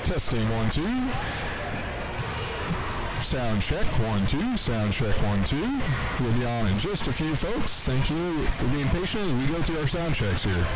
Testing 1 2. Sound check 1 2. Sound check 1 2. We'll be on in just a few, folks. Thank you for being patient as we go through our sound checks here.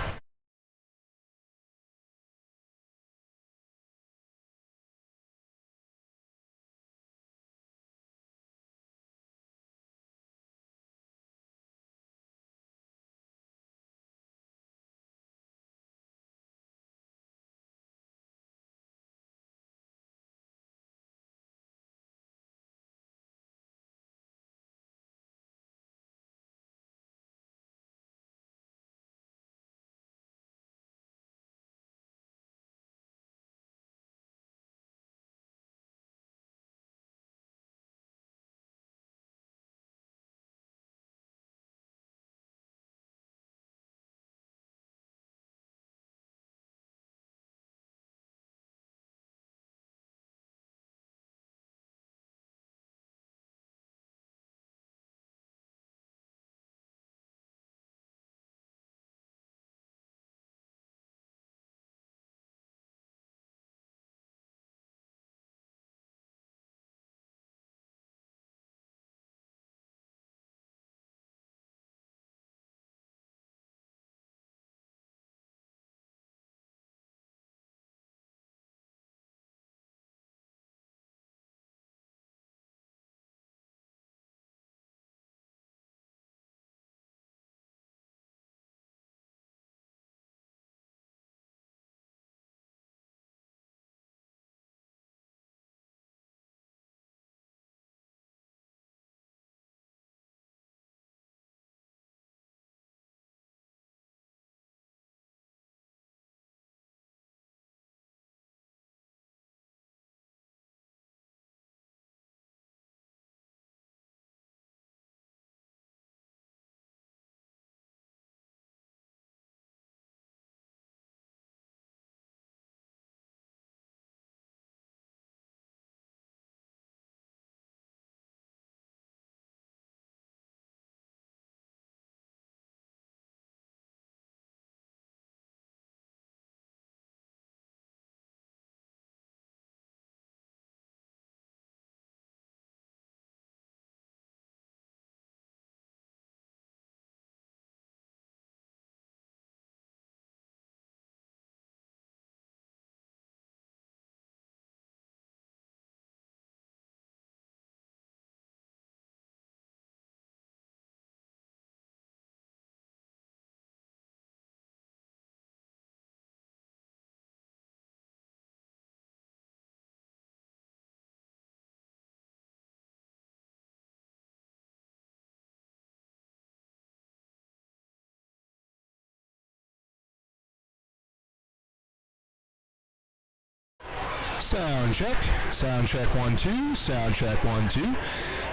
Sound check 1 2. Sound check 1 2.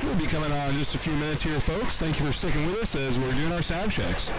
We'll be coming on in just a few minutes here, folks. Thank you for sticking with us as we're doing our sound checks.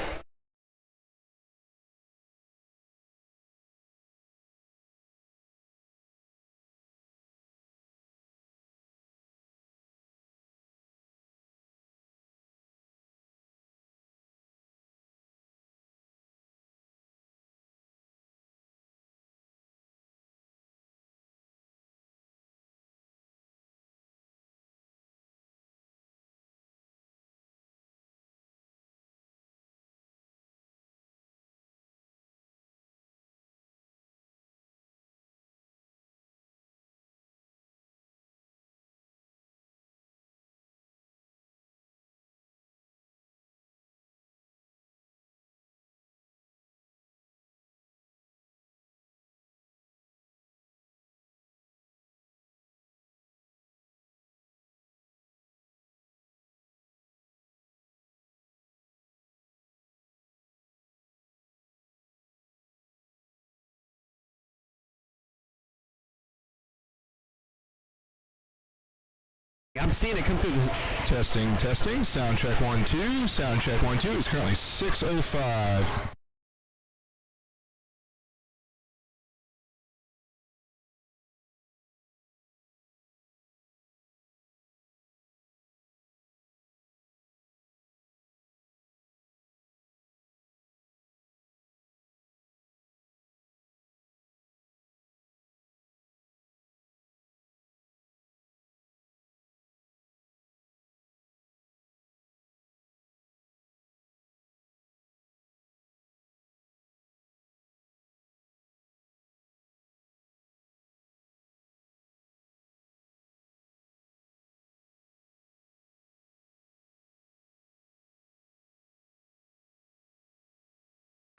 I'm seeing it come through the... Testing. Sound check 1 2. Sound check 1 2. It's currently 6:05.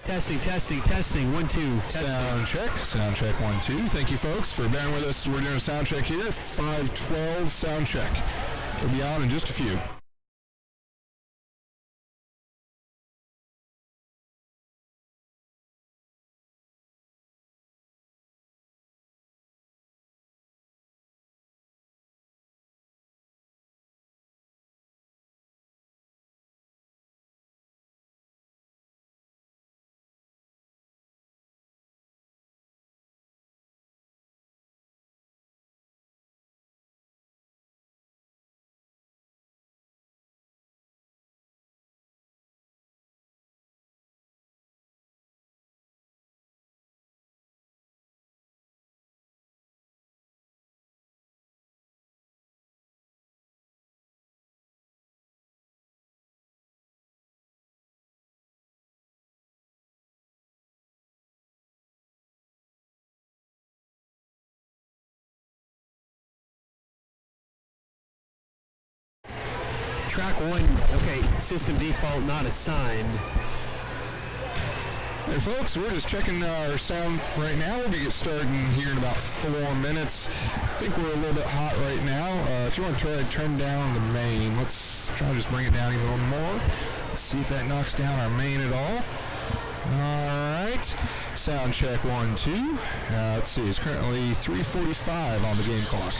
Testing, testing, testing. 1, 2. Sound check. Sound check 1, 2. Thank you, folks, for bearing with us. We're doing a sound check here. 512 sound check. We'll be on in just a few. Track 1, okay, system default not assigned. Hey folks, we're just checking our sound right now. We'll get starting here in about 4 minutes. I think we're a little bit hot right now. If you want to try to turn down the main, let's try to just bring it down even a little more. Let's see if that knocks down our main at all. Alright, sound check 1, 2. Let's see, it's currently 3:45 on the game clock.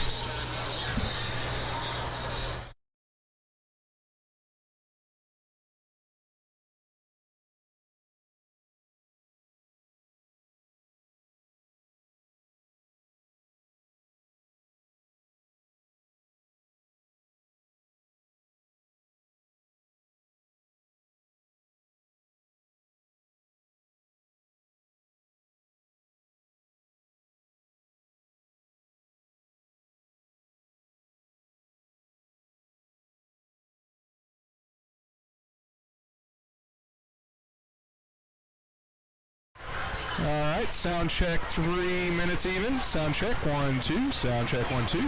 Alright, sound check 3 minutes even. Sound check 1, 2. Sound check 1, 2.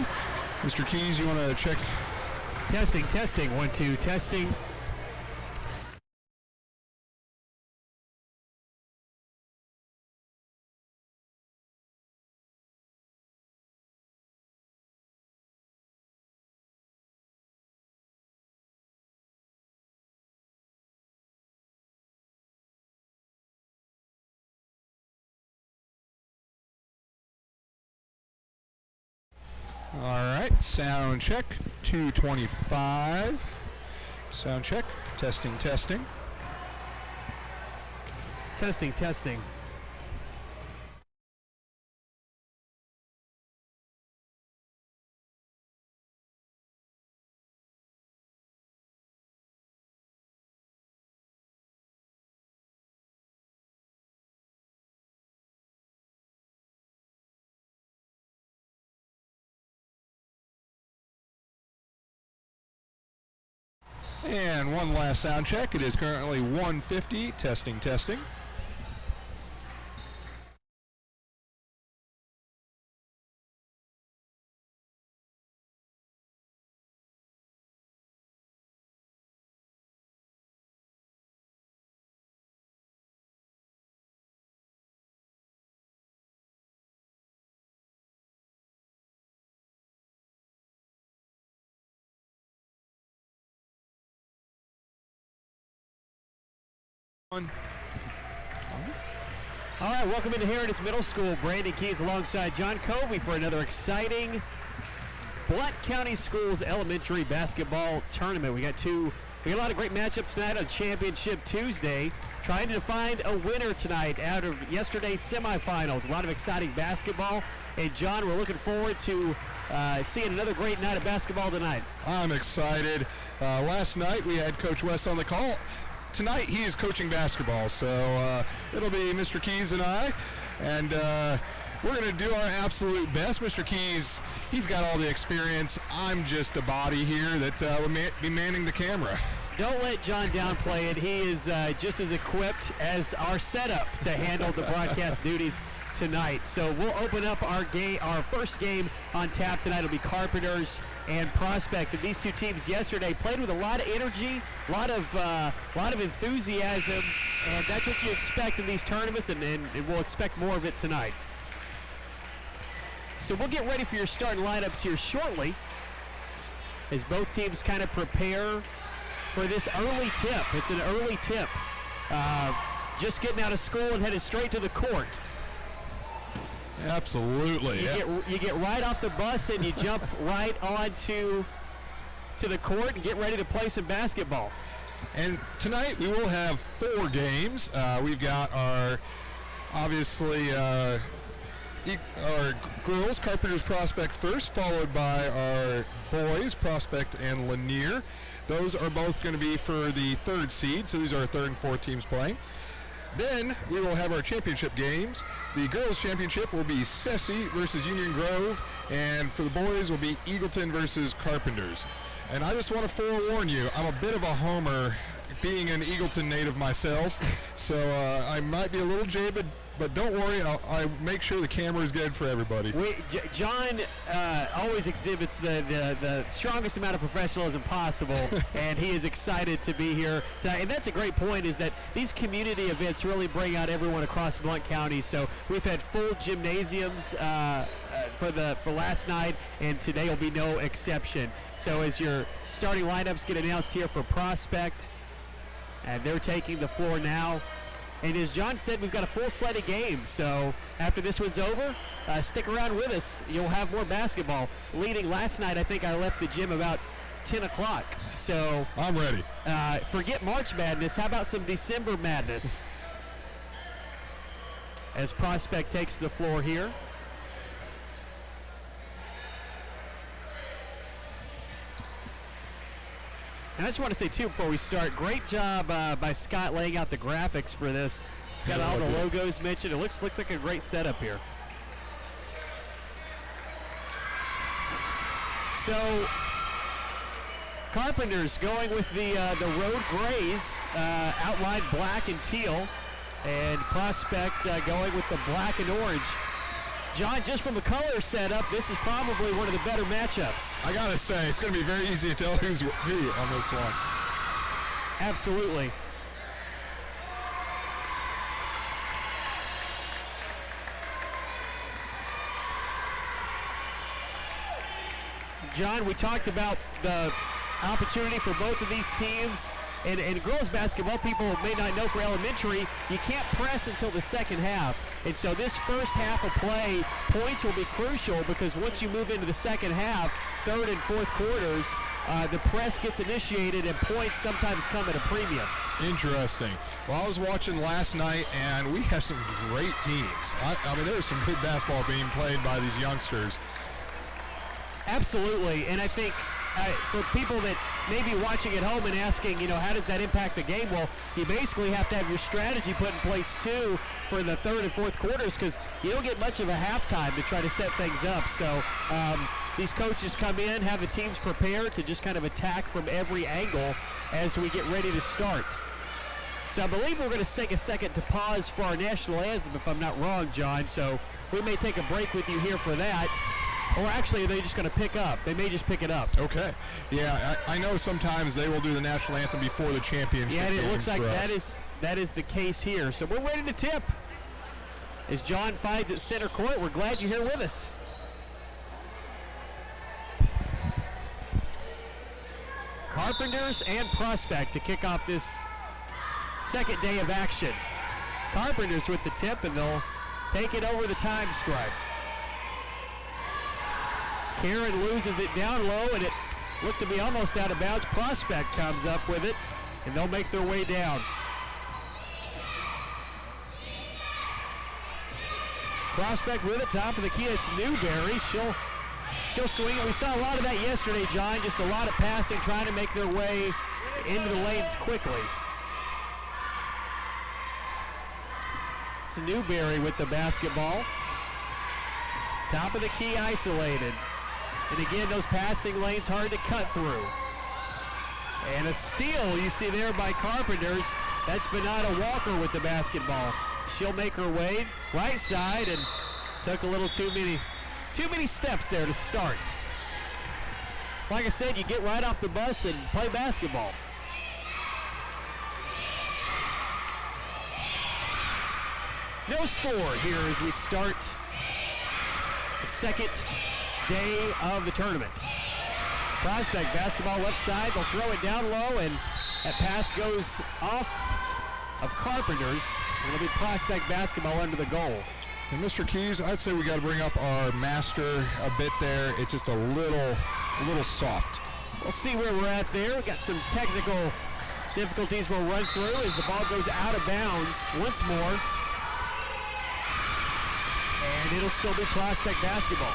Mr. Keys, you want to check? Testing, testing. 1, 2, testing. Alright, sound check 225. Sound check. Testing, testing. Testing, testing. And one last sound check. It is currently 150. Testing, testing. All right, welcome into Heritage Middle School. Brandon Keys alongside John Covey for another exciting Blount County Schools Elementary Basketball Tournament. We got a lot of great matchups tonight on Championship Tuesday. Trying to find a winner tonight out of yesterday's semifinals. A lot of exciting basketball. And John, we're looking forward to seeing another great night of basketball tonight. I'm excited. Last night we had Coach West on the call. Tonight he is coaching basketball, so it'll be Mr. Keys and I, and we're going to do our absolute best. Mr. Keys, he's got all the experience. I'm just a body here that will be manning the camera. Don't let John downplay it. He is just as equipped as our setup to handle the broadcast duties tonight. So we'll open up our first game on tap tonight. It'll be Carpenters and Prospect. And these two teams yesterday played with a lot of energy, a lot of enthusiasm, And that's what you expect in these tournaments, and we'll expect more of it tonight. So we'll get ready for your starting lineups here shortly as both teams kind of prepare for this early tip. It's an early tip. Just getting out of school and headed straight to the court. Absolutely. You get right off the bus and you jump right onto the court and get ready to play some basketball. And tonight we will have 4 games. We've got our, obviously, our girls, Carpenter's Prospect first, followed by our boys, Prospect and Lanier. Those are both going to be for the 3rd seed, so these are our 3rd and 4th teams playing. Then we will have our championship games. The girls' championship will be Sessi versus Union Grove, and for the boys will be Eagleton versus Carpenters. And I just want to forewarn you, I'm a bit of a homer, being an Eagleton native myself, so I might be a little jaded, but don't worry, I'll make sure the camera is good for everybody. John always exhibits the strongest amount of professionalism possible, and he is excited to be here tonight. And that's a great point, is that these community events really bring out everyone across Blount County. So we've had full gymnasiums for last night, and today will be no exception. So as your starting lineups get announced here for Prospect, and they're taking the floor now. And as John said, we've got a full slate of games. So after this one's over, stick around with us. You'll have more basketball. Leading last night, I think I left the gym about 10 o'clock. So I'm ready. Forget March Madness. How about some December Madness? As Prospect takes the floor here. And I just want to say, too, before we start, great job by Scott laying out the graphics for this. Got all the logos mentioned. It looks like a great setup here. So, Carpenters going with the road grays, outlined black and teal, and Prospect going with the black and orange. John, just from the color setup, this is probably one of the better matchups. I gotta say, it's gonna be very easy to tell who's who on this one. Absolutely. John, we talked about the opportunity for both of these teams. And girls basketball, people may not know, for elementary, you can't press until the second half. And so this first half of play, points will be crucial, because once you move into the second half, 3rd and 4th quarters, the press gets initiated and points sometimes come at a premium. Interesting. Well, I was watching last night, and we have some great teams. I mean, there's some good basketball being played by these youngsters. Absolutely, and I think for people that may be watching at home and asking, how does that impact the game? Well, you basically have to have your strategy put in place, too, for the 3rd and 4th quarters, because you don't get much of a halftime to try to set things up. So these coaches come in, have the teams prepared to just kind of attack from every angle as we get ready to start. So I believe we're going to take a second to pause for our national anthem, if I'm not wrong, John. So we may take a break with you here for that. Or actually, they're just going to pick up. They may just pick it up. Okay. Yeah, I know sometimes they will do the national anthem before the championship. Yeah, and it looks like that is the case here. So we're ready to tip. As John finds at center court, we're glad you're here with us. Carpenters and Prospect to kick off this second day of action. Carpenters with the tip, and they'll take it over the time stripe. Karen loses it down low, and it looked to be almost out of bounds. Prospect comes up with it, and they'll make their way down. Prospect with it, top of the key. It's Newberry. She'll swing it. We saw a lot of that yesterday, John. Just a lot of passing, trying to make their way into the lanes quickly. It's Newberry with the basketball. Top of the key, isolated. And again, those passing lanes hard to cut through. And a steal you see there by Carpenters. That's Venata Walker with the basketball. She'll make her way right side, and took a little too many steps there to start. Like I said, you get right off the bus and play basketball. No score here as we start the second day of the tournament. Prospect basketball left side. They'll throw it down low, and that pass goes off of Carpenters. It'll be Prospect basketball under the goal. And Mr. Keys, I'd say we got to bring up our master a bit there. It's just a little soft. We'll see where we're at there. We've got some technical difficulties we'll run through as the ball goes out of bounds once more. And it'll still be Prospect basketball.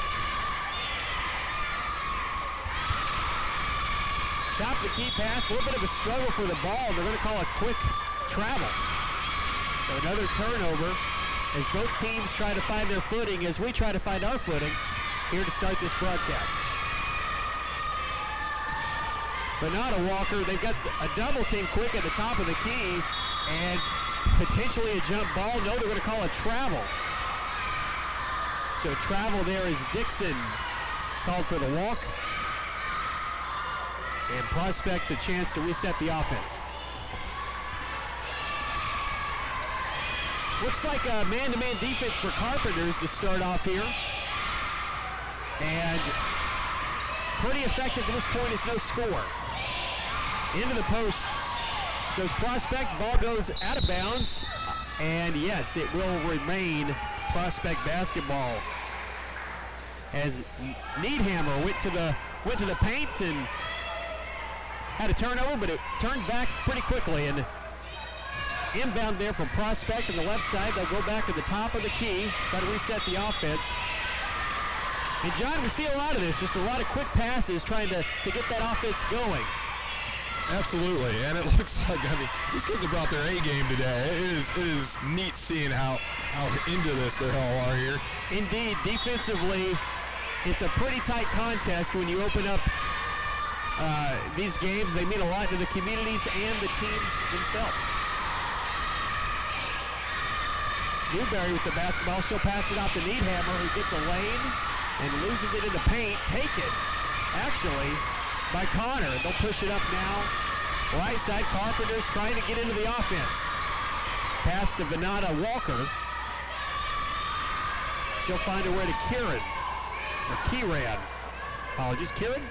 Top the key pass, a little bit of a struggle for the ball. They're going to call a quick travel. So another turnover as both teams try to find their footing as we try to find our footing here to start this broadcast. Bernardo Walker, they've got a double team quick at the top of the key and potentially a jump ball. No, they're going to call a travel. So travel there is Dixon called for the walk. And Prospect a chance to reset the offense. Looks like a man-to-man defense for Carpenters to start off here. And pretty effective at this point is no score. Into the post goes Prospect, ball goes out of bounds. And yes, it will remain Prospect basketball. As Needhammer went to the paint and had a turnover, but it turned back pretty quickly. And inbound there from Prospect on the left side. They'll go back to the top of the key, try to reset the offense. And John, we see a lot of this, just a lot of quick passes trying to get that offense going. Absolutely, and it looks like, these kids have brought their A game today. It is neat seeing how into this they all are here. Indeed, defensively, it's a pretty tight contest when you open up these games. They mean a lot to the communities and the teams themselves. Newberry with the basketball. She'll pass it off to Needhammer, who gets a lane and loses it in the paint. Taken, actually, by Connor. They'll push it up now. Right side, Carpenters trying to get into the offense. Pass to Venata Walker. She'll find her way to Kieran. Or Kieran. Apologies, Kieran.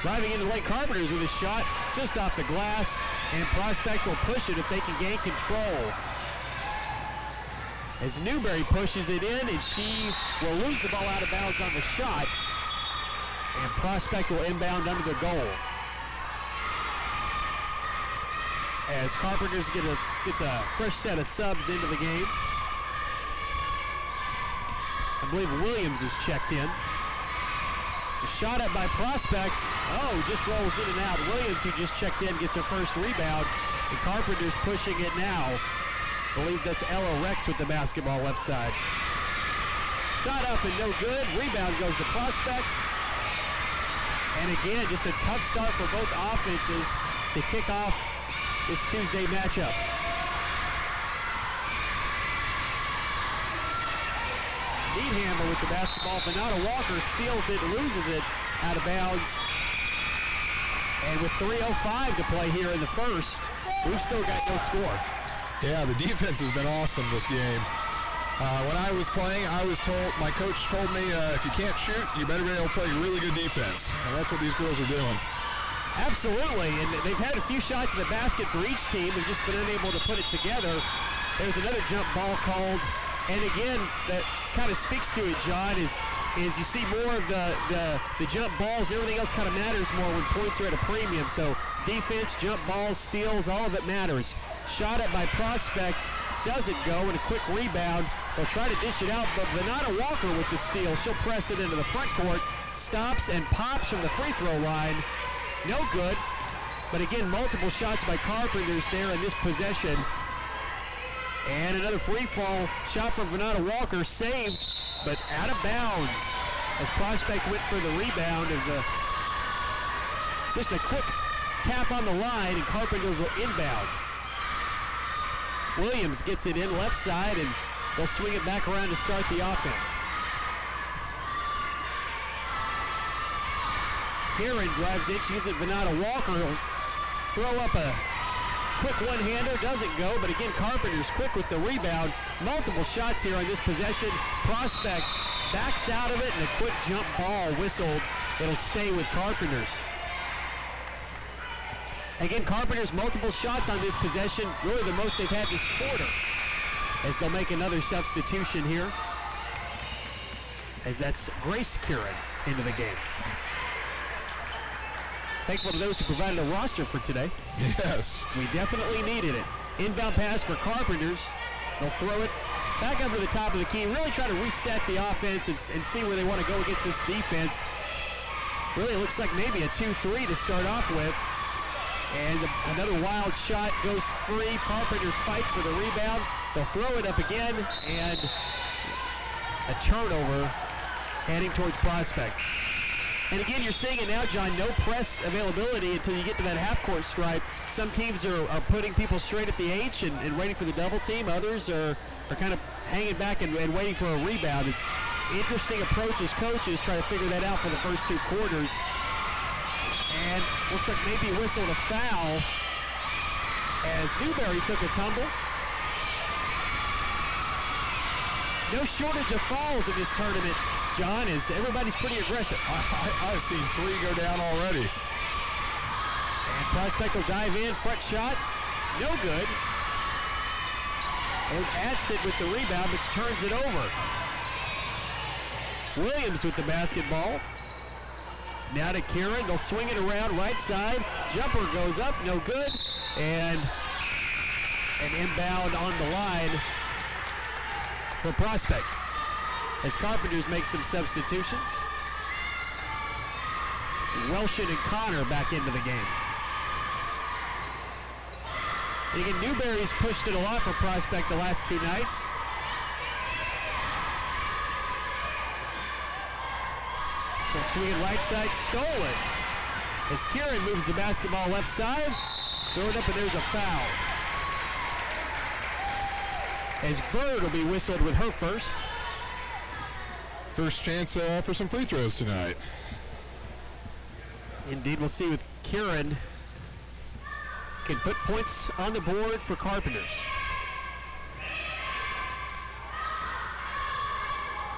Driving into late Carpenters with a shot just off the glass. And Prospect will push it if they can gain control. As Newberry pushes it in, and she will lose the ball out of bounds on the shot. And Prospect will inbound under the goal. As Carpenters gets a fresh set of subs into the game. I believe Williams is checked in. The shot up by Prospect. Oh, just rolls in and out. Williams, who just checked in, gets her first rebound. And Carpenters pushing it now. I believe that's Ella Rex with the basketball left side. Shot up and no good. Rebound goes to Prospect. And again, just a tough start for both offenses to kick off this Tuesday matchup. Needhammer with the basketball. Venata Walker steals it, loses it out of bounds. And with 3:05 to play here in the first, we've still got no score. Yeah, the defense has been awesome this game. When I was playing, I was told, my coach told me, if you can't shoot, you better be able to play really good defense. And that's what these girls are doing. Absolutely, and they've had a few shots in the basket for each team and just been unable to put it together. There's another jump ball called, and again, that kind of speaks to it, John, is you see more of the jump balls. Everything else kind of matters more when points are at a premium. So defense, jump balls, steals, all of it matters. Shot up by Prospect, doesn't go, and a quick rebound. They'll try to dish it out, but Venata Walker with the steal. She'll press it into the front court, stops and pops from the free throw line. No good, but again, multiple shots by Carpenters there in this possession. And another free fall shot from Venata Walker, saved, but out of bounds as Prospect went for the rebound. There's just a quick tap on the line, and Carpenters will inbound. Williams gets it in left side, and they'll swing it back around to start the offense. Karen drives in. She gets it Venata Walker. He'll throw up a quick one-hander, doesn't go, but again, Carpenter's quick with the rebound. Multiple shots here on this possession. Prospect backs out of it, and a quick jump ball whistled. It'll stay with Carpenter's. Again, Carpenter's multiple shots on this possession, really the most they've had this quarter, as they'll make another substitution here, as that's Grace Kieran into the game. Thankful to those who provided a roster for today. Yes. We definitely needed it. Inbound pass for Carpenters. They'll throw it back up to the top of the key, really try to reset the offense and see where they want to go against this defense. Really looks like maybe a 2-3 to start off with. And another wild shot goes free. Carpenters fights for the rebound. They'll throw it up again, and a turnover heading towards Prospect. And again, you're seeing it now, John, no press availability until you get to that half-court stripe. Some teams are putting people straight at the H and waiting for the double team. Others are kind of hanging back and waiting for a rebound. It's interesting approach as coaches try to figure that out for the first two quarters. And looks like maybe whistled a foul as Newberry took a tumble. No shortage of falls in this tournament, John, as everybody's pretty aggressive. I've seen 3 go down already. And Prospect will dive in, front shot, no good. And Adsit with the rebound, which turns it over. Williams with the basketball. Now to Kieran, they'll swing it around right side. Jumper goes up, no good. And an inbound on the line for Prospect, as Carpenters make some substitutions. Welshin and Connor back into the game. Again, Newberry's pushed it a lot for Prospect the last 2 nights. So swinging right side, stole it. As Kieran moves the basketball left side, throw it up, and there's a foul. As Bird will be whistled with her first. First chance for some free throws tonight. Indeed, we'll see with Kieran can put points on the board for Carpenters.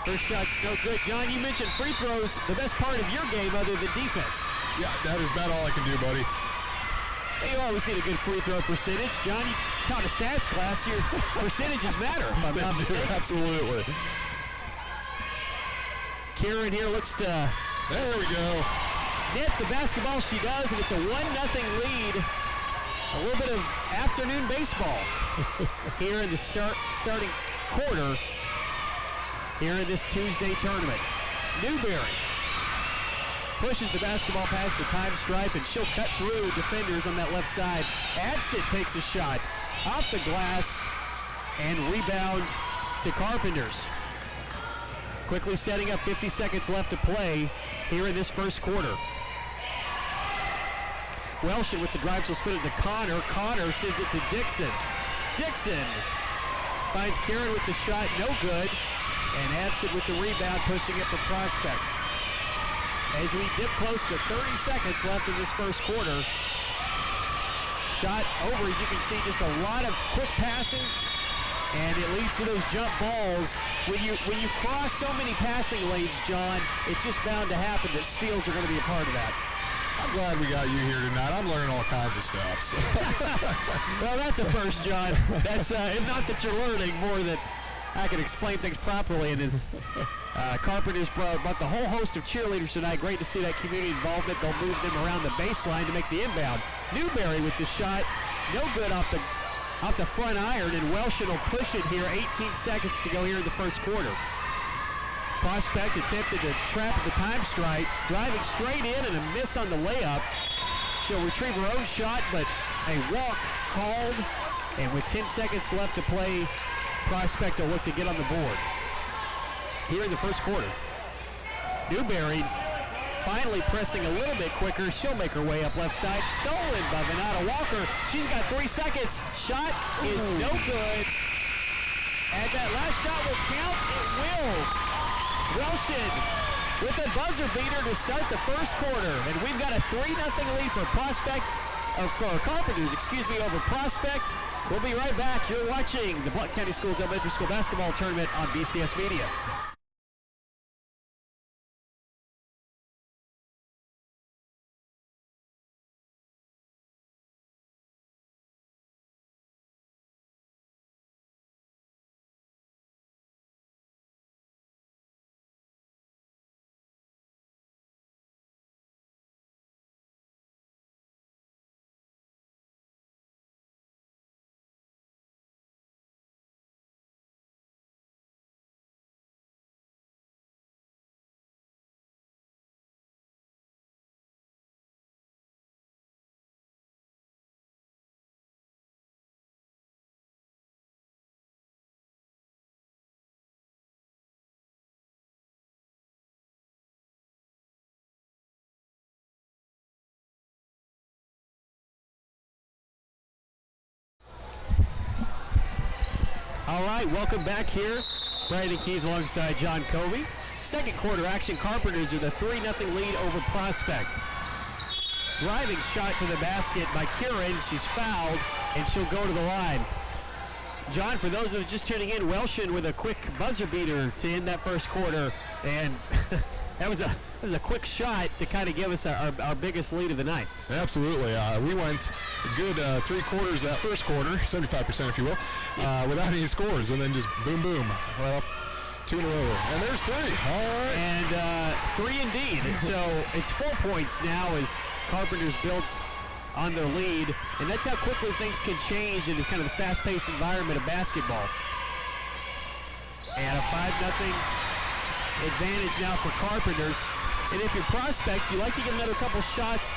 First shot's no good. John, you mentioned free throws, the best part of your game other than defense. Yeah, that is about all I can do, buddy. You always need a good free throw percentage. John, you taught a stats class. Your percentages matter, if I'm not mistaken. Absolutely. Kieran here looks to... There we go. Net the basketball, she does, and it's a 1-0 lead. A little bit of afternoon baseball here in the starting quarter here in this Tuesday tournament. Newberry pushes the basketball past the time stripe, and she'll cut through defenders on that left side. Adsit takes a shot off the glass and rebound to Carpenters. Quickly setting up, 50 seconds left to play here in this first quarter. Welshin with the drive, she'll spin it to Connor. Connor sends it to Dixon. Dixon finds Kieran with the shot, no good. And Adsit with the rebound, pushing it for Prospect. As we dip close to 30 seconds left in this first quarter. Shot over, as you can see, just a lot of quick passes, and it leads to those jump balls. When you cross so many passing lanes, John, it's just bound to happen that steals are going to be a part of that. I'm glad we got you here tonight. I'm learning all kinds of stuff. So. Well, that's a first, John. That's if not that you're learning, more that I can explain things properly. And as Carpenters brought the whole host of cheerleaders tonight. Great to see that community involvement. They'll move them around the baseline to make the inbound. Newberry with the shot, no good off the front iron, and Welshin will push it here. 18 seconds to go here in the first quarter. Prospect attempted to trap at the time stripe, driving straight in and a miss on the layup. She'll retrieve her own shot, but a walk called, and with 10 seconds left to play, Prospect will look to get on the board here in the first quarter. Newberry finally pressing a little bit quicker. She'll make her way up left side. Stolen by Venata Walker. She's got 3 seconds. Shot is no good. And that last shot will count. It will. Welshin with a buzzer beater to start the first quarter. And we've got a 3-0 lead for Prospect. for Carpenters, over Prospect. We'll be right back. You're watching the Blount County Schools Elementary School Basketball Tournament on BCS Media. All right, welcome back here. Brandon Keys alongside John Covey. Second quarter action, Carpenters with a 3-0 lead over Prospect. Driving shot to the basket by Kieran. She's fouled, and she'll go to the line. John, for those who are just tuning in, Welshin with a quick buzzer beater to end that first quarter, and that was a quick shot to kind of give us our biggest lead of the night. Absolutely. We went a good 3 quarters that first quarter, 75% if you will, without any scores, and then just boom, boom, right off 2 in a row. And there's 3. All right. And 3 indeed. So it's 4 points now as Carpenters builds on their lead, and that's how quickly things can change in kind of the fast-paced environment of basketball. And a 5-0 advantage now for Carpenters. And if you're Prospect, you like to get another couple shots,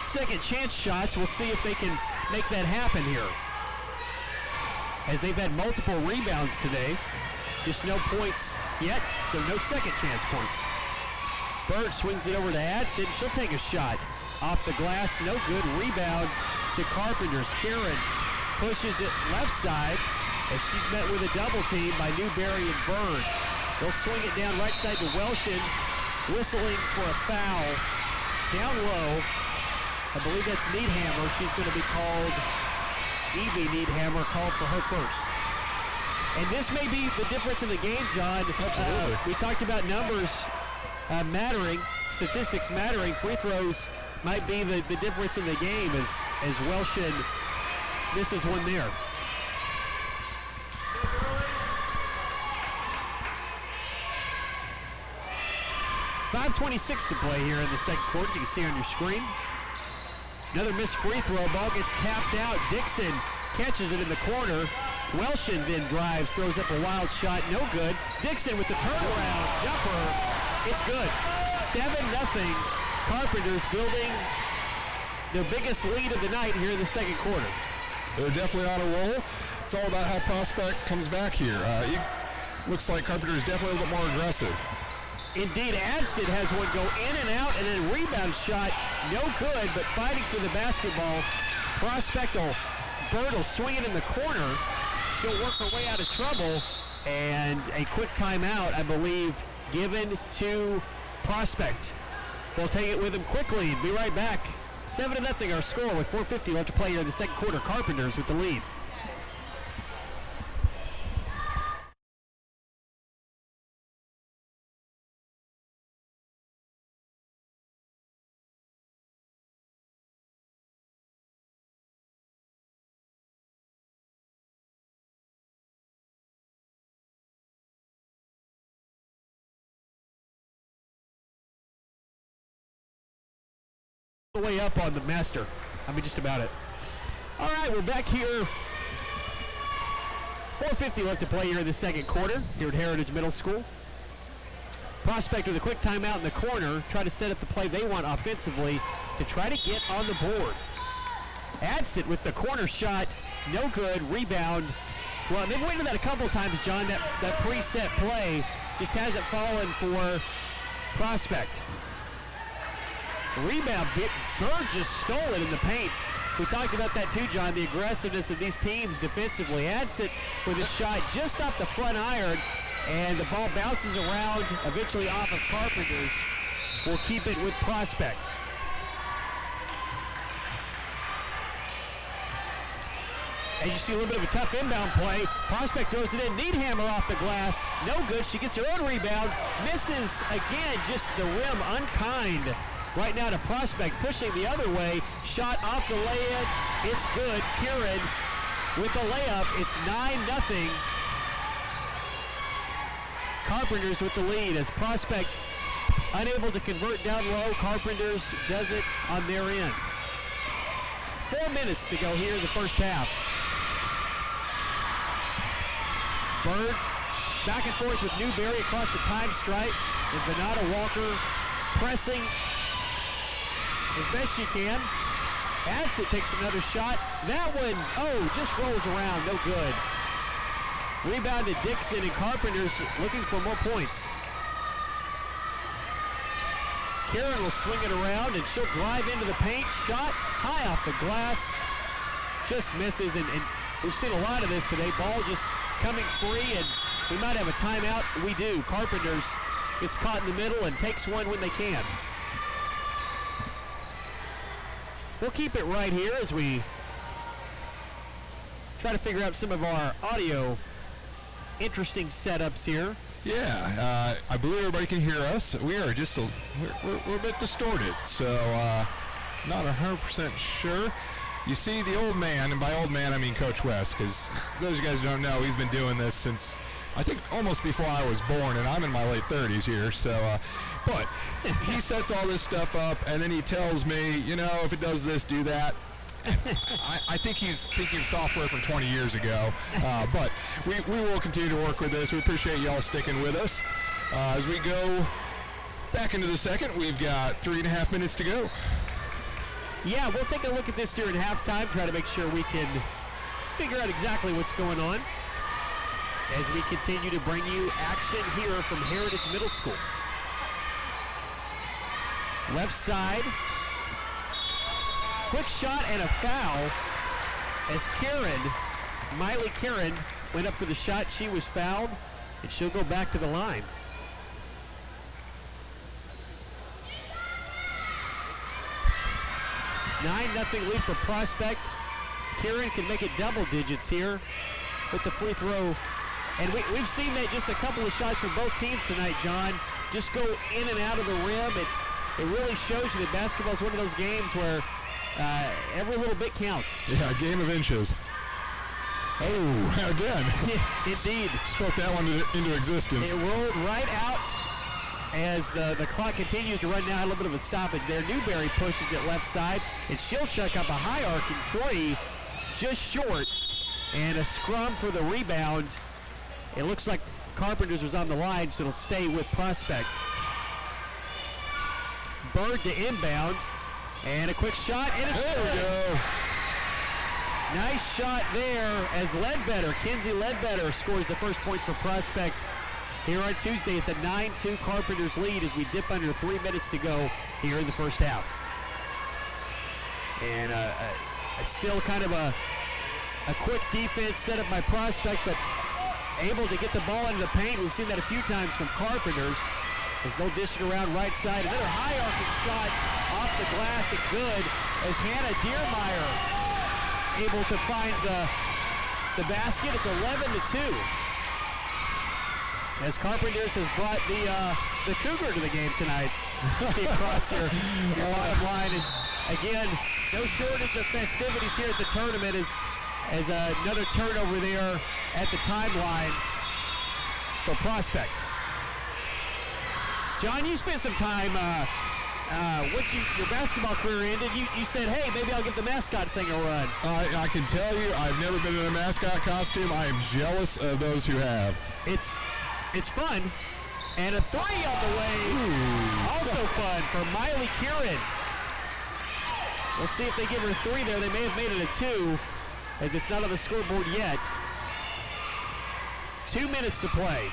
second chance shots. We'll see if they can make that happen here, as they've had multiple rebounds today. Just no points yet, so no second chance points. Bird swings it over to Adson. She'll take a shot off the glass. No good. Rebound to Carpenters. Karen pushes it left side as she's met with a double team by Newberry and Bird. They'll swing it down right side to Welshin, whistling for a foul. Down low, I believe that's Needhammer. She's going to be called, Evie Needhammer, called for her first. And this may be the difference in the game, John. Absolutely. We talked about numbers mattering, statistics mattering. Free throws might be the difference in the game as Welshin misses one there. .5:26 to play here in the second quarter. You can see on your screen. Another missed free throw. Ball gets tapped out. Dixon catches it in the corner. Welshin then drives, throws up a wild shot. No good. Dixon with the turnaround jumper. It's good. 7-0. Carpenters building their biggest lead of the night here in the second quarter. They're definitely on a roll. It's all about how Prospect comes back here. It looks like Carpenters definitely a little bit more aggressive. Indeed, Adson has one go in and out, and then rebound shot, no good, but fighting for the basketball. Prospect Bird will swing it in the corner. She'll work her way out of trouble, and a quick timeout, I believe, given to Prospect. We'll take it with him quickly and be right back. 7-0 our score with 4:50 left to play here in the second quarter. Carpenters with the lead. Way up on the master. I mean, just about it. All right, we're back here. 4:50 left to play here in the second quarter here at Heritage Middle School. Prospect with a quick timeout in the corner, try to set up the play they want offensively to try to get on the board. Adsit with the corner shot, no good. Rebound. Well, they've waited that a couple of times, John. That preset play just hasn't fallen for Prospect. Rebound, Bird just stole it in the paint. We talked about that too, John, the aggressiveness of these teams defensively. Adsit with a shot just off the front iron, and the ball bounces around, eventually off of Carpenters. We'll keep it with Prospect. As you see a little bit of a tough inbound play. Prospect throws it in. Needhammer off the glass. No good. She gets her own rebound. Misses again. Just the rim unkind. Right now to Prospect. Pushing the other way. Shot off the lay-in. It's good. Kieran with the layup. It's 9-0. Carpenters with the lead as Prospect unable to convert down low. Carpenters does it on their end. 4 minutes to go here in the first half. Bird back and forth with Newberry across the time stripe. And Venata Walker pressing as best she can. Adsit takes another shot. That one, just rolls around, no good. Rebound to Dixon, and Carpenters looking for more points. Karen will swing it around, and she'll drive into the paint. Shot high off the glass. Just misses, and we've seen a lot of this today. Ball just coming free, and we might have a timeout. We do. Carpenters gets caught in the middle and takes one when they can. We'll keep it right here as we try to figure out some of our audio interesting setups here. Yeah, I believe everybody can hear us. We are just we're a bit distorted, so not 100% sure. You see the old man, and by old man I mean Coach West, because those of you guys who don't know, he's been doing this since I think almost before I was born, and I'm in my late 30s here. So, but he sets all this stuff up, and then he tells me, if it does this, do that. I think he's thinking software from 20 years ago, but we will continue to work with this. We appreciate y'all sticking with us. As we go back into the second, we've got 3.5 minutes to go. Yeah, we'll take a look at this during halftime, try to make sure we can figure out exactly what's going on as we continue to bring you action here from Heritage Middle School. Left side. Quick shot and a foul as Miley Karen went up for the shot. She was fouled, and she'll go back to the line. Nine nothing lead for Prospect. Karen can make it double digits here with the free throw. And we've seen that just a couple of shots from both teams tonight, John. Just go in and out of the rim. It really shows you that basketball is one of those games where every little bit counts. Yeah, a game of inches. Oh, again. Indeed. Spoke that one into existence. It rolled right out as the clock continues to run down. A little bit of a stoppage there. Newberry pushes it left side, and she'll check up a high arcing three, just short, and a scrum for the rebound. It looks like Carpenters was on the line, so it'll stay with Prospect. Bird to inbound. And a quick shot, and it's there we go. Nice shot there as Kinsey Ledbetter scores the first point for Prospect here on Tuesday. It's a 9-2 Carpenters lead as we dip under 3 minutes to go here in the first half. And still kind of a quick defense set up by Prospect, but able to get the ball into the paint. We've seen that a few times from Carpenters as they'll dish it around right side. Another high arcing shot off the glass and good as Hannah Diermeyer able to find the basket. It's 11-2. As Carpenters has brought the Cougar to the game tonight. See across your bottom line is, again, no shortage of festivities here at the tournament as another turnover there at the timeline for Prospect. John, you spent some time, once your basketball career ended, you said, hey, maybe I'll give the mascot thing a run. I can tell you, I've never been in a mascot costume. I am jealous of those who have. It's fun. And a three on the way. Ooh. Also fun for Miley Kieran. We'll see if they give her a three there. They may have made it a two, as it's not on the scoreboard yet. 2 minutes to play.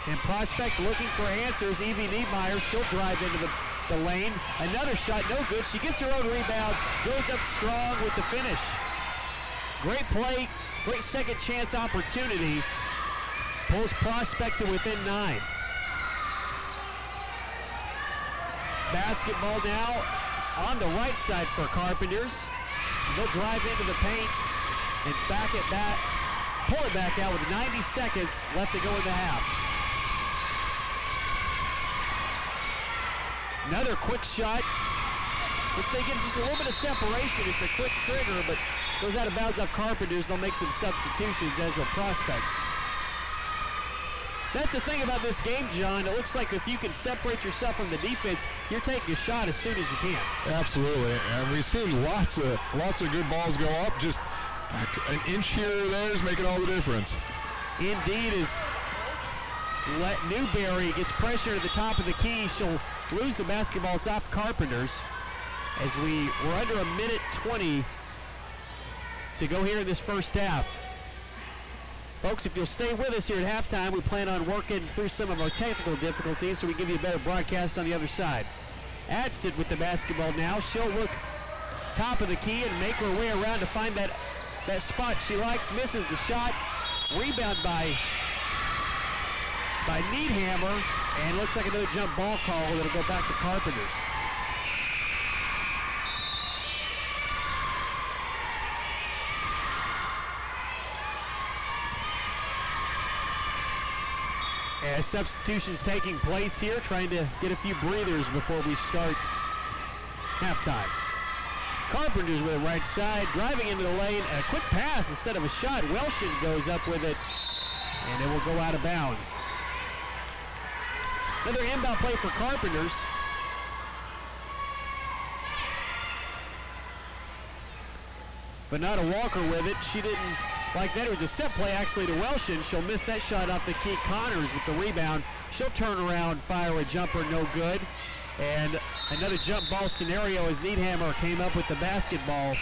And Prospect looking for answers. Evie Niemeyer, she'll drive into the lane. Another shot, no good. She gets her own rebound, goes up strong with the finish. Great play, great second chance opportunity. Pulls Prospect to within 9. Basketball now on the right side for Carpenters. They'll drive into the paint and back it back, pull it back out with 90 seconds left to go in the half. Another quick shot. Once they get just a little bit of separation, it's a quick trigger, but goes out of bounds off Carpenters. They'll make some substitutions as will Prospect. That's the thing about this game, John. It looks like if you can separate yourself from the defense, you're taking a shot as soon as you can. Absolutely, and we've seen lots of good balls go up. Just an inch here or there is making all the difference. Indeed, as Newberry gets pressure at the top of the key, she'll lose the basketball. It's off Carpenters. As we're under a minute 20 to go here in this first half. Folks, if you'll stay with us here at halftime, we plan on working through some of our technical difficulties so we give you a better broadcast on the other side. Adsit with the basketball now. She'll look top of the key and make her way around to find that spot she likes. Misses the shot. Rebound by Needhammer, and looks like another jump ball call that'll go back to Carpenters. As substitutions taking place here, trying to get a few breathers before we start halftime. Carpenters with the right side, driving into the lane, a quick pass instead of a shot. Welshin goes up with it, and it will go out of bounds. Another inbound play for Carpenters. But not a Walker with it. She didn't like that. It was a set play actually to Welshin. She'll miss that shot off the key. Connors with the rebound. She'll turn around, fire a jumper, no good. And another jump ball scenario as Needhammer came up with the basketball.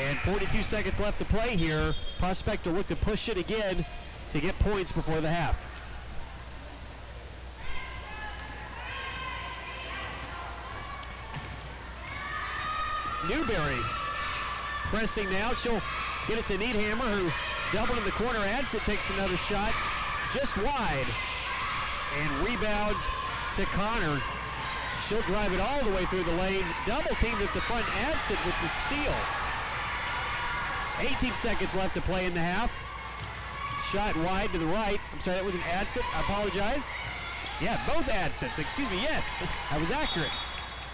And 42 seconds left to play here. Prospect will look to push it again to get points before the half. Newberry pressing now. She'll get it to Needhammer, who doubled in the corner. Adsit takes another shot just wide. And rebound to Connor. She'll drive it all the way through the lane. Double teamed at the front. Adsit with the steal. 18 seconds left to play in the half. Shot wide to the right. I'm sorry, that wasn't Adsit. I apologize. Yeah, both Adsits. Excuse me. Yes, I was accurate.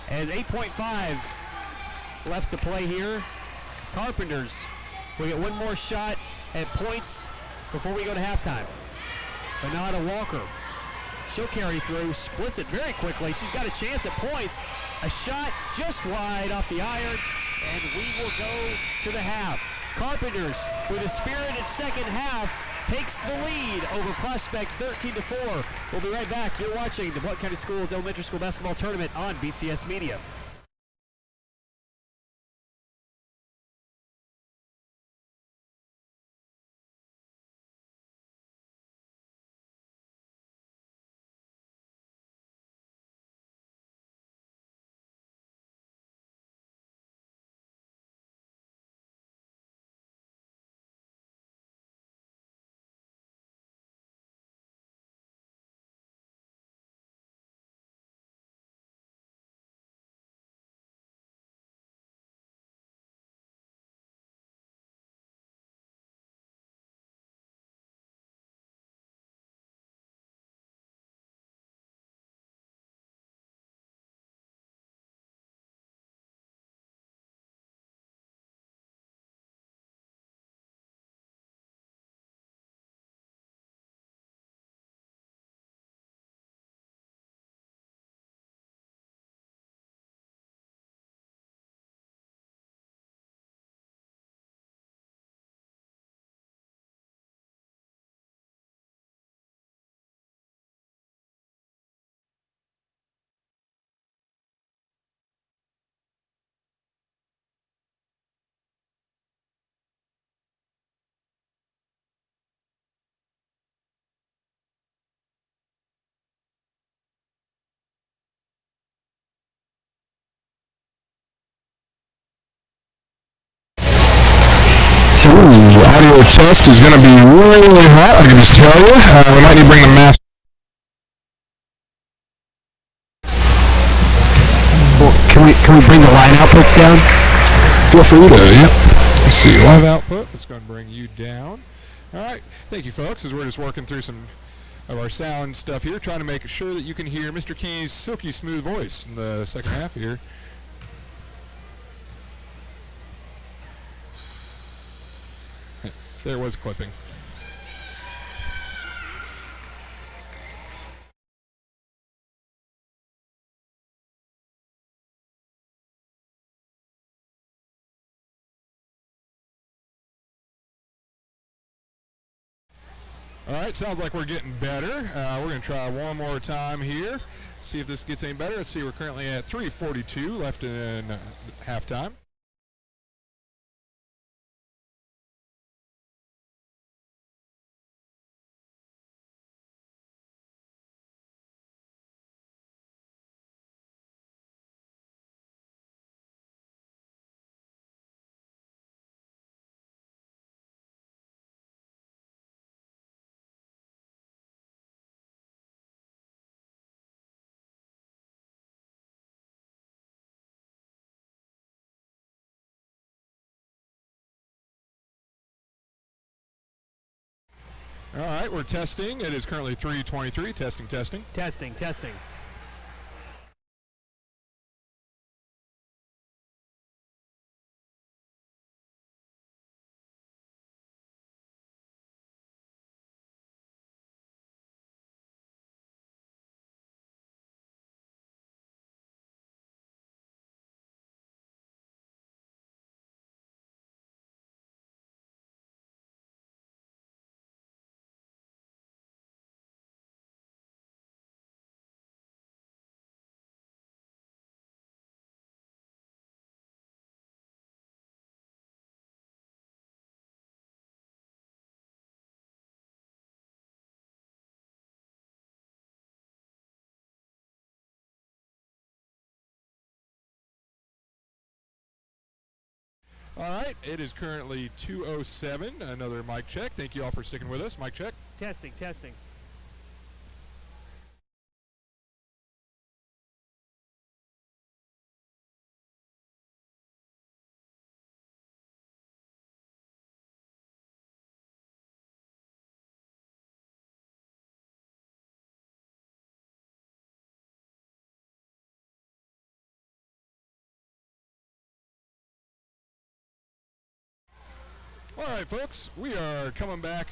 As 8.5 left to play here. Carpenters will get one more shot at points before we go to halftime. Renata Walker. She'll carry through, splits it very quickly. She's got a chance at points. A shot just wide off the iron, and we will go to the half. Carpenters, with a spirited second half, takes the lead over Prospect 13-4. We'll be right back. You're watching the Blount County Schools Elementary School Basketball Tournament on BCS Media. Ooh, audio test is going to be really, really hot, I can just tell you. We might need to bring the mask. Well, can we bring the line outputs down? feel free to, let's see, live output. Let's go and bring you down. All right, thank you, folks, as we're just working through some of our sound stuff here, trying to make sure that you can hear Mr. Key's silky smooth voice in the second half here. There was clipping. All right, sounds like we're getting better. We're going to try one more time here, see if this gets any better. Let's see, we're currently at 3:42 left in halftime. All right, we're testing. It is currently 3:23. Testing, testing. Testing, testing. All right, it is currently 2:07. Another mic check. Thank you all for sticking with us. Mic check. Testing, testing. All right, folks, we are coming back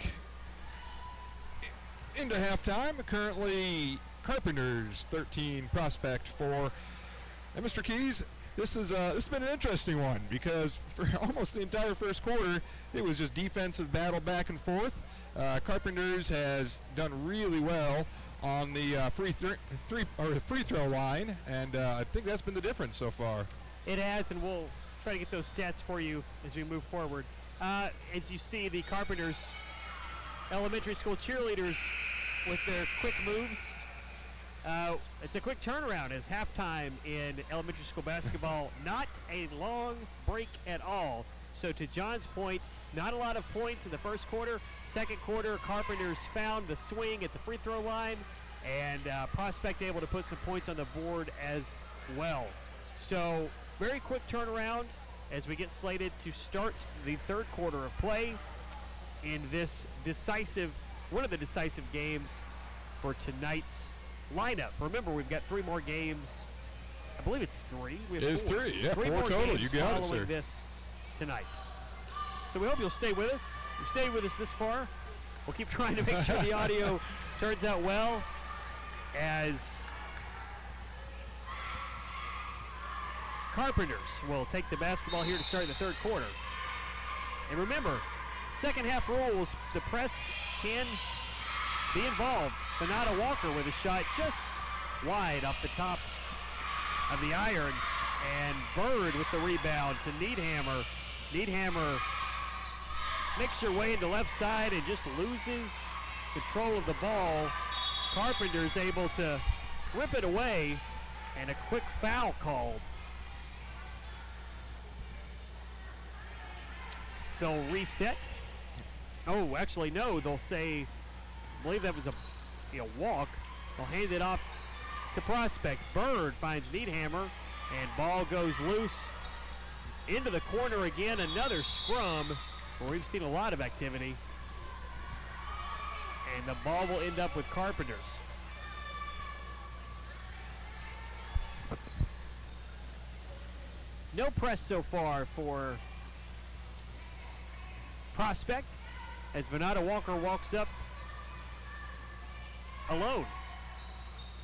into halftime. Currently, Carpenters 13, Prospect 4. And Mr. Keys, this has been an interesting one because for almost the entire first quarter, it was just defensive battle back and forth. Carpenters has done really well on the free throw line, and I think that's been the difference so far. It has, and we'll try to get those stats for you as we move forward. As you see, the Carpenters elementary school cheerleaders with their quick moves. It's a quick turnaround as halftime in elementary school basketball. Not a long break at all. So to John's point, not a lot of points in the first quarter. Second quarter, Carpenters found the swing at the free throw line, and Prospect able to put some points on the board as well. So very quick turnaround as we get slated to start the third quarter of play in this one of the decisive games for tonight's lineup. Remember, we've got 3 more games. I believe it's 3. It is 3, yeah, 3 4 more total. games You got it, following sir. this tonight. So we hope you'll stay with us. You've stayed with us this far. We'll keep trying to make sure the audio turns out well as Carpenters will take the basketball here to start the third quarter. And remember, second half rules, the press can be involved. Benata Walker with a shot just wide off the top of the iron. And Bird with the rebound to Needhammer. Needhammer makes her way into left side and just loses control of the ball. Carpenter's able to rip it away, and a quick foul called. They'll reset. Oh, actually, no. They'll say, I believe that was a walk. They'll hand it off to Prospect. Bird finds Needhammer, and ball goes loose into the corner again, another scrum where we've seen a lot of activity. And the ball will end up with Carpenters. No press so far for Prospect as Venata Walker walks up alone.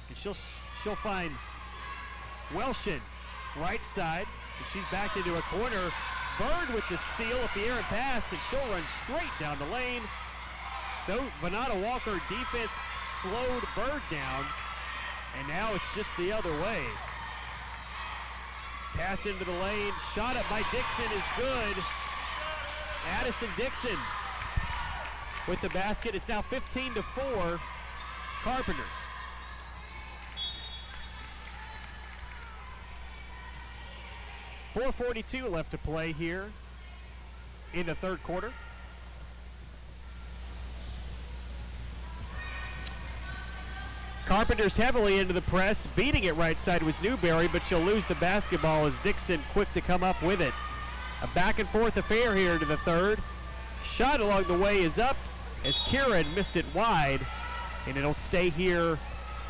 And she'll find Welshin right side, and she's backed into a corner. Bird with the steal at the air and pass, and she'll run straight down the lane. Though Venata Walker defense slowed Bird down, and now it's just the other way. Passed into the lane, shot up by Dixon is good. Addison Dixon with the basket. It's now 15-4, Carpenters. .442 left to play here in the third quarter. Carpenters heavily into the press, beating it right side was Newberry, but she'll lose the basketball as Dixon quick to come up with it. A back and forth affair here into the third. Shot along the way is up as Kieran missed it wide, and it'll stay here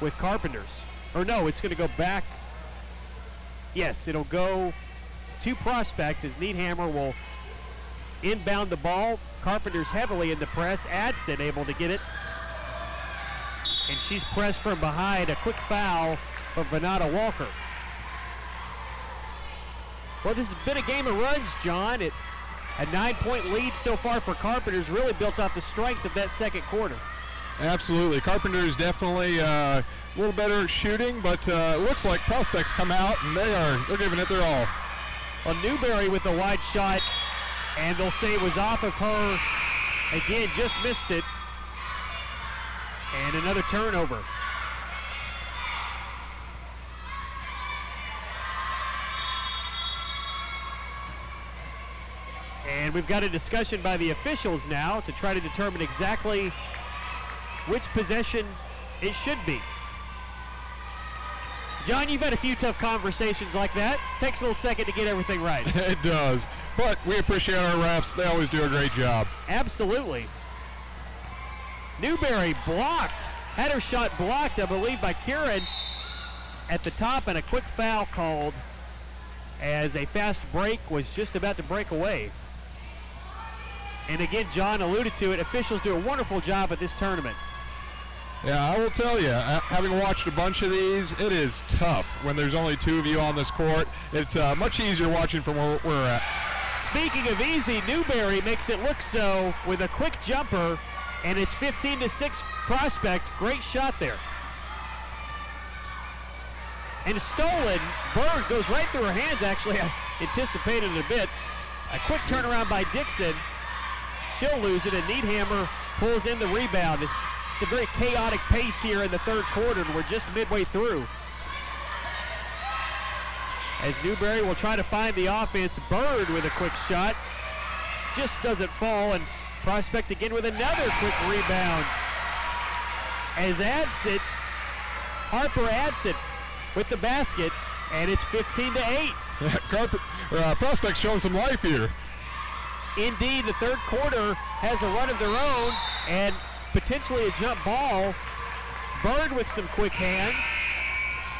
with Carpenters. Or no, it's going to go back. Yes, it'll go to Prospect as Needhammer will inbound the ball. Carpenters heavily in the press. Adson able to get it. And she's pressed from behind. A quick foul from Venata Walker. Well, this has been a game of runs, John. A 9-point lead so far for Carpenters, really built off the strength of that second quarter. Absolutely. Carpenters definitely a little better shooting, but it looks like Prospects come out and they're giving it their all. Well, Newberry with a wide shot, and they'll say it was off of her. Again, just missed it. And another turnover. And we've got a discussion by the officials now to try to determine exactly which possession it should be. John, you've had a few tough conversations like that. Takes a little second to get everything right. It does. But we appreciate our refs. They always do a great job. Absolutely. Newberry blocked. Had her shot blocked, I believe, by Kieran at the top, and a quick foul called as a fast break was just about to break away. And again, John alluded to it. Officials do a wonderful job at this tournament. Yeah, I will tell you, having watched a bunch of these, it is tough when there's only two of you on this court. It's much easier watching from where we're at. Speaking of easy, Newberry makes it look so with a quick jumper, and it's 15-6 Prospect. Great shot there. And stolen. Bird goes right through her hands, actually. I anticipated it a bit. A quick turnaround by Dixon. She'll lose it, and Needhammer pulls in the rebound. It's a very chaotic pace here in the third quarter, and we're just midway through. As Newberry will try to find the offense. Bird with a quick shot. Just doesn't fall, and Prospect again with another quick rebound. As Harper Adsit with the basket, and it's 15-8. Prospect's showing some life here. Indeed, the third quarter has a run of their own, and potentially a jump ball. Bird with some quick hands,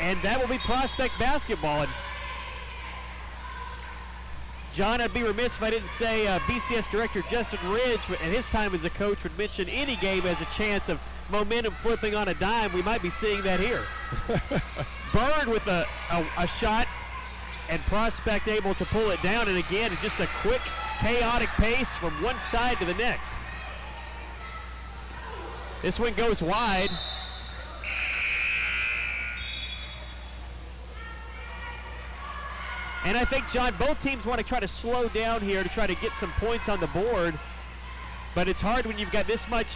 and that will be Prospect basketball. And John, I'd be remiss if I didn't say BCS Director Justin Ridge, at his time as a coach, would mention any game has a chance of momentum flipping on a dime. We might be seeing that here. Bird with a shot, and Prospect able to pull it down, and again, just a quick, chaotic pace from one side to the next. This one goes wide. And I think, John, both teams want to try to slow down here to try to get some points on the board. But it's hard when you've got this much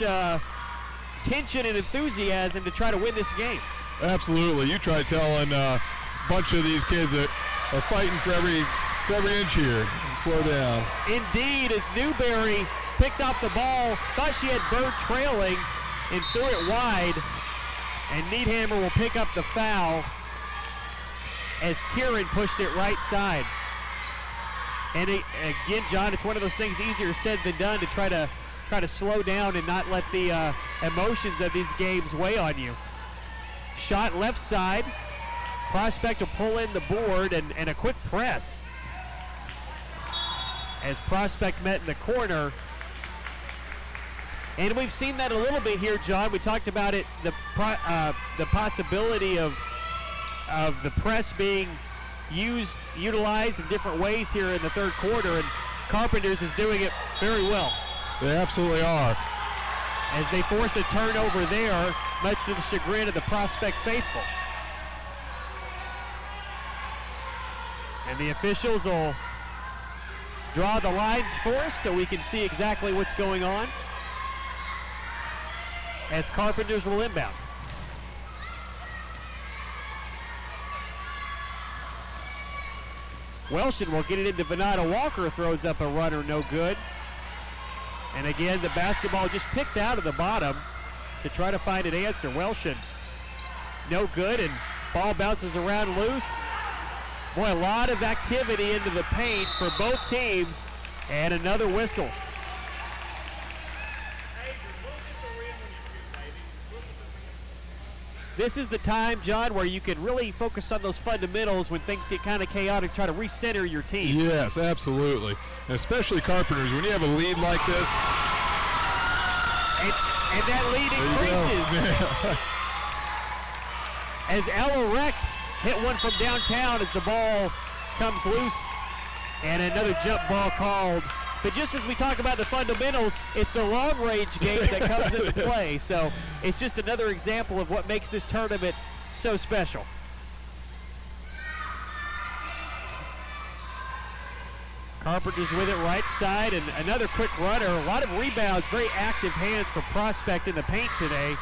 tension and enthusiasm to try to win this game. Absolutely. You try telling a bunch of these kids that are fighting for every inch here. Slow down. Indeed, as Newberry picked up the ball, thought she had Bird trailing and threw it wide. And Needhammer will pick up the foul as Kieran pushed it right side. And again, John, it's one of those things easier said than done to try to slow down and not let the emotions of these games weigh on you. Shot left side. Prospect will pull in the board and a quick press. As Prospect met in the corner. And we've seen that a little bit here, John. We talked about it, the possibility of the press being utilized in different ways here in the third quarter, and Carpenters is doing it very well. They absolutely are. As they force a turnover there, much to the chagrin of the Prospect faithful. And the officials will draw the lines for us so we can see exactly what's going on. As Carpenters will inbound. Welshin will get it into Venata Walker, throws up a runner, no good. And again, the basketball just picked out of the bottom to try to find an answer. Welshin, no good, and ball bounces around loose. Boy, a lot of activity into the paint for both teams, and another whistle. This is the time, John, where you can really focus on those fundamentals when things get kind of chaotic, try to recenter your team. Yes, absolutely. And especially Carpenters, when you have a lead like this. And that lead increases. As Ella Rex hit one from downtown as the ball comes loose, and another jump ball called. But just as we talk about the fundamentals, it's the long-range game that comes into play. So it's just another example of what makes this tournament so special. Carpenter's with it right side, and another quick runner. A lot of rebounds, very active hands for Prospect in the paint today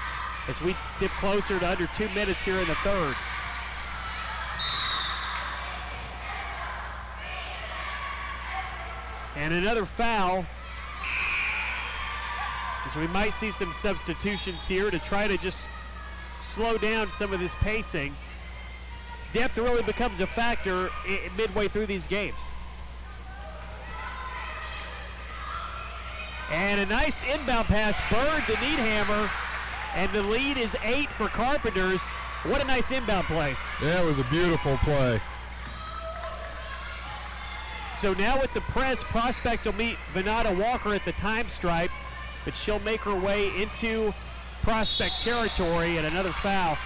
as we dip closer to under 2 minutes here in the third. And another foul. So we might see some substitutions here to try to just slow down some of this pacing. Depth really becomes a factor midway through these games. And a nice inbound pass, Bird to Needhammer, and the lead is 8 for Carpenters. What a nice inbound play. Yeah, it was a beautiful play. So now with the press, Prospect will meet Venata Walker at the time stripe, but she'll make her way into Prospect territory, and another foul.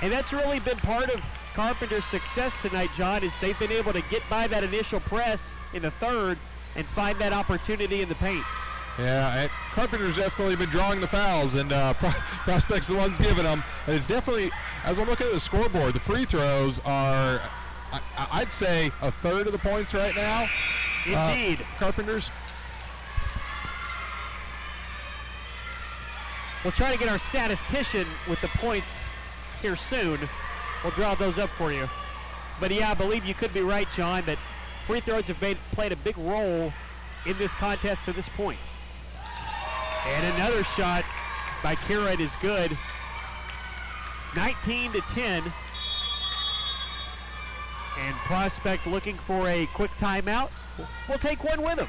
And that's really been part of Carpenter's success tonight, John, is they've been able to get by that initial press in the third and find that opportunity in the paint. Yeah, Carpenter's definitely been drawing the fouls, and Prospect's the ones giving them. And it's definitely, as I'm looking at the scoreboard, the free throws are, I'd say, a third of the points right now. Indeed. Carpenters. We'll try to get our statistician with the points here soon. We'll draw those up for you. But yeah, I believe you could be right, John, that free throws have played a big role in this contest to this point. And another shot by Carrot is good. 19-10. And Prospect looking for a quick timeout. We'll take one with them.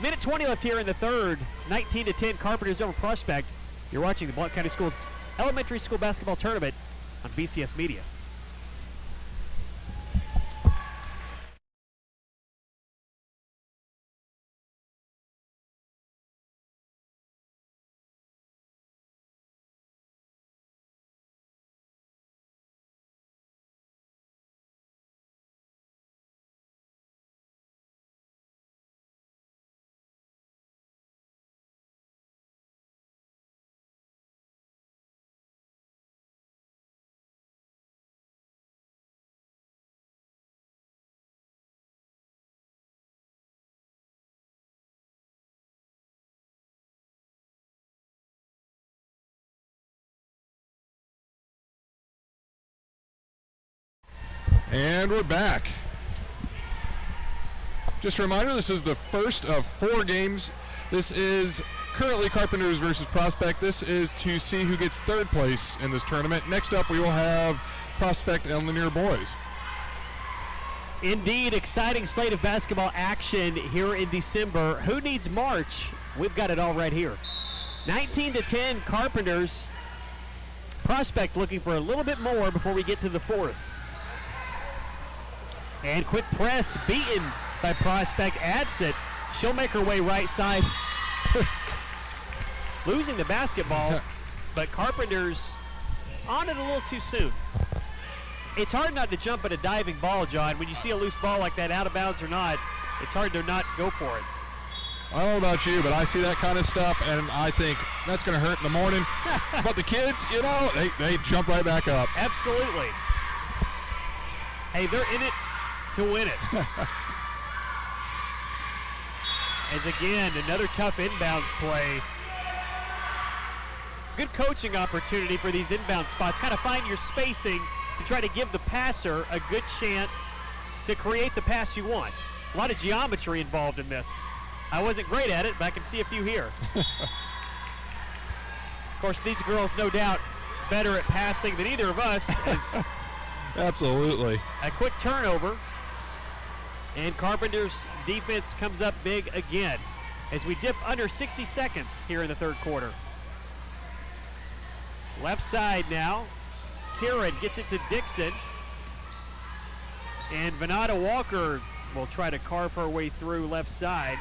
Minute 20 left here in the third. It's 19-10, Carpenters over Prospect. You're watching the Blount County Schools Elementary School Basketball Tournament on BCS Media. And we're back. Just a reminder, this is the first of 4 games. This is currently Carpenters versus Prospect. This is to see who gets third place in this tournament. Next up, we will have Prospect and Lanier boys. Indeed, exciting slate of basketball action here in December. Who needs March? We've got it all right here. 19-10 Carpenters. Prospect looking for a little bit more before we get to the fourth. And quick press beaten by Prospect. Adsit. She'll make her way right side. Losing the basketball, but Carpenters on it a little too soon. It's hard not to jump at a diving ball, John. When you see a loose ball like that, out of bounds or not, it's hard to not go for it. I don't know about you, but I see that kind of stuff, and I think that's going to hurt in the morning. But the kids, you know, they jump right back up. Absolutely. Hey, they're in it to win it. As again, another tough inbounds play. Good coaching opportunity for these inbound spots. Kind of find your spacing to try to give the passer a good chance to create the pass you want. A lot of geometry involved in this. I wasn't great at it, but I can see a few here. Of course, these girls, no doubt, better at passing than either of us. Absolutely. A quick turnover, and Carpenter's defense comes up big again as we dip under 60 seconds here in the third quarter. Left side now. Kieran gets it to Dixon. And Venata Walker will try to carve her way through left side.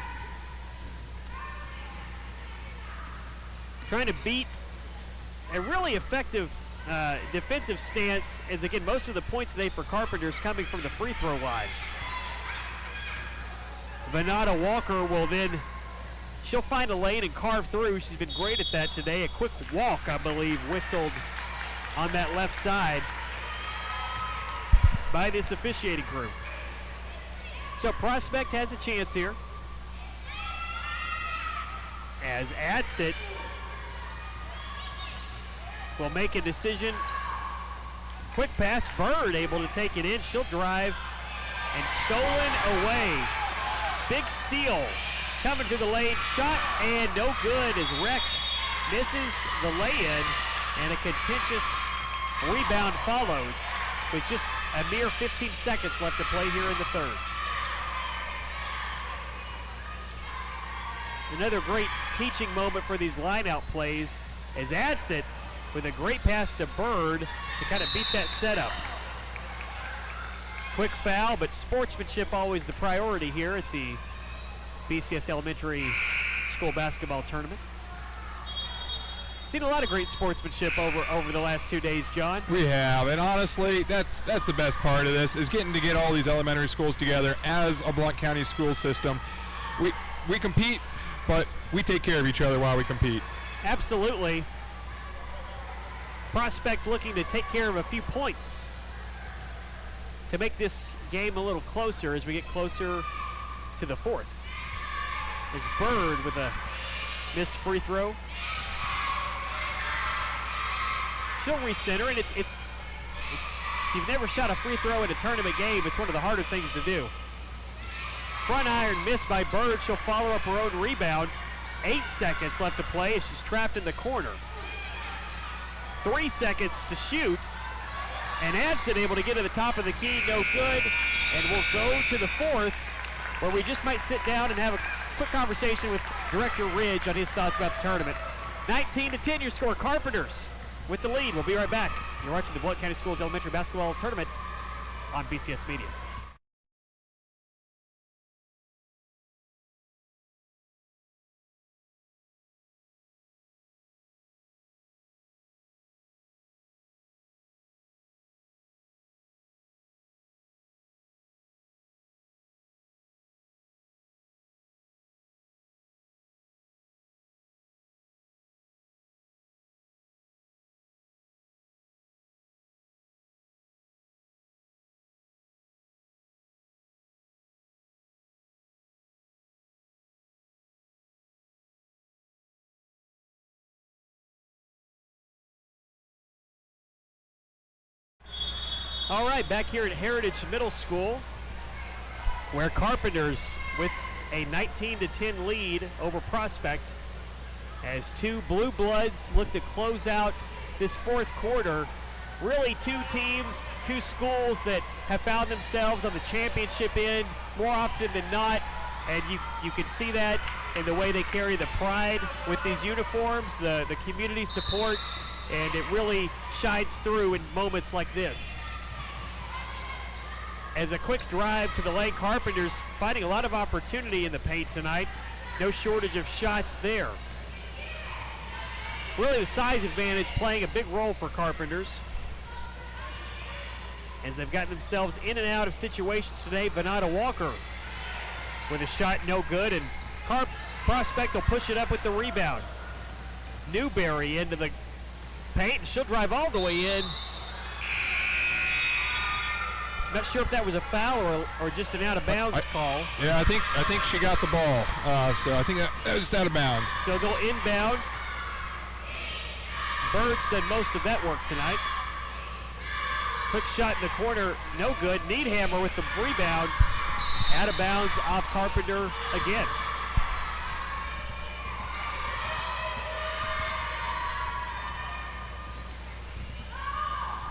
Trying to beat a really effective defensive stance, as again, most of the points today for Carpenters coming from the free throw line. Venata Walker will then, she'll find a lane and carve through. She's been great at that today. A quick walk, I believe, whistled on that left side by this officiating crew. So Prospect has a chance here as Adsit will make a decision. Quick pass, Bird able to take it in. She'll drive and stolen away. Big steal coming to the lane. Shot and no good as Rex misses the lay-in, and a contentious rebound follows with just a mere 15 seconds left to play here in the third. Another great teaching moment for these line-out plays as Adsit with a great pass to Bird to kind of beat that setup. Quick foul, but sportsmanship always the priority here at the BCS Elementary School Basketball Tournament. Seen a lot of great sportsmanship over the last 2 days, John. We have, and honestly, that's the best part of this, is getting to get all these elementary schools together as a Blount County school system. We compete, but we take care of each other while we compete. Absolutely. Prospect looking to take care of a few points to make this game a little closer as we get closer to the fourth. As Bird with a missed free throw. She'll recenter, and it's if you've never shot a free throw in a tournament game, it's one of the harder things to do. Front iron missed by Bird. She'll follow up her own rebound. 8 seconds left to play as she's trapped in the corner. 3 seconds to shoot, and Adsit able to get to the top of the key, no good, and we'll go to the fourth, where we just might sit down and have a quick conversation with Director Ridge on his thoughts about the tournament. 19-10 your score. Carpenters with the lead. We'll be right back. You're watching the Blount County Schools Elementary Basketball Tournament on BCS Media. All right, back here at Heritage Middle School, where Carpenters with a 19-10 lead over Prospect as two Blue Bloods look to close out this fourth quarter really two teams, two schools that have found themselves on the championship end more often than not, and you can see that in the way they carry the pride with these uniforms, the community support, and it really shines through in moments like this. As a quick drive to the lane, Carpenters finding a lot of opportunity in the paint tonight. No shortage of shots there. Really the size advantage playing a big role for Carpenters, as they've gotten themselves in and out of situations today. Venata Walker with a shot no good, and Prospect will push it up with the rebound. Newberry into the paint, and she'll drive all the way in. Not sure if that was a foul or just an out-of-bounds call. Yeah, I think she got the ball, so I think that was just out of bounds. So they'll inbound. Bird's done most of that work tonight. Quick shot in the corner, no good. Needhammer with the rebound. Out of bounds off Carpenter again.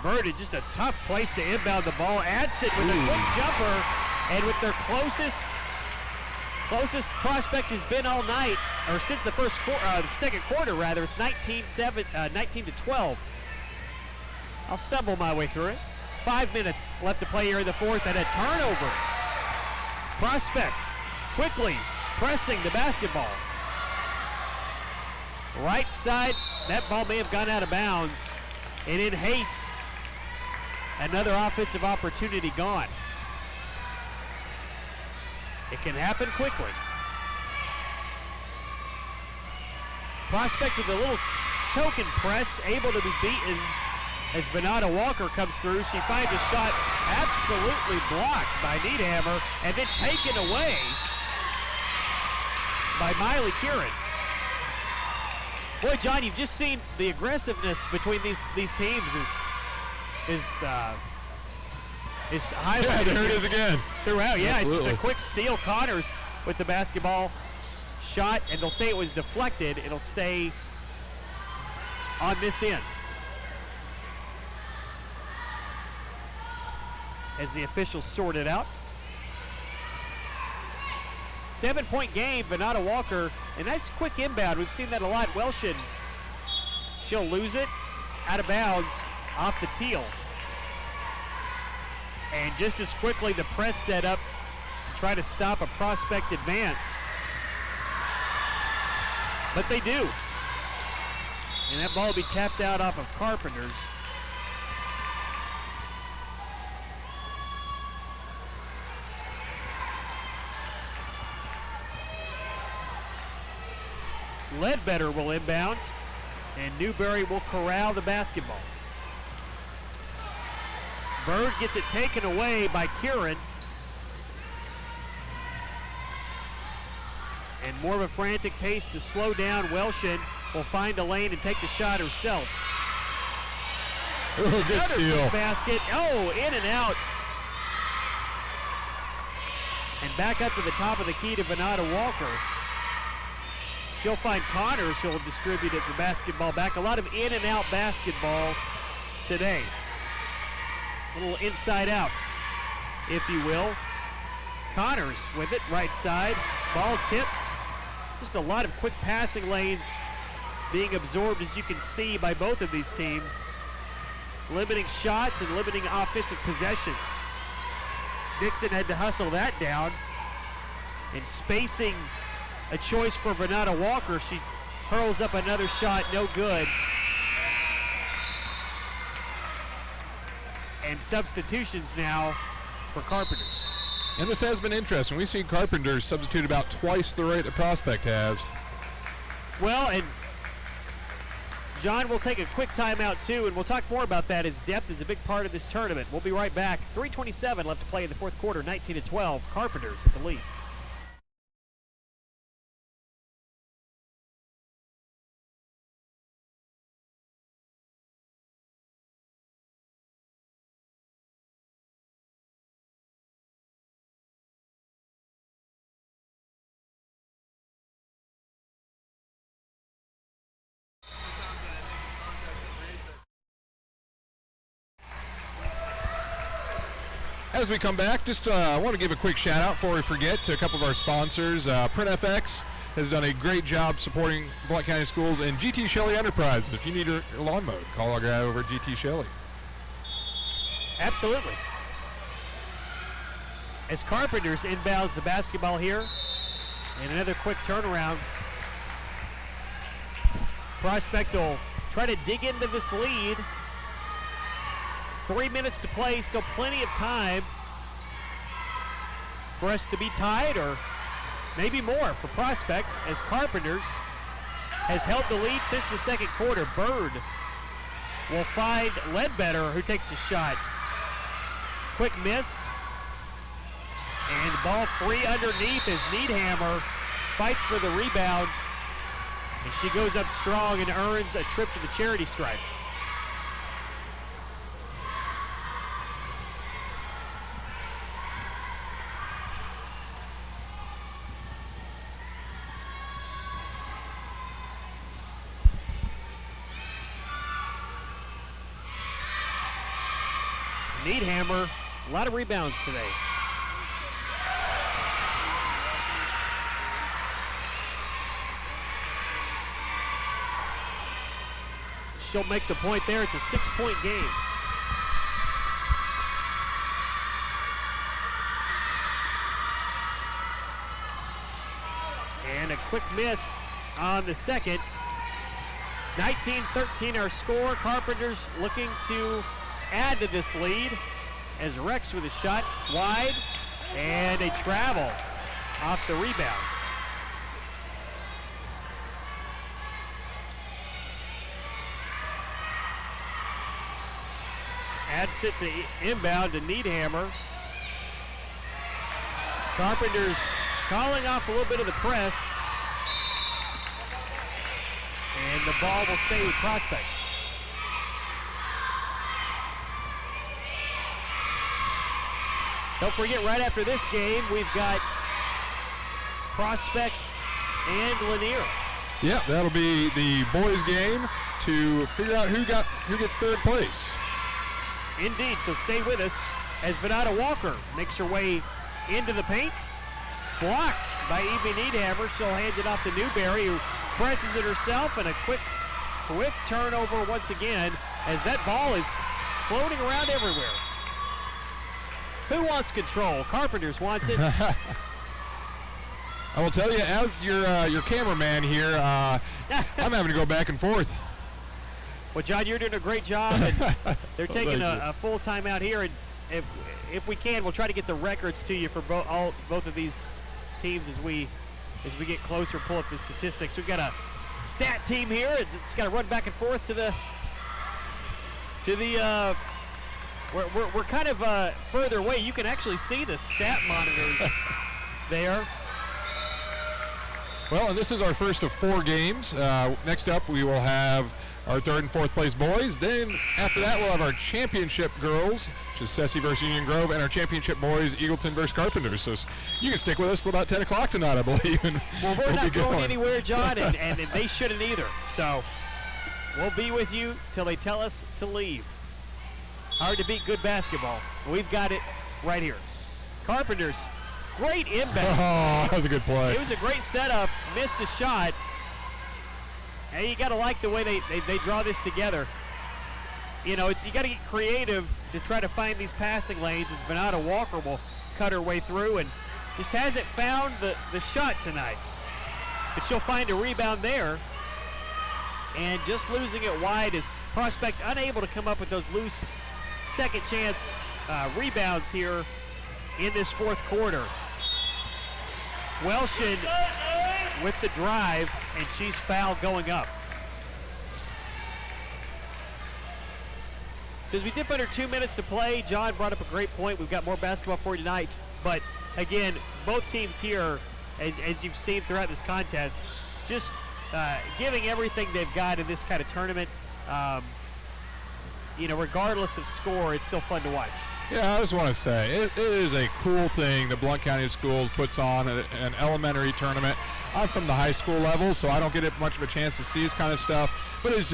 Bird is just a tough place to inbound the ball. Adsit with a quick jumper, and with their closest Prospect has been all night, or since the second quarter rather. It's 19 to 12. I'll stumble my way through it. 5 minutes left to play here in the fourth, and a turnover. Prospect quickly pressing the basketball. Right side, that ball may have gone out of bounds, and in haste, another offensive opportunity gone. It can happen quickly. Prospect with a little token press, able to be beaten as Venata Walker comes through. She finds a shot absolutely blocked by Needhammer and then taken away by Miley Kieran. Boy, John, you've just seen the aggressiveness between these teams is highlighted. Yeah, there it is again. Throughout, yeah, Absolutely. it's just a quick steal. Connors with the basketball shot, and they'll say it was deflected. It'll stay on this end, as the officials sort it out. 7-point game. Venata Walker, a nice quick inbound. We've seen that a lot. Welshin, she'll lose it out of bounds off the teal. And just as quickly, the press set up to try to stop a Prospect advance. But they do. And that ball will be tapped out off of Carpenters. Ledbetter will inbound, and Newberry will corral the basketball. Bird gets it taken away by Kieran. And more of a frantic pace to slow down. Welshin will find a lane and take the shot herself. Oh, good steal. Basket. Oh, in and out. And back up to the top of the key to Venata Walker. She'll find Connors. She'll distribute it, the basketball back. A lot of in and out basketball today. A little inside out, if you will. Connors with it, right side. Ball tipped. Just a lot of quick passing lanes being absorbed, as you can see, by both of these teams. Limiting shots and limiting offensive possessions. Dixon had to hustle that down. And spacing a choice for Venata Walker. She hurls up another shot, no good. And substitutions now for Carpenters. And this has been interesting. We've seen Carpenters substitute about twice the rate the Prospect has. Well, and John, we'll take a quick timeout too, and we'll talk more about that, as depth is a big part of this tournament. We'll be right back. 3:27 left to play in the fourth quarter, 19-12. Carpenters with the lead. As we come back, just I want to give a quick shout out before we forget to a couple of our sponsors. PrintFX has done a great job supporting Blount County Schools, and GT Shelley Enterprises. If you need a lawn mowed, call our guy over at GT Shelley. Absolutely. As Carpenters inbounds the basketball here, and another quick turnaround. Prospect will try to dig into this lead. 3 minutes to play, still plenty of time for us to be tied or maybe more for Prospect, as Carpenters has held the lead since the second quarter. Bird will find Ledbetter, who takes a shot. Quick miss. And ball free underneath as Needhammer fights for the rebound. And she goes up strong and earns a trip to the charity stripe. Needhammer, a lot of rebounds today. She'll make the point there. It's a 6-point game. And a quick miss on the second. 19-13 our score. Carpenters looking to add to this lead as Rex with a shot wide and a travel off the rebound. Adds it to inbound to Needhammer. Carpenters calling off a little bit of the press. And the ball will stay with Prospect. Don't forget, right after this game, we've got Prospect and Lanier. Yeah, that'll be the boys' game to figure out who gets third place. Indeed, so stay with us as Venata Walker makes her way into the paint. Blocked by Evie Needhammer. She'll hand it off to Newberry, who presses it herself, and a quick turnover once again as that ball is floating around everywhere. Who wants control? Carpenters wants it. I will tell you, as your cameraman here, I'm having to go back and forth. Well, John, you're doing a great job, and they're taking a full timeout here, and if we can, we'll try to get the records to you for both of these teams as we get closer, pull up the statistics. We've got a stat team here. It's got to run back and forth to the we're kind of further away. You can actually see the stat monitors there. Well, and this is our first of 4 games. Next up, we will have our 3rd and 4th place boys. Then after that, we'll have our championship girls, which is Ceci versus Union Grove, and our championship boys, Eagleton versus Carpenters. So you can stick with us till about 10 o'clock tonight, I believe. And well, we're not going anywhere, John, and they shouldn't either. So we'll be with you till they tell us to leave. Hard to beat good basketball. We've got it right here. Carpenters, great inbound. Oh, that was a good play. It was a great setup, missed the shot. And you got to like the way they draw this together. You know, you got to get creative to try to find these passing lanes as Venata Walker will cut her way through and just hasn't found the shot tonight. But she'll find a rebound there. And just losing it wide is Prospect unable to come up with those loose second chance rebounds here in this 4th quarter. Welshin with the drive, and she's fouled going up. So as we dip under 2 minutes to play, John brought up a great point. We've got more basketball for you tonight. But again, both teams here, as you've seen throughout this contest, just giving everything they've got in this kind of tournament. You know, regardless of score, it's still fun to watch. Yeah, I just want to say, it is a cool thing that Blount County Schools puts on an elementary tournament. I'm from the high school level, so I don't get much of a chance to see this kind of stuff. But it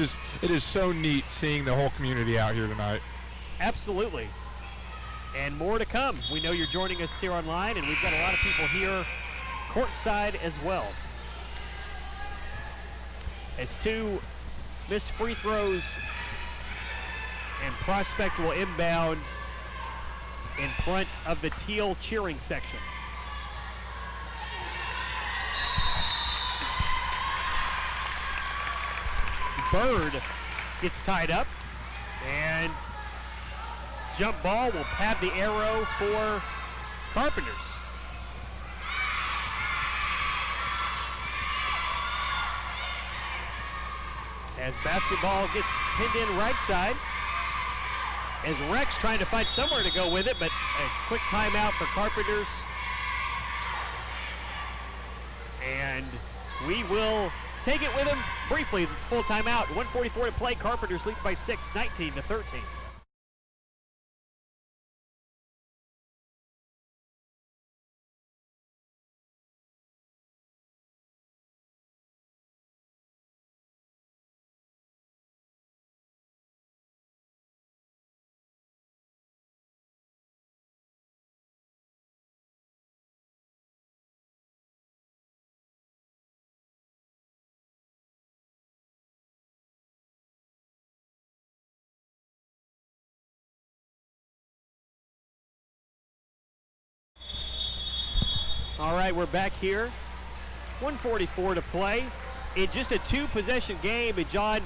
is so neat seeing the whole community out here tonight. Absolutely. and more to come. We know you're joining us here online, and we've got a lot of people here courtside as well. As 2 missed free throws, and Prospect will inbound in front of the teal cheering section. Bird gets tied up, and jump ball will have the arrow for Carpenters. As basketball gets pinned in right side, as Rex trying to find somewhere to go with it, but a quick timeout for Carpenters. And we will take it with him briefly as it's full timeout. 1:44 to play. Carpenters lead by 6, 19-13. All right, we're back here. 1:44 to play. In just a 2-possession game, and John,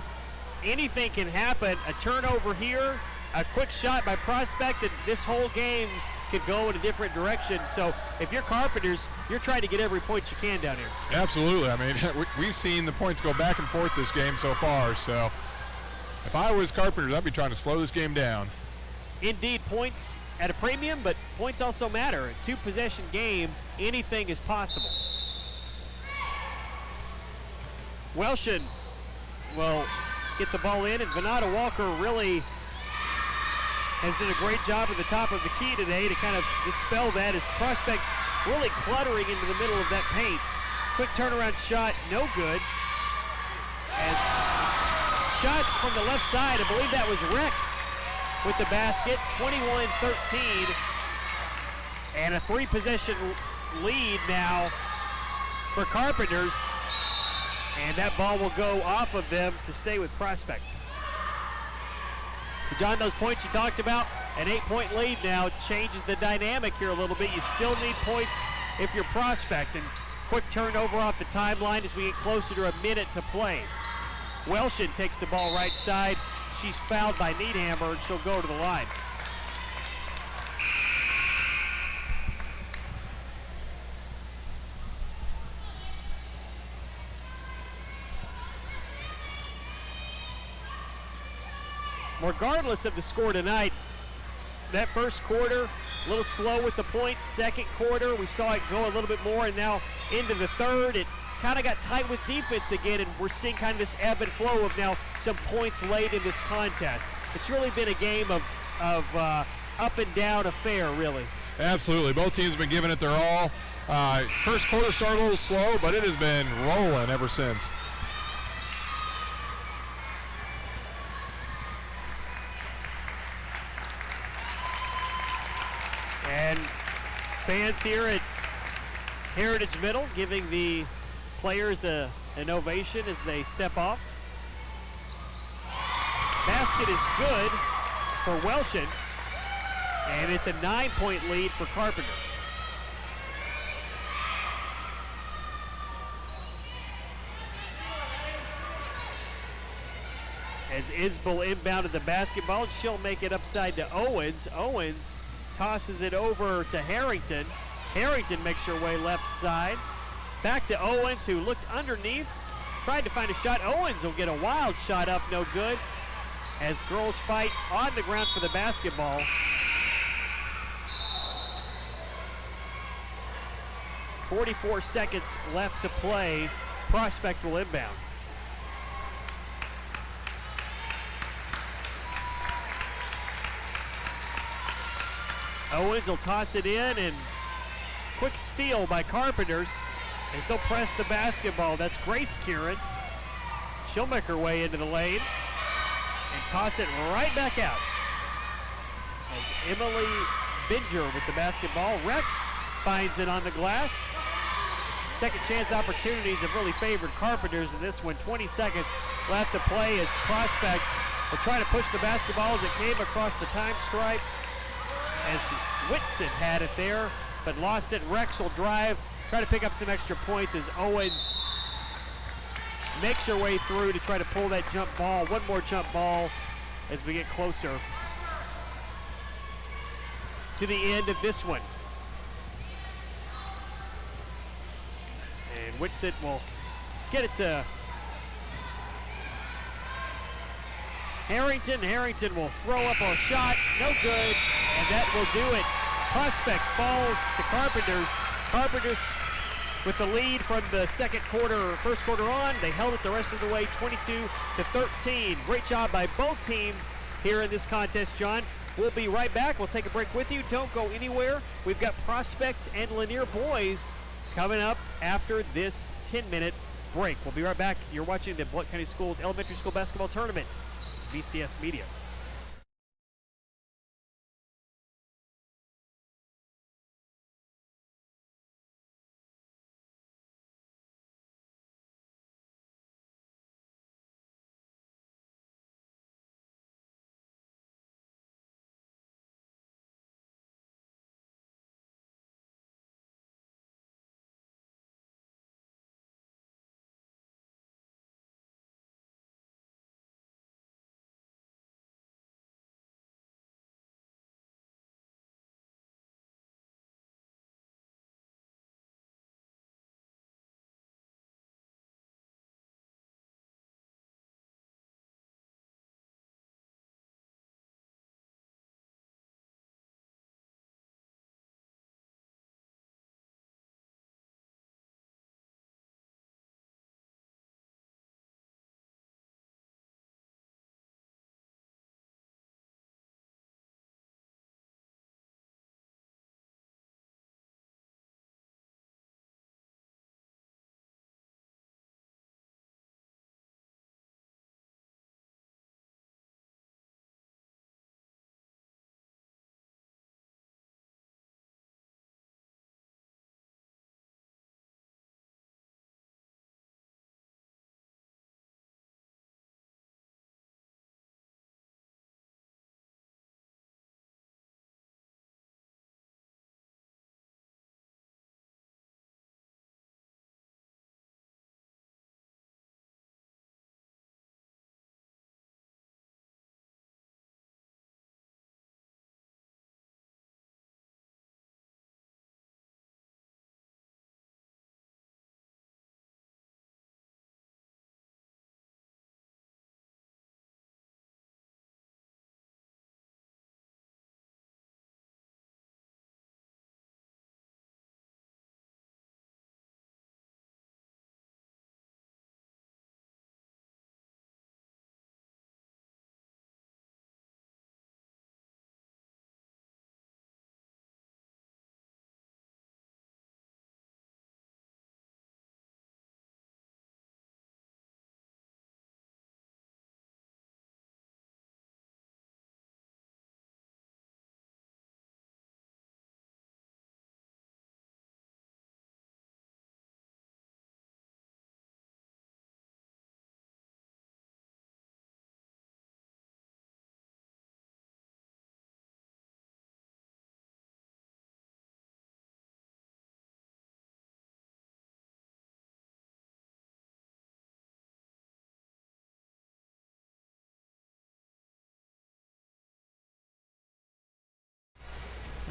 anything can happen. A turnover here, a quick shot by Prospect, and this whole game could go in a different direction. So if you're Carpenters, you're trying to get every point you can down here. Absolutely. I mean, we've seen the points go back and forth this game so far. So if I was Carpenters, I'd be trying to slow this game down. Indeed, points at a premium, but points also matter. A 2-possession game, anything is possible. Welshin will get the ball in, and Venata Walker really has done a great job at the top of the key today to kind of dispel that, as Prospect really cluttering into the middle of that paint. Quick turnaround shot, no good. As shots from the left side, I believe that was Rex with the basket, 21-13, and a 3-possession lead now for Carpenters, and that ball will go off of them to stay with Prospect. John, those points you talked about, an 8-point lead now changes the dynamic here a little bit. You still need points if you're Prospect, and quick turnover off the timeline as we get closer to a minute to play. Welshin takes the ball right side. She's fouled by Needhammer, and she'll go to the line. Regardless of the score tonight, that first quarter, a little slow with the points. Second quarter, we saw it go a little bit more, and now into the third, it kind of got tight with defense again, and we're seeing kind of this ebb and flow of now some points late in this contest. It's really been a game of up and down affair, really. Absolutely. Both teams have been giving it their all. First quarter started a little slow, but it has been rolling ever since. And fans here at Heritage Middle giving the players an ovation as they step off. Basket is good for Welshin, and it's a 9-point lead for Carpenters. As Isbell inbounded the basketball, she'll make it upside to Owens. Owens tosses it over to Harrington. Harrington makes her way left side. Back to Owens, who looked underneath, tried to find a shot. Owens will get a wild shot up, no good, as girls fight on the ground for the basketball. .44 seconds left to play. Prospect will inbound. Owens will toss it in, and quick steal by Carpenters as they'll press the basketball. That's Grace Kieran. She'll make her way into the lane and toss it right back out. As Emily Binger with the basketball. Rex finds it on the glass. Second chance opportunities have really favored Carpenters in this one. 20 seconds left to play as Prospect will try to push the basketball as it came across the time stripe. As Whitson had it there, but lost it. Rex will drive, try to pick up some extra points as Owens makes her way through to try to pull that jump ball. One more jump ball as we get closer to the end of this one. And Whitson will get it to Harrington. Harrington will throw up a shot, no good, and that will do it. Prospect falls to Carpenters. Carpenters with the lead from the first quarter on. They held it the rest of the way, 22-13. Great job by both teams here in this contest, John. We'll be right back. We'll take a break with you. Don't go anywhere. We've got Prospect and Lanier boys coming up after this 10-minute break. We'll be right back. You're watching the Blount County Schools Elementary School Basketball Tournament, BCS Media.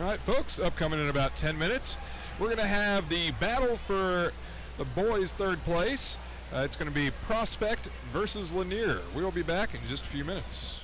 All right, folks, upcoming in about 10 minutes, we're going to have the battle for the boys' third place. It's going to be Prospect versus Lanier. We will be back in just a few minutes.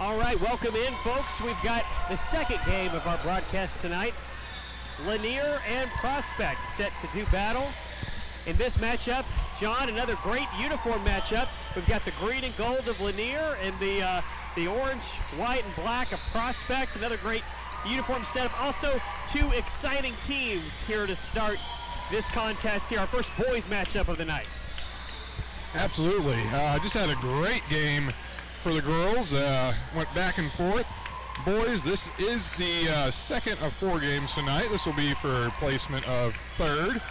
All right, welcome in, folks. We've got the second game of our broadcast tonight. Lanier and Prospect set to do battle. In this matchup, John, another great uniform matchup. We've got the green and gold of Lanier and the orange, white, and black of Prospect. Another great uniform setup. Also, two exciting teams here to start this contest here. Our first boys matchup of the night. Absolutely. Just had a great game for the girls. Went back and forth. Boys, this is the second of 4 games tonight. This will be for placement of third.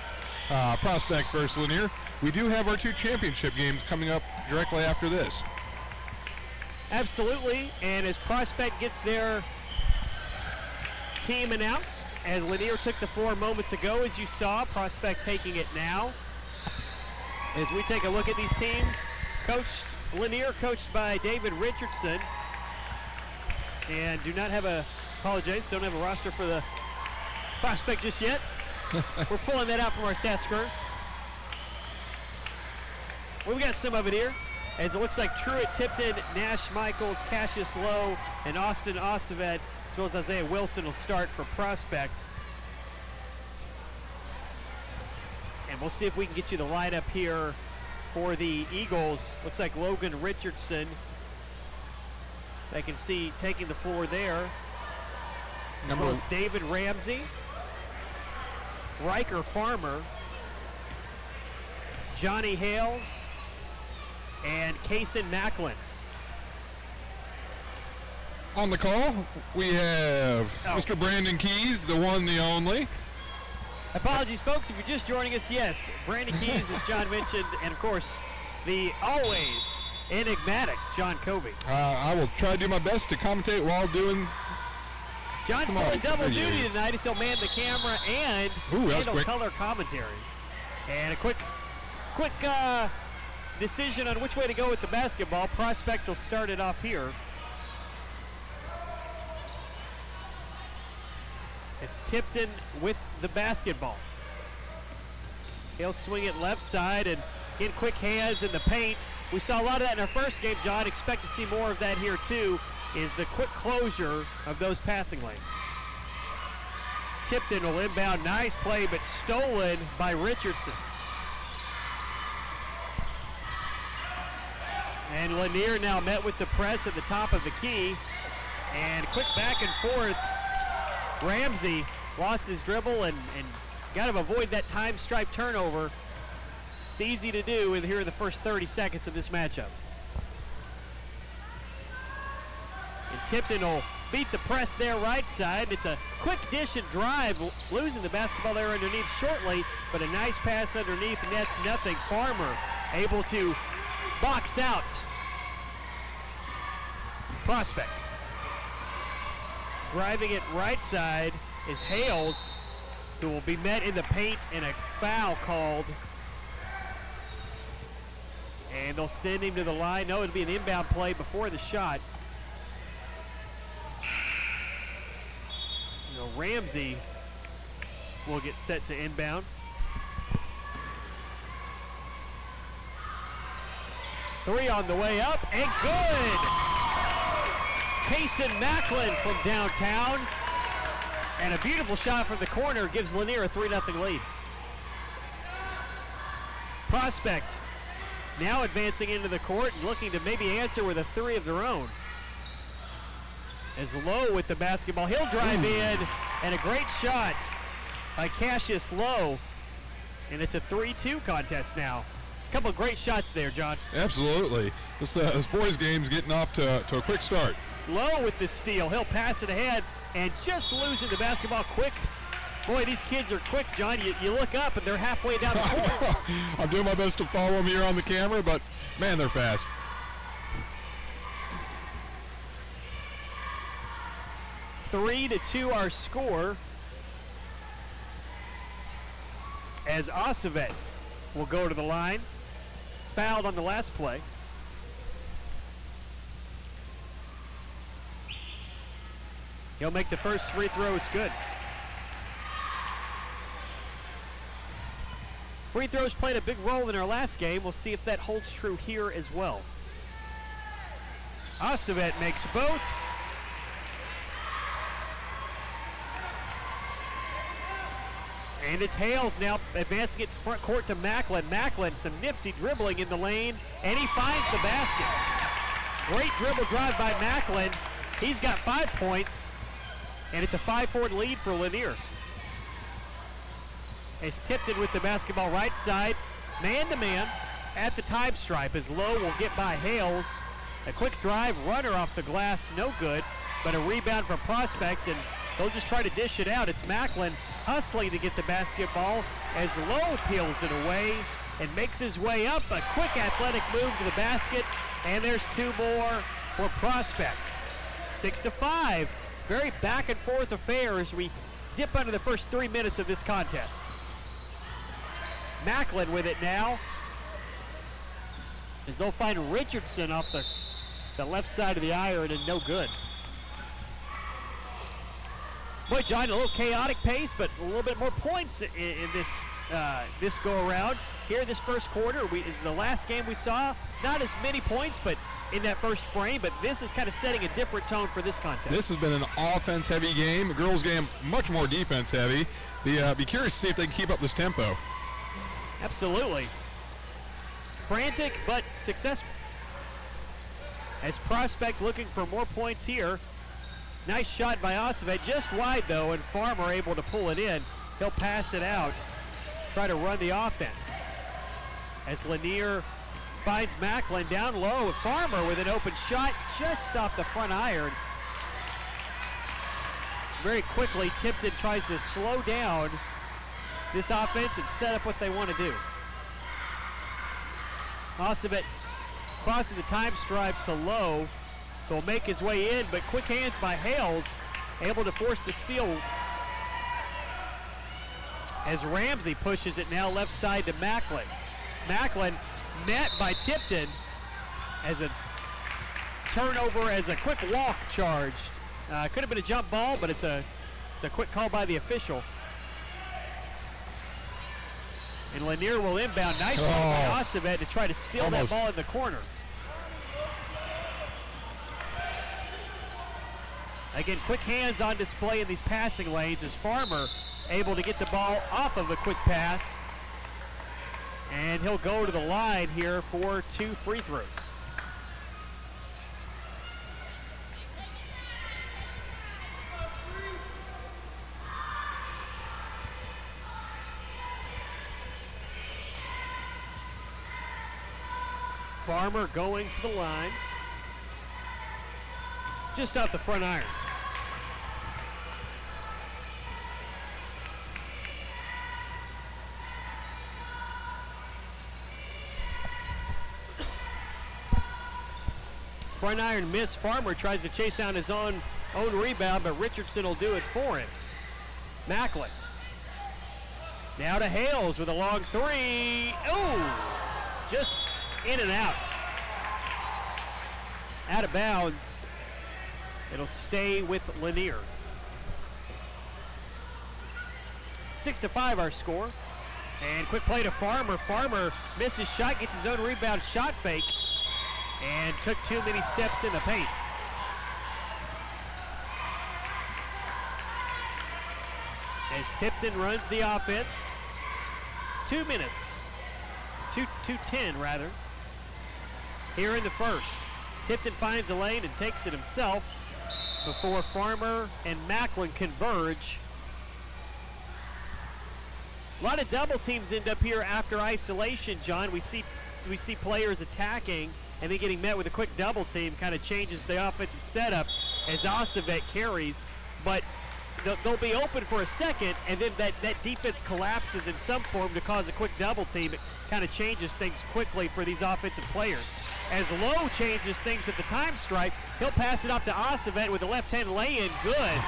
Prospect versus Lanier. We do have our 2 championship games coming up directly after this. Absolutely, and as Prospect gets their team announced, as Lanier took the floor moments ago, as you saw, Prospect taking it now. As we take a look at these teams, Lanier coached by David Richardson, and don't have a roster for the Prospect just yet. We're pulling that out from our stats screen. Well, we got some of it here, as it looks like Truett, Tipton, Nash, Michaels, Cassius Lowe, and Austin Ostavet, as well as Isaiah Wilson, will start for Prospect. And we'll see if we can get you the lineup here for the Eagles. Looks like Logan Richardson, I can see taking the floor there, as well as David Ramsey, Riker Farmer, Johnny Hales, and Kaysen Macklin. On the call, we have Mr. Brandon Keys, the one, the only. Apologies, folks, if you're just joining us. Yes, Brandon Keys, as John mentioned, and of course, the always enigmatic John Covey. I will try to do my best to commentate while doing. John's pulling double duty tonight. He'll man the camera and handle color commentary. And a quick decision on which way to go with the basketball. Prospect will start it off here. It's Tipton with the basketball. He'll swing it left side and get quick hands in the paint. We saw a lot of that in our first game, John. Expect to see more of that here too, is the quick closure of those passing lanes. Tipton will inbound. Nice play, but stolen by Richardson. And Lanier now met with the press at the top of the key. And quick back and forth. Ramsey lost his dribble and got to avoid that time stripe turnover. It's easy to do here in the first 30 seconds of this matchup. And Tipton will beat the press there right side. It's a quick dish and drive, losing the basketball there underneath shortly, but a nice pass underneath, nets nothing. Farmer able to box out Prospect. Driving it right side is Hales, who will be met in the paint and a foul called. And they'll send him to the line. No, it'll be an inbound play before the shot. Ramsey will get set to inbound. Three on the way up, and good! Kaysen Macklin from downtown. And a beautiful shot from the corner gives Lanier a 3-0 lead. Prospect now advancing into the court and looking to maybe answer with a 3 of their own. As Lowe with the basketball, he'll drive in, and a great shot by Cassius Lowe. And it's a 3-2 contest now. A couple of great shots there, John. Absolutely. This boys' game's getting off to a quick start. Lowe with the steal. He'll pass it ahead and just losing the basketball quick. Boy, these kids are quick, John. You look up and they're halfway down the court. I'm doing my best to follow them here on the camera, but man, they're fast. 3-2 our score, as Osavet will go to the line. Fouled on the last play. He'll make the first free throw. It's good. Free throws played a big role in our last game. We'll see if that holds true here as well. Acevet makes both. And it's Hales now advancing it front court to Macklin. Macklin, some nifty dribbling in the lane, and he finds the basket. Great dribble drive by Macklin. He's got 5 points, and it's a 5-4 lead for Lanier. As Tipton with the basketball right side, man-to-man at the time stripe as Lowe will get by Hales. A quick drive, runner off the glass, no good, but a rebound from Prospect, and they'll just try to dish it out. It's Macklin hustling to get the basketball as Lowe peels it away and makes his way up. A quick athletic move to the basket, and there's 2 more for Prospect. 6-5, very back and forth affair as we dip under the first 3 minutes of this contest. Macklin with it now, as they'll find Richardson off the left side of the iron, and no good. Boy, John, a little chaotic pace, but a little bit more points in this go-around. Here this first quarter is the last game we saw. Not as many points, but in that first frame, but this is kind of setting a different tone for this contest. This has been an offense-heavy game. The girls' game, much more defense-heavy. Be curious to see if they can keep up this tempo. Absolutely. Frantic, but successful. As Prospect looking for more points here. Nice shot by Acevet, just wide though, and Farmer able to pull it in. He'll pass it out, try to run the offense. As Lanier finds Macklin down low, Farmer with an open shot just off the front iron. Very quickly, Tipton tries to slow down this offense and set up what they want to do. Acevet crossing the time stripe to Lowe. He'll make his way in, but quick hands by Hales, able to force the steal. As Ramsey pushes it now left side to Macklin. Macklin met by Tipton as a turnover, as a quick walk charged. Could have been a jump ball, but it's a quick call by the official. And Lanier will inbound. Nice ball by Acevet to try to steal that ball in the corner. Again, quick hands on display in these passing lanes as Farmer able to get the ball off of a quick pass. And he'll go to the line here for 2 free throws. Farmer going to the line. Just off the front iron. Front iron miss. Farmer tries to chase down his own rebound, but Richardson will do it for him. Macklin. Now to Hales with a long 3. Oh, just in and out. Out of bounds. It'll stay with Lanier. 6-5 our score. And quick play to Farmer. Farmer missed his shot, gets his own rebound, shot fake, and took too many steps in the paint. As Tipton runs the offense. 2 minutes. 2:10 rather. Here in the first. Tipton finds the lane and takes it himself before Farmer and Macklin converge. A lot of double teams end up here after isolation, John. We see players attacking and then getting met with a quick double team. Kind of changes the offensive setup as Acevet carries. But they'll be open for a second, and then that defense collapses in some form to cause a quick double team. It kind of changes things quickly for these offensive players. As Lowe changes things at the time stripe, he'll pass it off to Acevet with a left-hand lay-in. Good.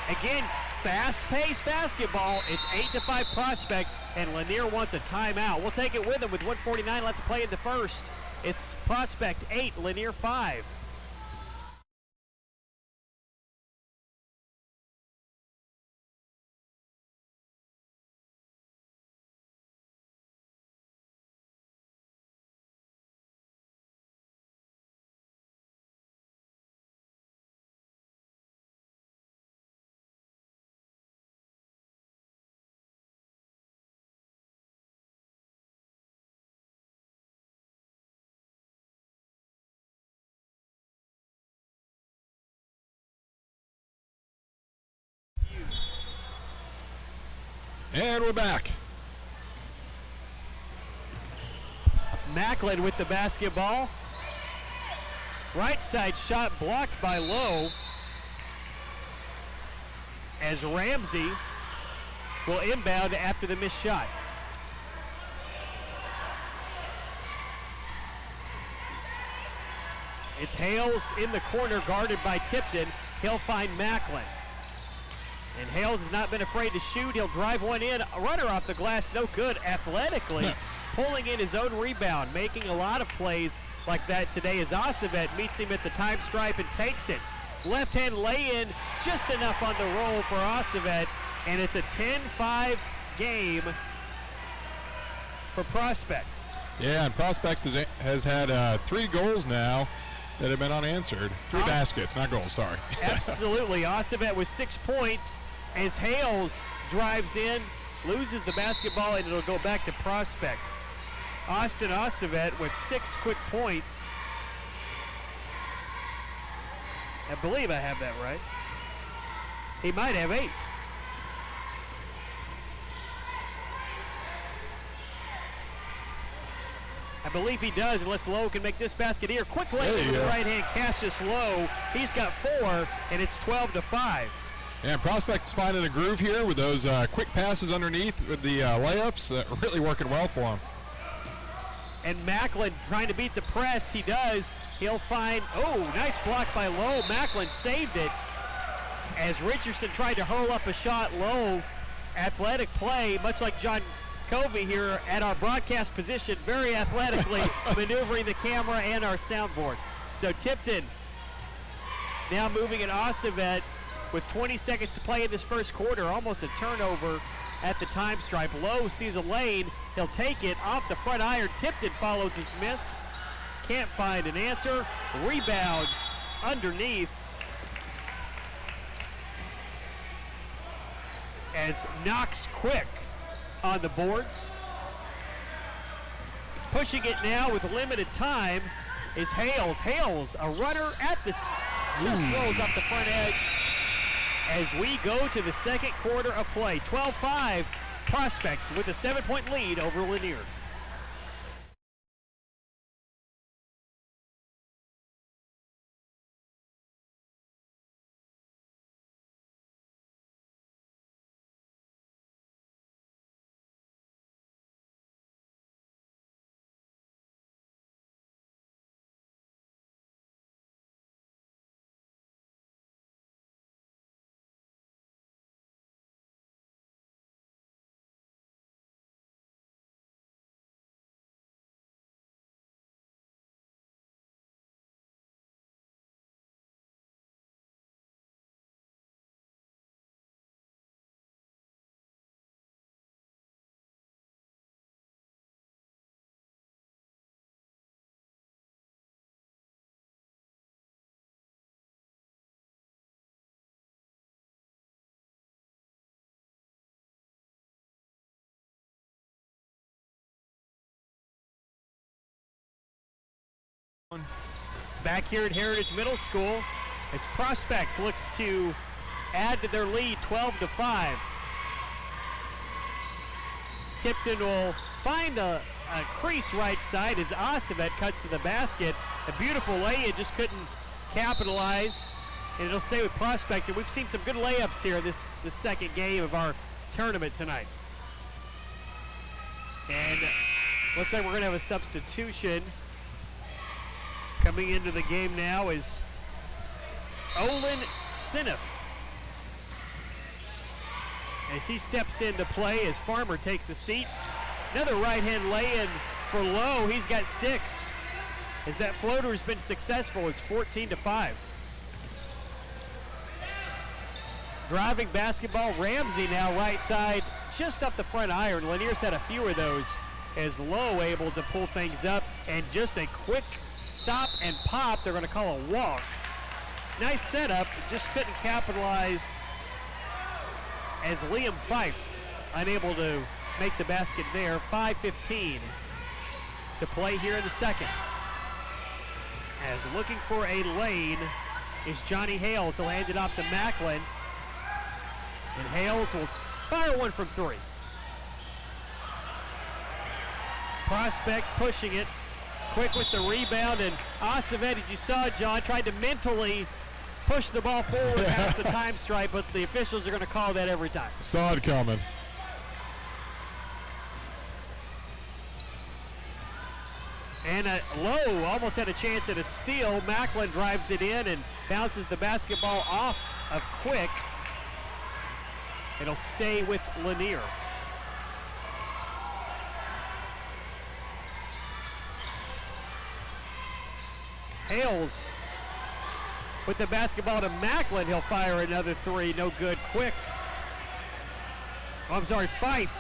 Again, fast-paced basketball. It's 8-5 Prospect, and Lanier wants a timeout. We'll take it with him with 1:49 left to play in the first. It's Prospect 8, Lanier 5. And we're back. Macklin with the basketball. Right side shot blocked by Lowe. As Ramsey will inbound after the missed shot. It's Hales in the corner, guarded by Tipton. He'll find Macklin. And Hales has not been afraid to shoot. He'll drive one in. A runner off the glass, no good athletically. Pulling in his own rebound, making a lot of plays like that today as Acevet meets him at the time stripe and takes it. Left-hand lay-in, just enough on the roll for Acevet, and it's a 10-5 game for Prospect. Yeah, and Prospect has had 3 goals now that have been unanswered. 3 baskets, not goals, sorry. Absolutely. Acevet with 6 points as Hales drives in, loses the basketball, and it'll go back to Prospect. Austin Acevet with 6 quick points. I believe I have that right. He might have 8. I believe he does, unless Lowe can make this basket here. Quick leg with the right hand, Cassius Lowe. He's got 4, and it's 12-5. And Prospect's finding a groove here with those quick passes underneath with the layups. Really working well for him. And Macklin trying to beat the press. He does. He'll find, nice block by Lowe. Macklin saved it. As Richardson tried to hurl up a shot, Lowe, athletic play, much like John Covey here at our broadcast position, very athletically maneuvering the camera and our soundboard. So Tipton now moving at Acevet with 20 seconds to play in this first quarter, almost a turnover at the time stripe. Lowe sees a lane. He'll take it off the front iron. Tipton follows his miss. Can't find an answer. Rebound underneath. As Knox Quick on the boards. Pushing it now with limited time is Hales. Hales, a runner at the, just rolls up the front edge as we go to the second quarter of play. 12-5, Prospect with a 7-point lead over Lanier. Back here at Heritage Middle School, as Prospect looks to add to their lead 12-5. Tipton will find a crease right side as Acevet cuts to the basket. A beautiful lay-in, just couldn't capitalize, and it'll stay with Prospect. And we've seen some good layups here this second game of our tournament tonight. And looks like we're going to have a substitution. Coming into the game now is Olin Siniff. As he steps into play as Farmer takes a seat. Another right-hand lay-in for Lowe. He's got 6. As that floater has been successful, it's 14-5. Driving basketball, Ramsey now right side, just up the front iron. Lanier's had a few of those as Lowe able to pull things up, and just a quick stop and pop. They're going to call a walk. Nice setup, just couldn't capitalize as Liam Fife unable to make the basket there. 5:15 to play here in the second. As looking for a lane is Johnny Hales. He'll hand it off to Macklin. And Hales will fire one from 3. Prospect pushing it. Quick with the rebound, and Acevet, as you saw, John, tried to mentally push the ball forward past the time stripe, but the officials are going to call that every time. Saw it coming. And Lowe almost had a chance at a steal. Macklin drives it in and bounces the basketball off of Quick. It'll stay with Lanier. Hales with the basketball to Macklin. He'll fire another three. No good. Quick. Oh, I'm sorry, Fife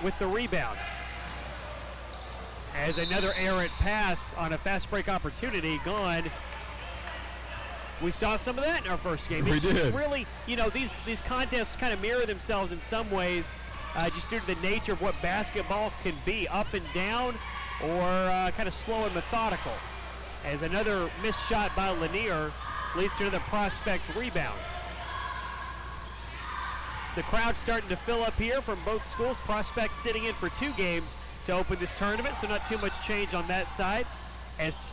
with the rebound. As another errant pass on a fast break opportunity gone. We saw some of that in our first game. We did. Really, you know, these contests kind of mirror themselves in some ways, just due to the nature of what basketball can be, up and down, or kind of slow and methodical. As another missed shot by Lanier leads to another Prospect rebound. The crowd's starting to fill up here from both schools. Prospect sitting in for 2 games to open this tournament, so not too much change on that side. As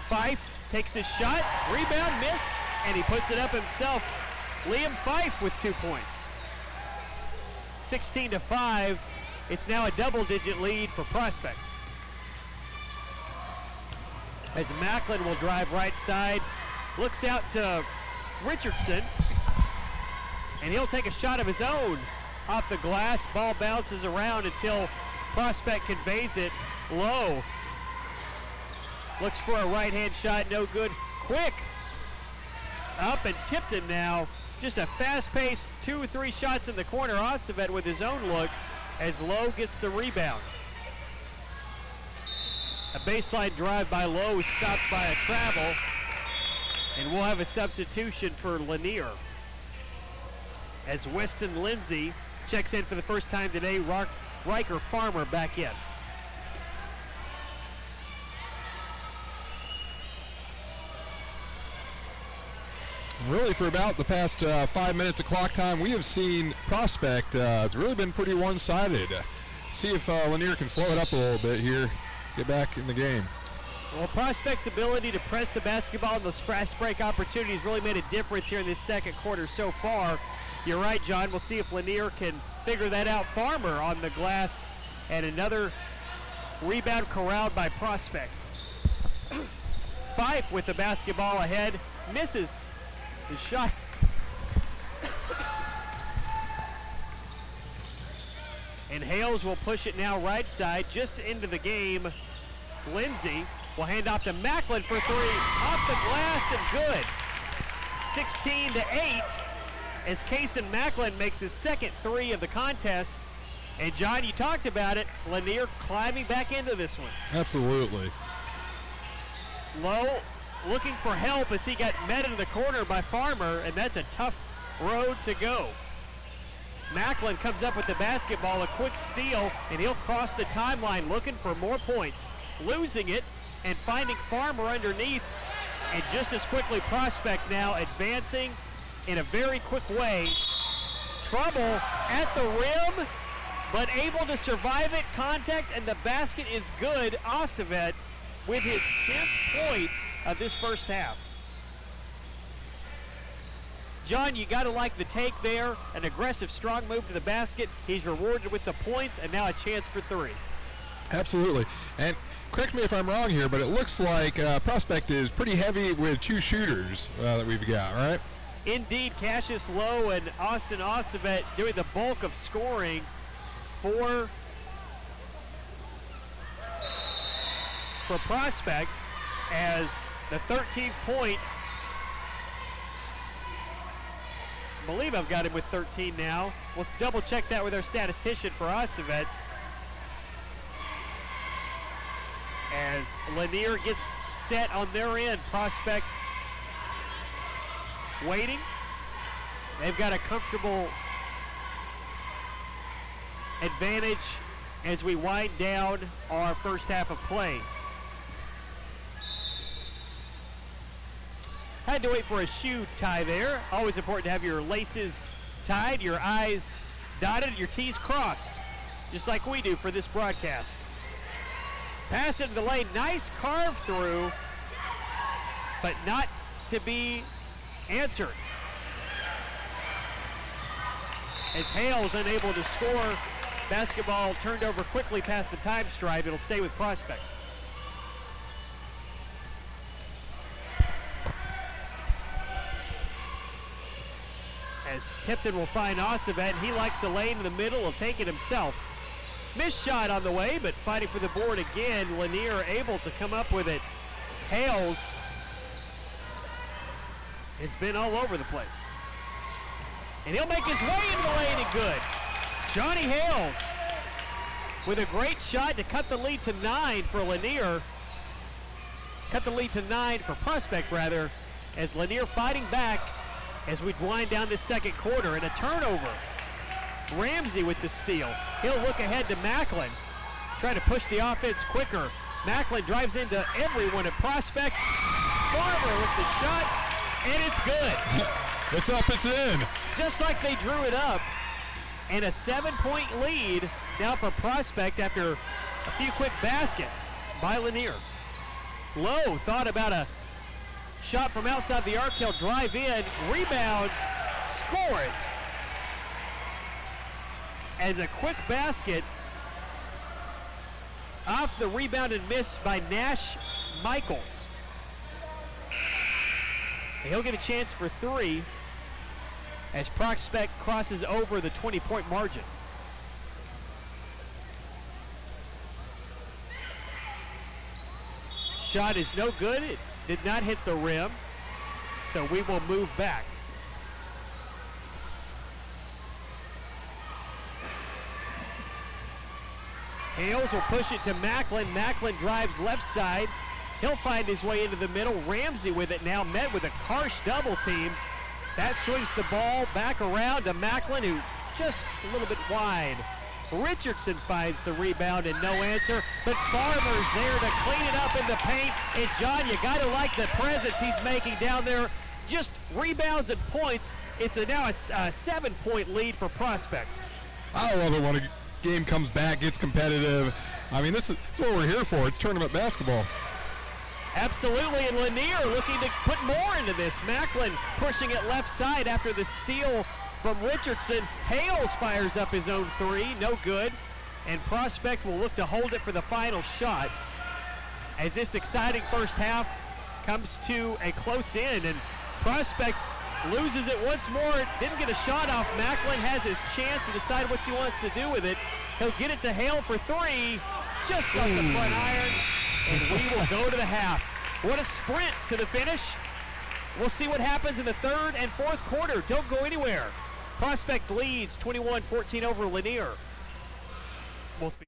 Fife takes his shot, rebound, miss, and he puts it up himself. Liam Fife with 2 points. 16-5. It's now a double-digit lead for Prospect. As Macklin will drive right side, looks out to Richardson, and he'll take a shot of his own off the glass. Ball bounces around until Prospect conveys it low. Looks for a right-hand shot, no good. Quick up and Tipton now. Just a fast-paced 2 or 3 shots in the corner. Acevet with his own look as Lowe gets the rebound. A baseline drive by Lowe is stopped by a travel, and we'll have a substitution for Lanier. As Weston Lindsay checks in for the first time today, Riker Farmer back in. Really, for about the past 5 minutes of clock time, we have seen Prospect. It's really been pretty one-sided. See if Lanier can slow it up a little bit here, get back in the game. Well, Prospect's ability to press the basketball and those fast break opportunities really made a difference here in this second quarter so far. You're right, John. We'll see if Lanier can figure that out. Farmer on the glass, and another rebound corralled by Prospect. Fife with the basketball ahead, misses the shot. And Hales will push it now right side, just into the game. Lindsay will hand off to Macklin for 3. Off the glass and good. 16-8 as Kason Macklin makes his second 3 of the contest. And John, you talked about it, Lanier climbing back into this one. Absolutely. Lowe looking for help as he got met into the corner by Farmer, and that's a tough road to go. Macklin comes up with the basketball, a quick steal, and he'll cross the timeline looking for more points. Losing it and finding Farmer underneath, and just as quickly Prospect now advancing in a very quick way. Trouble at the rim, but able to survive it. Contact, and the basket is good. Acevet with his 10th point of this first half. John, you got to like the take there. An aggressive, strong move to the basket. He's rewarded with the points, and now a chance for 3. Absolutely. And correct me if I'm wrong here, but it looks like Prospect is pretty heavy with 2 shooters that we've got, right? Indeed, Cassius Lowe and Austin Acevet doing the bulk of scoring for Prospect, as the 13th point, I believe I've got him with 13 now. We'll double check that with our statistician for Acevet. As Lanier gets set on their end, Prospect waiting. They've got a comfortable advantage as we wind down our first half of play. Had to wait for a shoe tie there. Always important to have your laces tied, your I's dotted, your T's crossed, just like we do for this broadcast. Pass into the lane, nice carve through, but not to be answered. As Hale's unable to score, basketball turned over quickly past the time stripe. It'll stay with Prospect. As Tipton will find Ossavet, he likes a lane in the middle, will take it himself. Missed shot on the way, but fighting for the board again. Lanier able to come up with it. Hales has been all over the place. And he'll make his way into the lane and good. Johnny Hales with a great shot to cut the lead to 9 for Lanier. Cut the lead to 9 for Prospect, rather, as Lanier fighting back as we wind down this second quarter. And a turnover. Ramsey with the steal. He'll look ahead to Macklin. Try to push the offense quicker. Macklin drives into everyone at Prospect. Farmer with the shot, and it's good. It's up, it's in. Just like they drew it up. And a 7-point lead now for Prospect after a few quick baskets by Lanier. Lowe thought about a shot from outside the arc. He'll drive in, rebound, score it. As a quick basket off the rebound and miss by Nash Michaels. And he'll get a chance for 3 as Prospect crosses over the 20-point margin. Shot is no good. It did not hit the rim, so we will move back. Hales will push it to Macklin. Macklin drives left side. He'll find his way into the middle. Ramsey with it now, met with a harsh double team. That swings the ball back around to Macklin, who just a little bit wide. Richardson finds the rebound and no answer, but Farmer's there to clean it up in the paint. And John, you gotta like the presence he's making down there. Just rebounds and points. It's now a 7-point lead for Prospect. I love it when a game comes back, gets competitive. I mean, this is what we're here for. It's tournament basketball. Absolutely, and Lanier looking to put more into this. Macklin pushing it left side after the steal from Richardson. Hales fires up his own 3, no good. And Prospect will look to hold it for the final shot as this exciting first half comes to a close end. And Prospect loses it once more. Didn't get a shot off. Macklin has his chance to decide what he wants to do with it. He'll get it to Hale for 3, just off the front iron, and we will go to the half. What a sprint to the finish. We'll see what happens in the third and fourth quarter. Don't go anywhere. Prospect leads 21-14 over Lanier. We'll speak.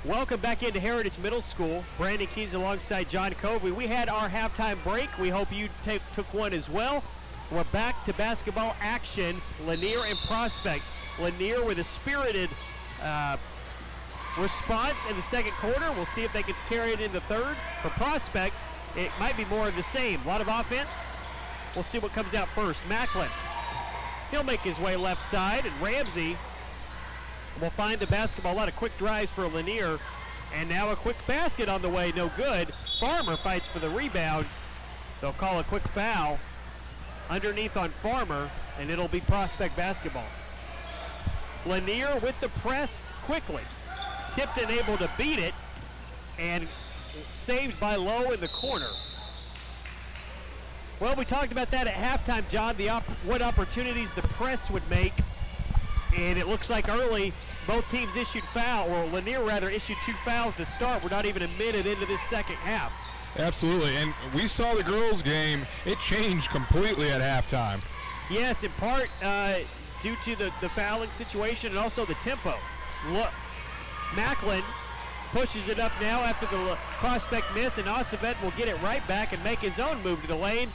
Welcome back into Heritage Middle School. Brandon Keys alongside John Covey. We had our halftime break. We hope you took one as well. We're back to basketball action. Lanier and Prospect. Lanier with a spirited response in the second quarter. We'll see if they can carry it in the third. For Prospect, it might be more of the same. A lot of offense. We'll see what comes out first. Macklin, he'll make his way left side, and Ramsey will find the basketball. A lot of quick drives for Lanier, and now a quick basket on the way, no good. Farmer fights for the rebound. They'll call a quick foul underneath on Farmer, and it'll be Prospect basketball. Lanier with the press quickly. Tipton able to beat it, and saved by Lowe in the corner. Well, we talked about that at halftime, John, what opportunities the press would make. And it looks like early both teams issued foul, or Lanier rather issued 2 fouls to start. We're not even a minute into this second half. Absolutely, and we saw the girls' game. It changed completely at halftime. Yes, in part due to the fouling situation and also the tempo. Look, Macklin pushes it up now after the Prospect miss, and Ossavet will get it right back and make his own move to the lane.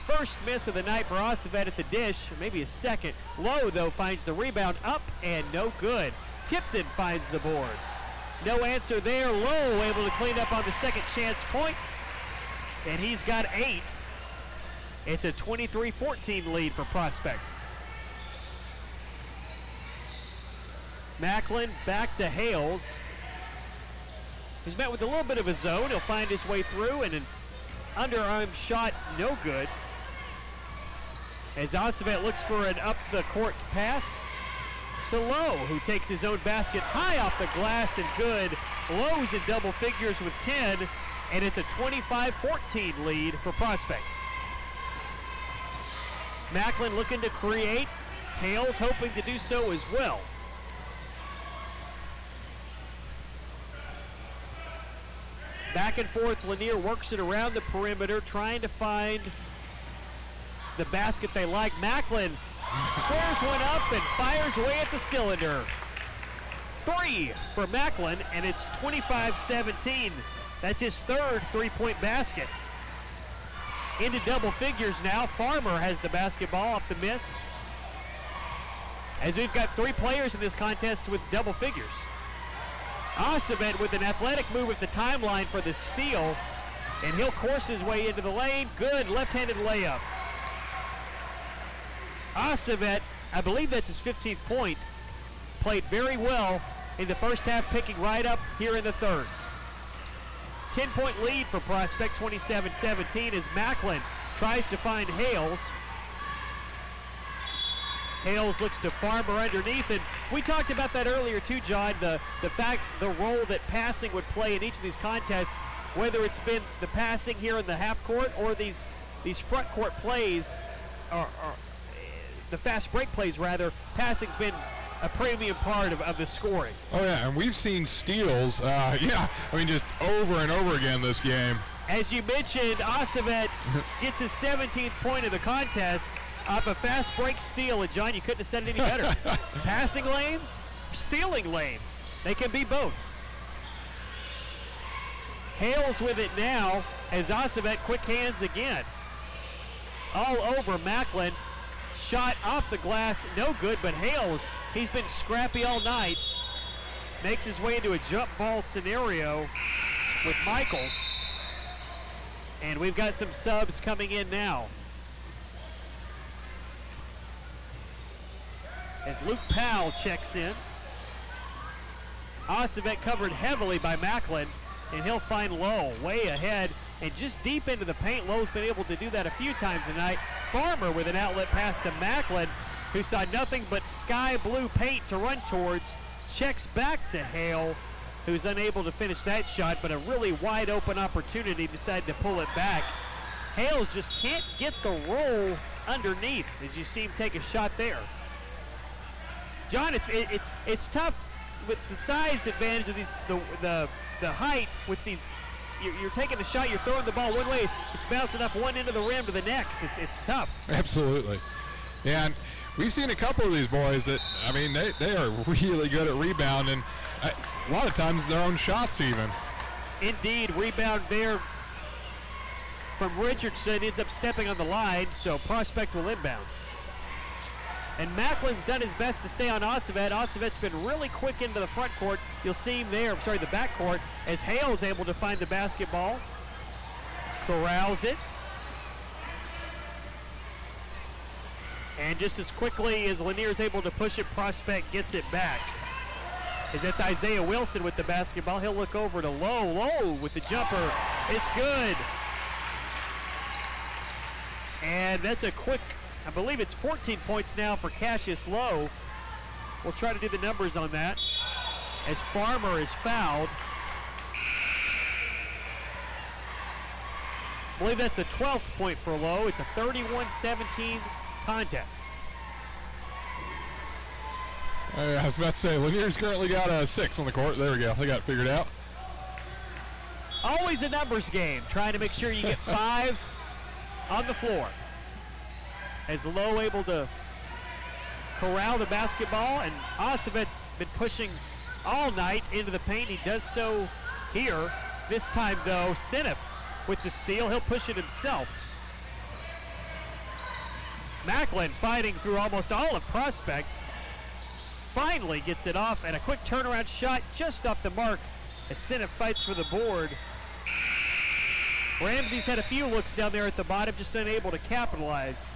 First miss of the night for Ossavet at the dish, or maybe a second. Lowe, though, finds the rebound up and no good. Tipton finds the board. No answer there. Lowe able to clean up on the second chance point, and he's got 8. It's a 23-14 lead for Prospect. Macklin back to Hales. He's met with a little bit of a zone. He'll find his way through, and an underarm shot, no good. As Ossavet looks for an up-the-court pass to Lowe, who takes his own basket high off the glass and good. Lowe's in double figures with 10, and it's a 25-14 lead for Prospect. Macklin looking to create. Hales hoping to do so as well. Back and forth, Lanier works it around the perimeter, trying to find the basket they like. Macklin squares one up and fires away at the cylinder. 3 for Macklin, and it's 25-17. That's his third three-point basket. Into double figures now. Farmer has the basketball off the miss, as we've got 3 players in this contest with double figures. Ossavet with an athletic move at the timeline for the steal, and he'll course his way into the lane. Good left-handed layup. Ossavet, I believe that's his 15th point, played very well in the first half, picking right up here in the third. 10-point lead for Prospect, 27-17, as Macklin tries to find Hales. Hales looks to Farmer underneath, and we talked about that earlier too, John, the role that passing would play in each of these contests, whether it's been the passing here in the half court or these front court plays, or the fast break plays rather. Passing's been a premium part of the scoring. Oh yeah, and we've seen steals, just over and over again this game. As you mentioned, Ossavet gets his 17th point of the contest off a fast break steal, and John, you couldn't have said it any better. Passing lanes, stealing lanes. They can be both. Hales with it now as Ossavet quick hands again. All over Macklin. Shot off the glass, no good, but Hales, he's been scrappy all night. Makes his way into a jump ball scenario with Michaels. And we've got some subs coming in now. As Luke Powell checks in. Ossavet covered heavily by Macklin, and he'll find Lowe way ahead and just deep into the paint. Lowe's been able to do that a few times tonight. Farmer with an outlet pass to Macklin, who saw nothing but sky blue paint to run towards. Checks back to Hale, who's unable to finish that shot, but a really wide open opportunity, decided to pull it back. Hales just can't get the roll underneath, as you see him take a shot there. John, it's tough with the size advantage of these, the height with these. You're taking a shot, you're throwing the ball one way, it's bouncing off one end of the rim to the next. It's tough. Absolutely. Yeah, and we've seen a couple of these boys that, they are really good at rebounding. A lot of times their own shots even. Indeed, rebound there from Richardson, ends up stepping on the line, so Prospect will inbound. And Macklin's done his best to stay on Ossavet. Ossavet's been really quick into the front court. You'll see him there, the back court, as Hale's able to find the basketball. Corrals it. And just as quickly as Lanier's able to push it, Prospect gets it back. As that's Isaiah Wilson with the basketball. He'll look over to Lowe with the jumper. It's good. And that's a quick, I believe it's 14 points now for Cassius Lowe. We'll try to do the numbers on that as Farmer is fouled. I believe that's the 12th point for Lowe. It's a 31-17 contest. I was about to say, Lanier's currently got a 6 on the court. There we go. They got it figured out. Always a numbers game, trying to make sure you get 5 on the floor. As Lowe able to corral the basketball, and Ossavet's been pushing all night into the paint. He does so here. This time, though, Seneff with the steal. He'll push it himself. Macklin fighting through almost all of Prospect. Finally gets it off, and a quick turnaround shot just off the mark as Seneff fights for the board. Ramsey's had a few looks down there at the bottom, just unable to capitalize.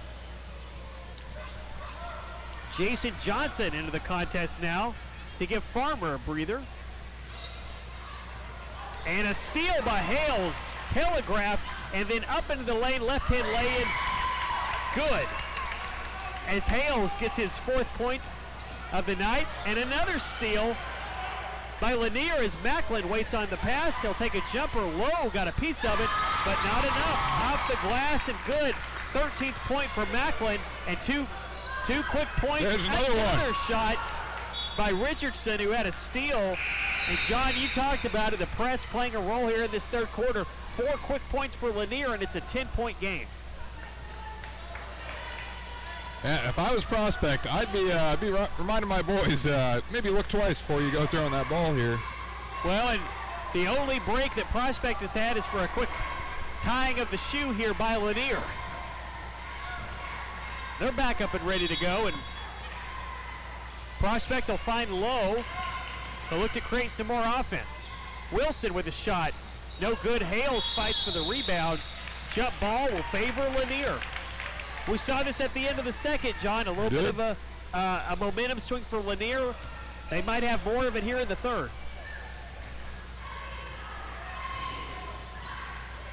Jason Johnson into the contest now to give Farmer a breather. And a steal by Hales, telegraphed, and then up into the lane, left-hand lay-in, good. As Hales gets his 4th point of the night, and another steal by Lanier as Macklin waits on the pass. He'll take a jumper. Lowe got a piece of it, but not enough. Off the glass and good. 13th point for Macklin, and two quick points. There's another shot by Richardson, who had a steal. And John, you talked about it, the press playing a role here in this third quarter. 4 quick points for Lanier, and it's a 10-point game. Yeah, if I was Prospect, I'd be reminding my boys, maybe look twice before you go throwing that ball here. Well, and the only break that Prospect has had is for a quick tying of the shoe here by Lanier. They're back up and ready to go, and Prospect will find Lowe. They'll look to create some more offense. Wilson with a shot. No good. Hales fights for the rebound. Jump ball will favor Lanier. We saw this at the end of the second, John. A little bit of a momentum swing for Lanier. They might have more of it here in the third.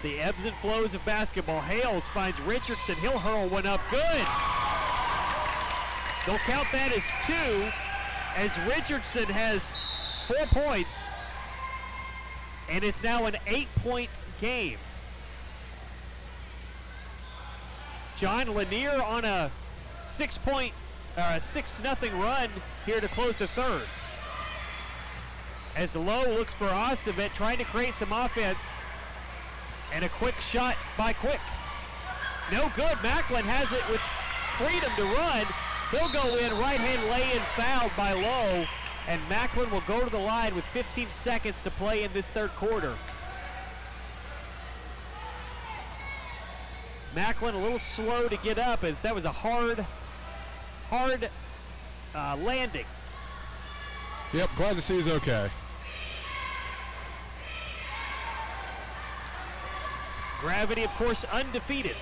The ebbs and flows of basketball. Hales finds Richardson. He'll hurl one up. Good. They'll count that as 2, as Richardson has 4 points. And it's now an 8-point game. John, Lanier on a 6-0 run here to close the third. As Lowe looks for Ossavet, trying to create some offense. And a quick shot by Quick. No good. Macklin has it with freedom to run. He'll go in, right-hand lay-in, fouled by Lowe. And Macklin will go to the line with 15 seconds to play in this third quarter. Macklin a little slow to get up, as that was a hard landing. Yep, glad to see he's okay. Gravity, of course, undefeated,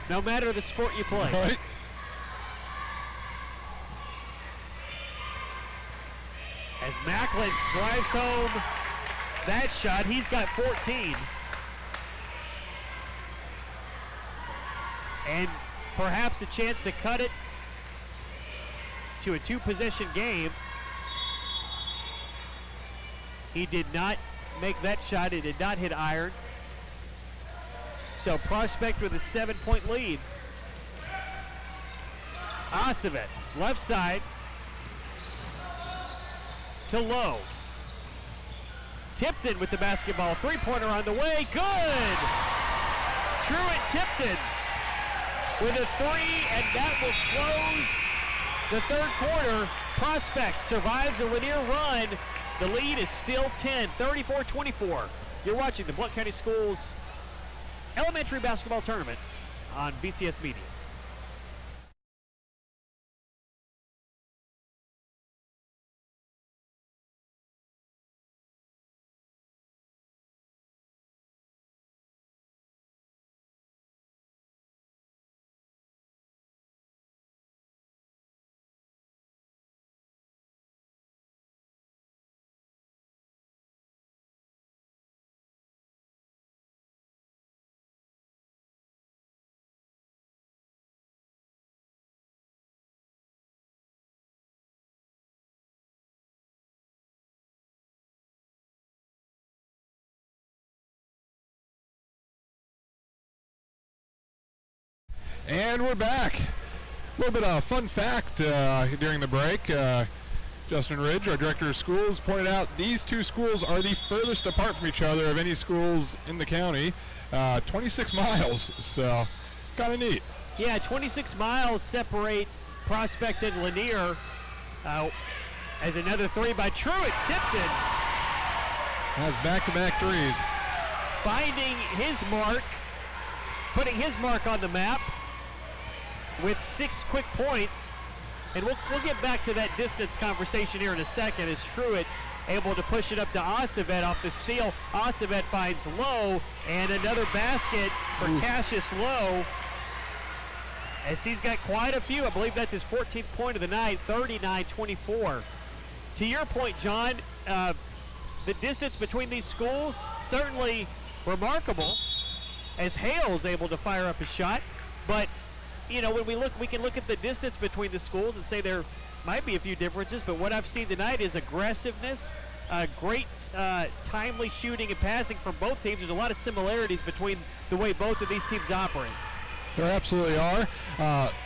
no matter the sport you play. Right. As Macklin drives home that shot, he's got 14. And perhaps a chance to cut it to a 2-possession game. He did not make that shot. It did not hit iron. So Prospect with a 7-point lead. Ossavet, left side to Lowe. Tipton with the basketball. 3-pointer on the way. Good! Truett Tipton with a 3, and that will close the third quarter. Prospect survives a Lanier run The lead is still 10, 34-24. You're watching the Blount County Schools Elementary Basketball Tournament on BCS Media. And we're back. A little bit of fun fact during the break. Justin Ridge, our director of schools, pointed out these two schools are the furthest apart from each other of any schools in the county. 26 miles, so kind of neat. Yeah, 26 miles separate Prospect and Lanier. As another three by Truett Tipton. That's back-to-back threes. Finding his mark, putting his mark on the map with 6 quick points. And we'll get back to that distance conversation here in a second as Truett able to push it up to Acevet off the steal. Acevet finds Lowe, and another basket for Cassius Lowe, as he's got quite a few. I believe that's his 14th point of the night, 39-24. To your point, John, the distance between these schools certainly remarkable, as Hale's able to fire up his shot. But you know, when we can look at the distance between the schools and say there might be a few differences, but what I've seen tonight is aggressiveness, great timely shooting and passing from both teams. There's a lot of similarities between the way both of these teams operate. There absolutely are.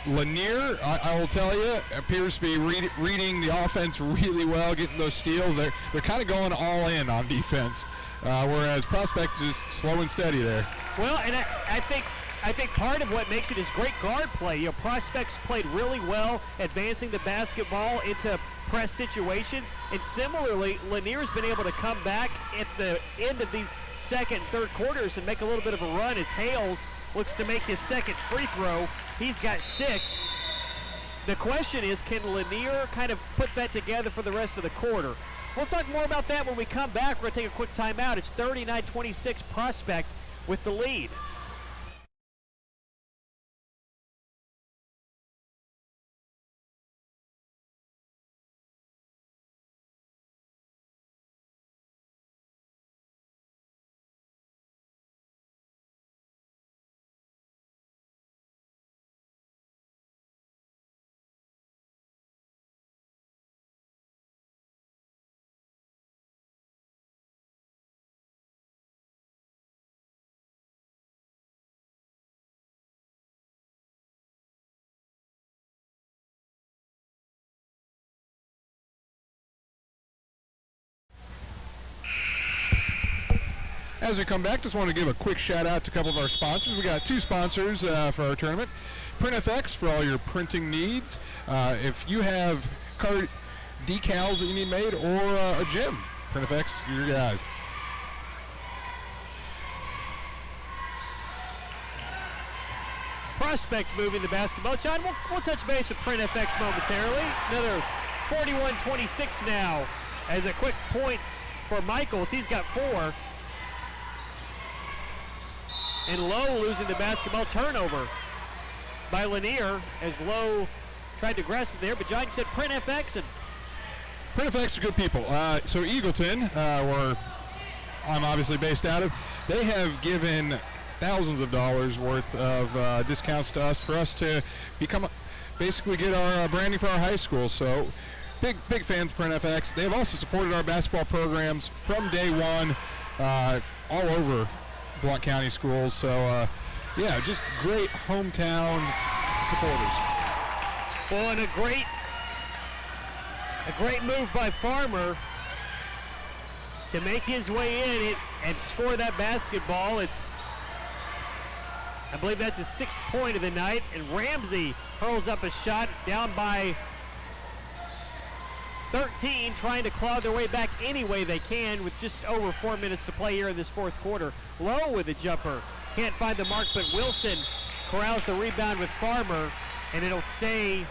Lanier, I will tell you, appears to be reading the offense really well, getting those steals. They're kind of going all in on defense, whereas Prospect is slow and steady there. Well, and I think part of what makes it is great guard play. You know, Prospects played really well, advancing the basketball into press situations. And similarly, Lanier's been able to come back at the end of these second and third quarters and make a little bit of a run as Hales looks to make his second free throw. He's got 6. The question is, can Lanier kind of put that together for the rest of the quarter? We'll talk more about that when we come back. We're going to take a quick timeout. It's 39-26 Prospect with the lead. As we come back, just want to give a quick shout out to a couple of our sponsors. We got 2 sponsors for our tournament. PrintFX for all your printing needs. If you have card decals that you need made, or a gym, PrintFX, your guys. Prospect moving the basketball. John, we'll touch base with PrintFX momentarily. Another 41-26 now as a quick points for Michaels. He's got 4. And Lowe losing the basketball. Turnover by Lanier as Lowe tried to grasp it there. But John, you said PrintFX, and PrintFX are good people. So Eagleton, where I'm obviously based out of, they have given thousands of dollars worth of discounts to us for us to basically get our branding for our high school. So big fans of PrintFX. They have also supported our basketball programs from day one, all over Blount County schools. So yeah, just great hometown supporters. Well, and a great move by Farmer to make his way in and score that basketball. I believe that's his 6th point of the night, and Ramsey hurls up a shot down by 13 trying to claw their way back any way they can with just over 4 minutes to play here in this fourth quarter. Lowe with a jumper. Can't find the mark, but Wilson corrals the rebound with Farmer, and it'll stay.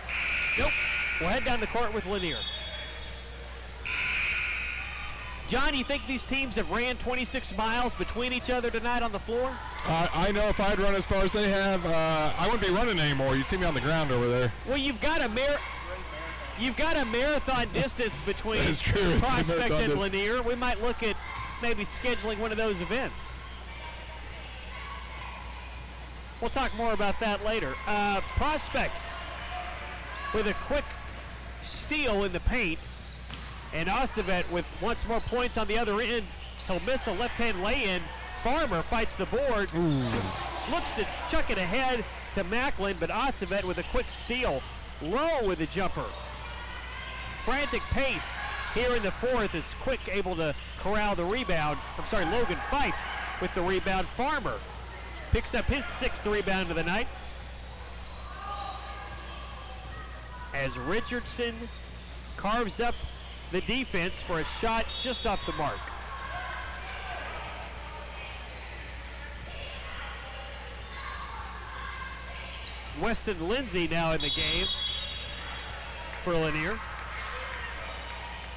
Nope. We'll head down the court with Lanier. John, you think these teams have ran 26 miles between each other tonight on the floor? I know if I'd run as far as they have, I wouldn't be running anymore. You'd see me on the ground over there. Well, you've got a marathon distance between true. Prospect and Lanier. We might look at maybe scheduling one of those events. We'll talk more about that later. Prospect with a quick steal in the paint, and Acevet with once more points on the other end. He'll miss a left-hand lay-in. Farmer fights the board. Ooh. Looks to chuck it ahead to Macklin, but Acevet with a quick steal. Lowe with a jumper. Frantic pace here in the fourth is Quick able to corral the rebound. Logan Fife with the rebound. Farmer picks up his 6th rebound of the night. As Richardson carves up the defense for a shot just off the mark. Weston Lindsay now in the game for Lanier.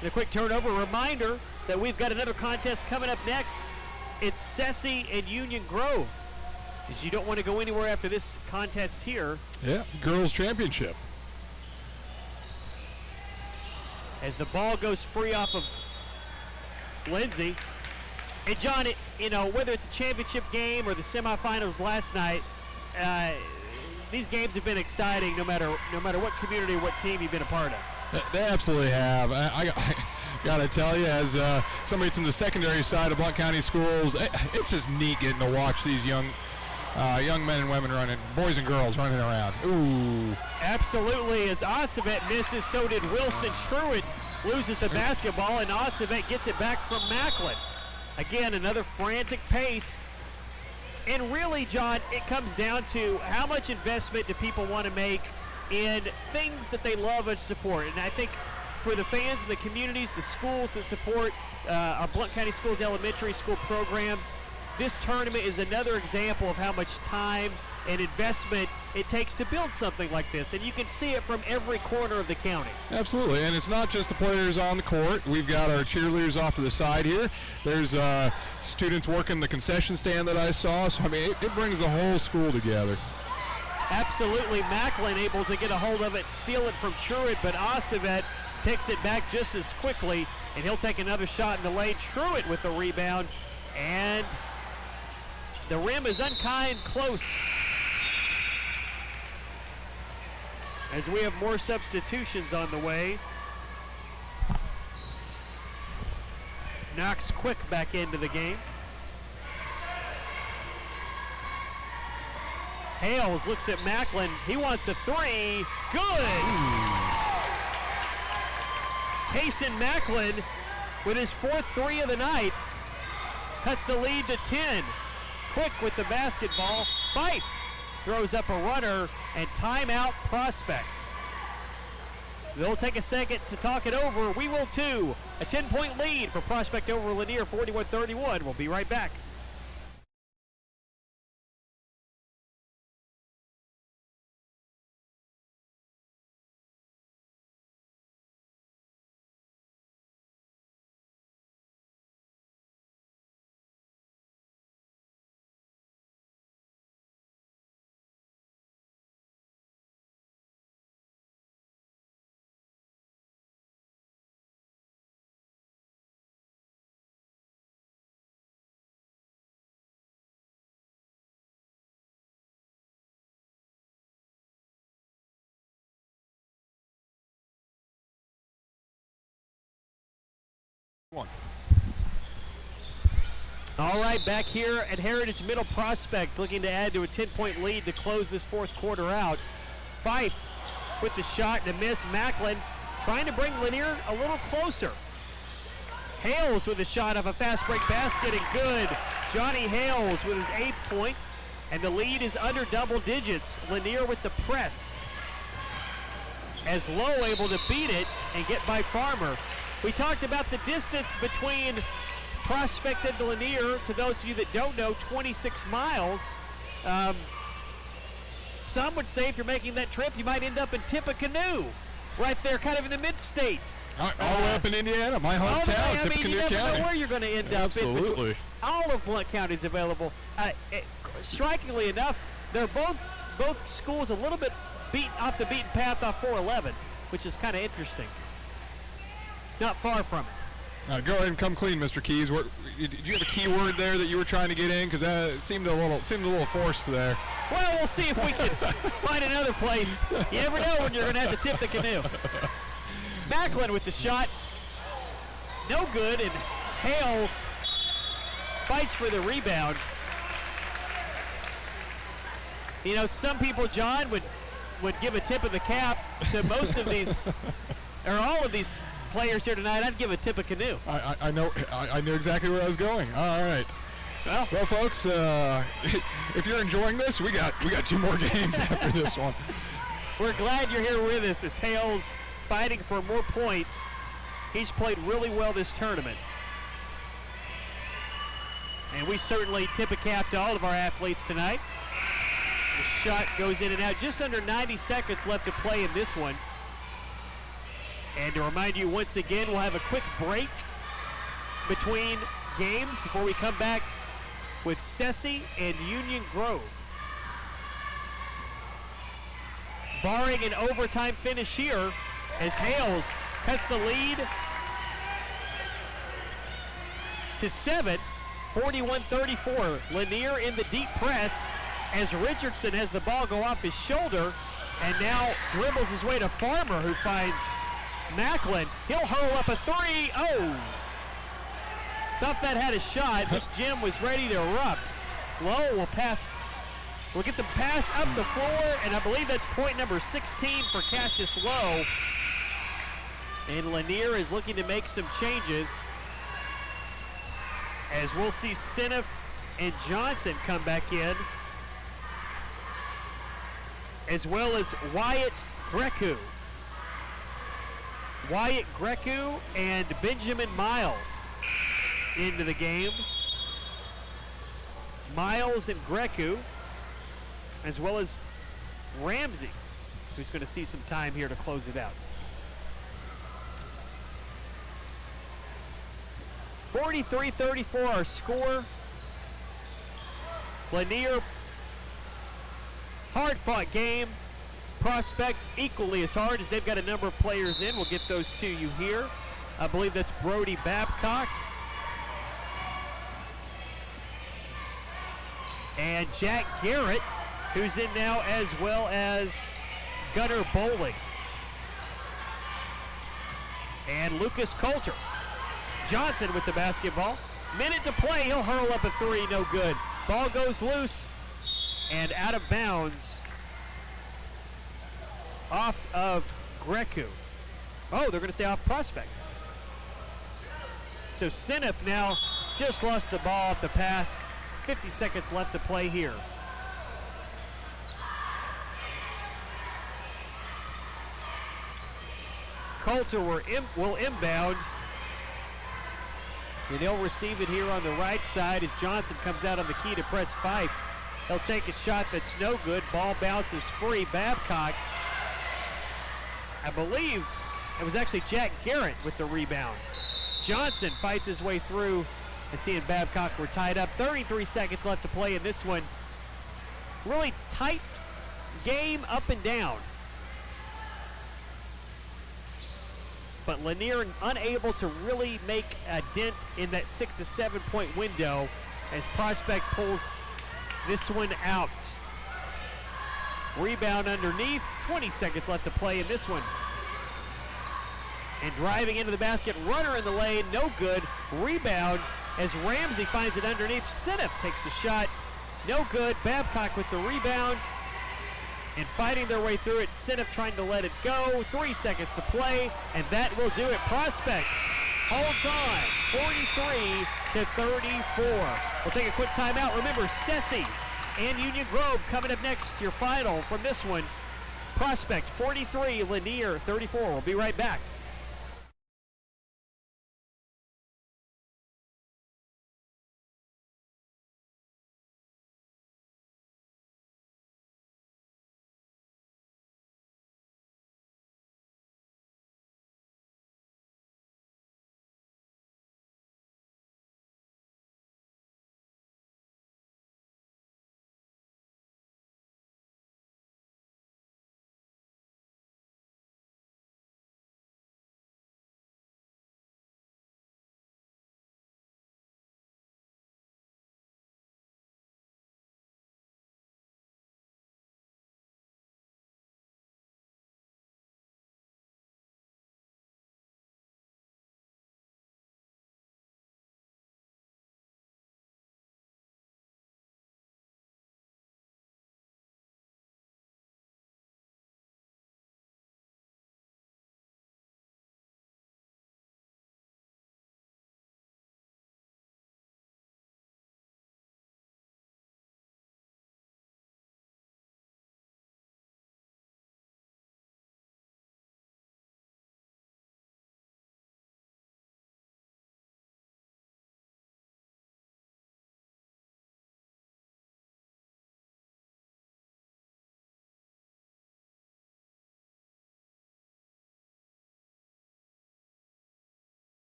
And a quick turnover. Reminder that we've got another contest coming up next. It's Sessi and Union Grove. As you don't want to go anywhere after this contest here. Yeah, girls championship. As the ball goes free off of Lindsay. And John, whether it's a championship game or the semifinals last night, these games have been exciting no matter what community, what team you've been a part of. They absolutely have. I got to tell you, as somebody that's in the secondary side of Blount County schools, it's just neat getting to watch these young men and women running, boys and girls running around. Ooh. Absolutely. As Acevet misses, so did Wilson. Truitt loses the basketball, and Acevet gets it back from Macklin. Again, another frantic pace. And really, John, it comes down to how much investment do people want to make in things that they love and support. And I think for the fans and the communities, the schools that support our Blount County Schools elementary school programs, this tournament is another example of how much time and investment it takes to build something like this. And you can see it from every corner of the county. Absolutely, and it's not just the players on the court. We've got our cheerleaders off to the side here. There's students working the concession stand that I saw. So, I mean, it brings the whole school together. Absolutely. Macklin able to get a hold of it, steal it from Truitt, but Acevet picks it back just as quickly, and he'll take another shot in the lane. Truitt with the rebound, and the rim is unkind close. As we have more substitutions on the way. Knox Quick back into the game. Hales looks at Macklin. He wants a three. Good! Kason Macklin with his 4th three of the night cuts the lead to 10. Quick with the basketball. Fife throws up a runner, and timeout Prospect. They'll take a second to talk it over. We will too. A 10-point lead for Prospect over Lanier, 41-31. We'll be right back. All right, back here at Heritage Middle. Prospect looking to add to a 10-point lead to close this fourth quarter out. Fife with the shot and a miss. Macklin trying to bring Lanier a little closer. Hales with a shot off a fast break basket, and good. Johnny Hales with his 8th point, and the lead is under double digits. Lanier with the press. as Lowe able to beat it and get by Farmer. We talked about the distance between Prospect and Lanier. To those of you that don't know, 26 miles. Some would say if you're making that trip, you might end up in Tippecanoe, right there, kind of in the mid-state. All the way up in Indiana, my hometown, Tippecanoe County. You never know where you're going to end up. Absolutely. All of Blount County is available. Strikingly enough, they're both schools a little bit off the beaten path off 411, which is kind of interesting. Not far from it. Go ahead and come clean, Mr. Keys. Did you have a key word there that you were trying to get in? Because that seemed a little forced there. Well, we'll see if we can find another place. You never know when you're going to have to tip the canoe. Macklin with the shot. No good, and Hales fights for the rebound. You know, some people, John, would give a tip of the cap to most of these, or all of these players here tonight. I'd give a tip of canoe. I know. I knew exactly where I was going. All right. Well, folks, if you're enjoying this, we got 2 more games after this one. We're glad you're here with us as Hales fighting for more points. He's played really well this tournament. And we certainly tip a cap to all of our athletes tonight. The shot goes in and out. Just under 90 seconds left to play in this one. And to remind you once again, we'll have a quick break between games before we come back with Sessi and Union Grove. Barring an overtime finish here, as Hales cuts the lead to 7, 41-34. Lanier in the deep press as Richardson has the ball go off his shoulder and now dribbles his way to Farmer, who finds Macklin. He'll hurl up a 3. Oh! Thought that had a shot. This gym was ready to erupt. Lowe will pass. We'll get the pass up the floor, and I believe that's point number 16 for Cassius Lowe. And Lanier is looking to make some changes, as we'll see Seneff and Johnson come back in, as well as Wyatt Grecu. Wyatt Grecu and Benjamin Miles into the game. Miles and Grecu, as well as Ramsey, who's going to see some time here to close it out. 43-34 our score. Lanier, hard-fought game. Prospect equally as hard, as they've got a number of players in. We'll get those to you here. I believe that's Brody Babcock and Jack Garrett, who's in now, as well as Gunnar Bowling and Lucas Coulter. Johnson with the basketball. Minute to play. He'll hurl up a 3. No good. Ball goes loose and out of bounds off of Grecu. Oh, they're going to say off Prospect. So Seneff now just lost the ball off the pass. 50 seconds left to play here. Coulter will inbound. And he'll receive it here on the right side as Johnson comes out on the key to press 5. He'll take a shot that's no good. Ball bounces free. Babcock, I believe it was actually Jack Garrett with the rebound. Johnson fights his way through as he and Babcock were tied up. 33 seconds left to play in this one. Really tight game up and down. But Lanier unable to really make a dent in that 6 to 7 point window as Prospect pulls this one out. Rebound underneath, 20 seconds left to play in this one. And driving into the basket, runner in the lane, no good. Rebound as Ramsey finds it underneath. Seneff takes a shot, no good. Babcock with the rebound. And fighting their way through it, Seneff trying to let it go. 3 seconds to play, and that will do it. Prospect holds on, 43-34. We'll take a quick timeout. Remember, Sessi and Union Grove coming up next. Your final from this one. Prospect 43, Lanier 34. We'll be right back.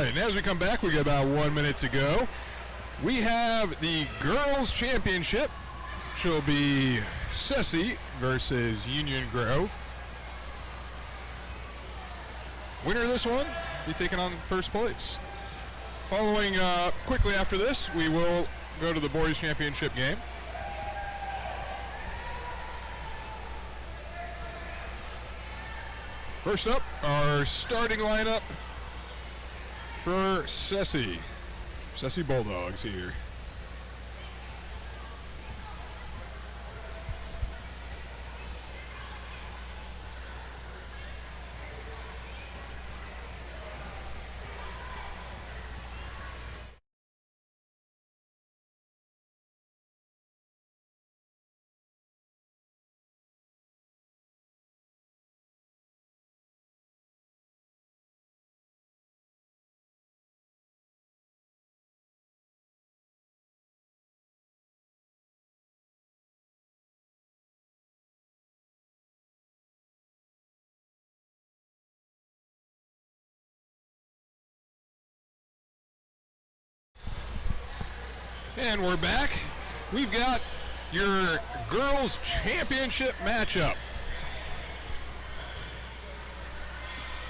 right, and as we come back, we got about 1 minute to go. We have the girls' championship, which will be Ceci versus Union Grove. Winner of this one be taking on first place. Following quickly after this, we will go to the boys' championship game. First up, our starting lineup for Ceci. Ceci Bulldogs here. And we're back. We've got your girls' championship matchup.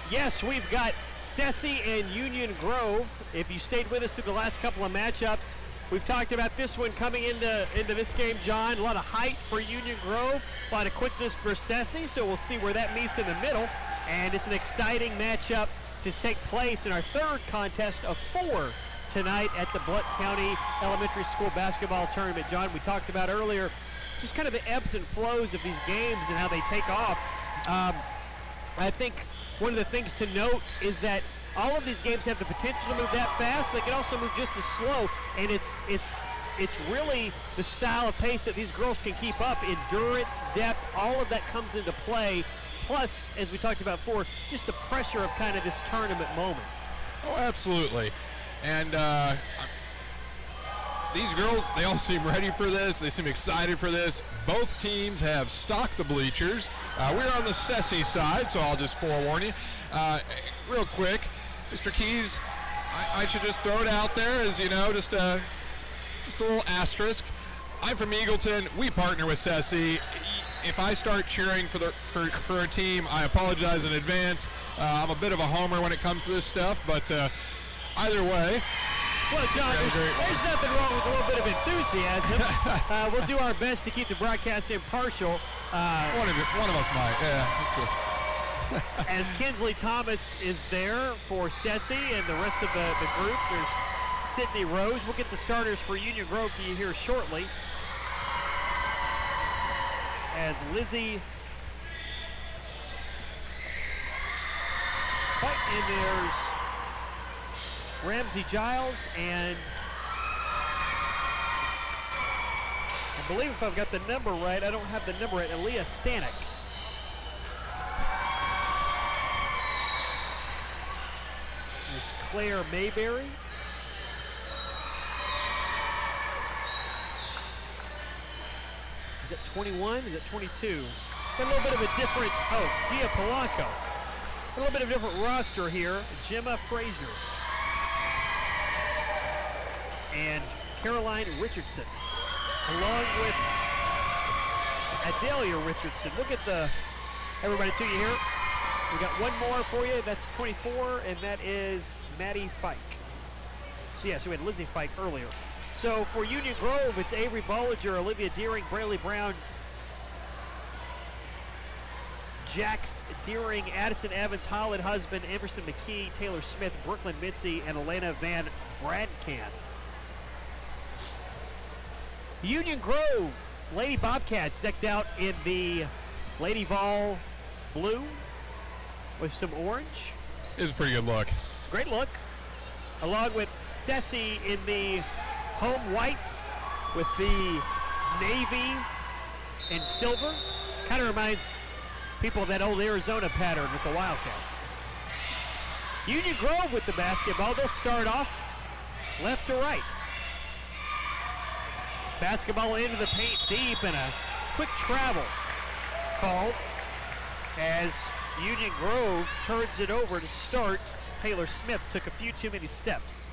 Yes, we've got Ceci and Union Grove. If you stayed with us through the last couple of matchups, we've talked about this one coming into this game, John. A lot of height for Union Grove, a lot of quickness for Ceci, so we'll see where that meets in the middle. And it's an exciting matchup to take place in our third contest of 4 tonight at the Blount County Elementary School Basketball Tournament. John, we talked about earlier just kind of the ebbs and flows of these games and how they take off. I think one of the things to note is that all of these games have the potential to move that fast, but they can also move just as slow, and it's really the style of pace that these girls can keep up. Endurance, depth, all of that comes into play. Plus, as we talked about before, just the pressure of kind of this tournament moment. Oh, absolutely. And these girls, they all seem ready for this. They seem excited for this. Both teams have stocked the bleachers. We're on the Ceci side, so I'll just forewarn you. Real quick, Mr. Keys, I should just throw it out there as, you know, just a little asterisk. I'm from Eagleton. We partner with Ceci. If I start cheering for a team, I apologize in advance. I'm a bit of a homer when it comes to this stuff, but either way. Well, John, there's nothing wrong with a little bit of enthusiasm. We'll do our best to keep the broadcast impartial. One of us might, yeah. As Kinsley Thomas is there for Ceci and the rest of the group, there's Sydney Rose. We'll get the starters for Union Grove to you here shortly. As Lizzie and there's Ramsey Giles, and I believe if I've got the number right, I don't have the number right, Aaliyah Stanek. There's Claire Mayberry. Is it 21? Is it 22? Got a little bit of a different, Gia Polanco. A little bit of a different roster here. Gemma Frazier. And Caroline Richardson, along with Adelia Richardson. We'll get everybody to you here. We got one more for you. That's 24, and that is Maddie Fike. So yeah, so we had Lizzie Fike earlier. So for Union Grove, it's Avery Bollinger, Olivia Deering, Braley Brown, Jax Deering, Addison Evans, Holland Husband, Emerson McKee, Taylor Smith, Brooklyn Mitzi, and Elena Van Bradcan. Union Grove, Lady Bobcats decked out in the Lady Vol blue with some orange. It is a pretty good look. It's a great look. Along with Ceci in the home whites with the navy and silver. Kind of reminds people of that old Arizona pattern with the Wildcats. Union Grove with the basketball. They'll start off left to right. Basketball into the paint deep, and a quick travel called as Union Grove turns it over to start. Taylor Smith took a few too many steps.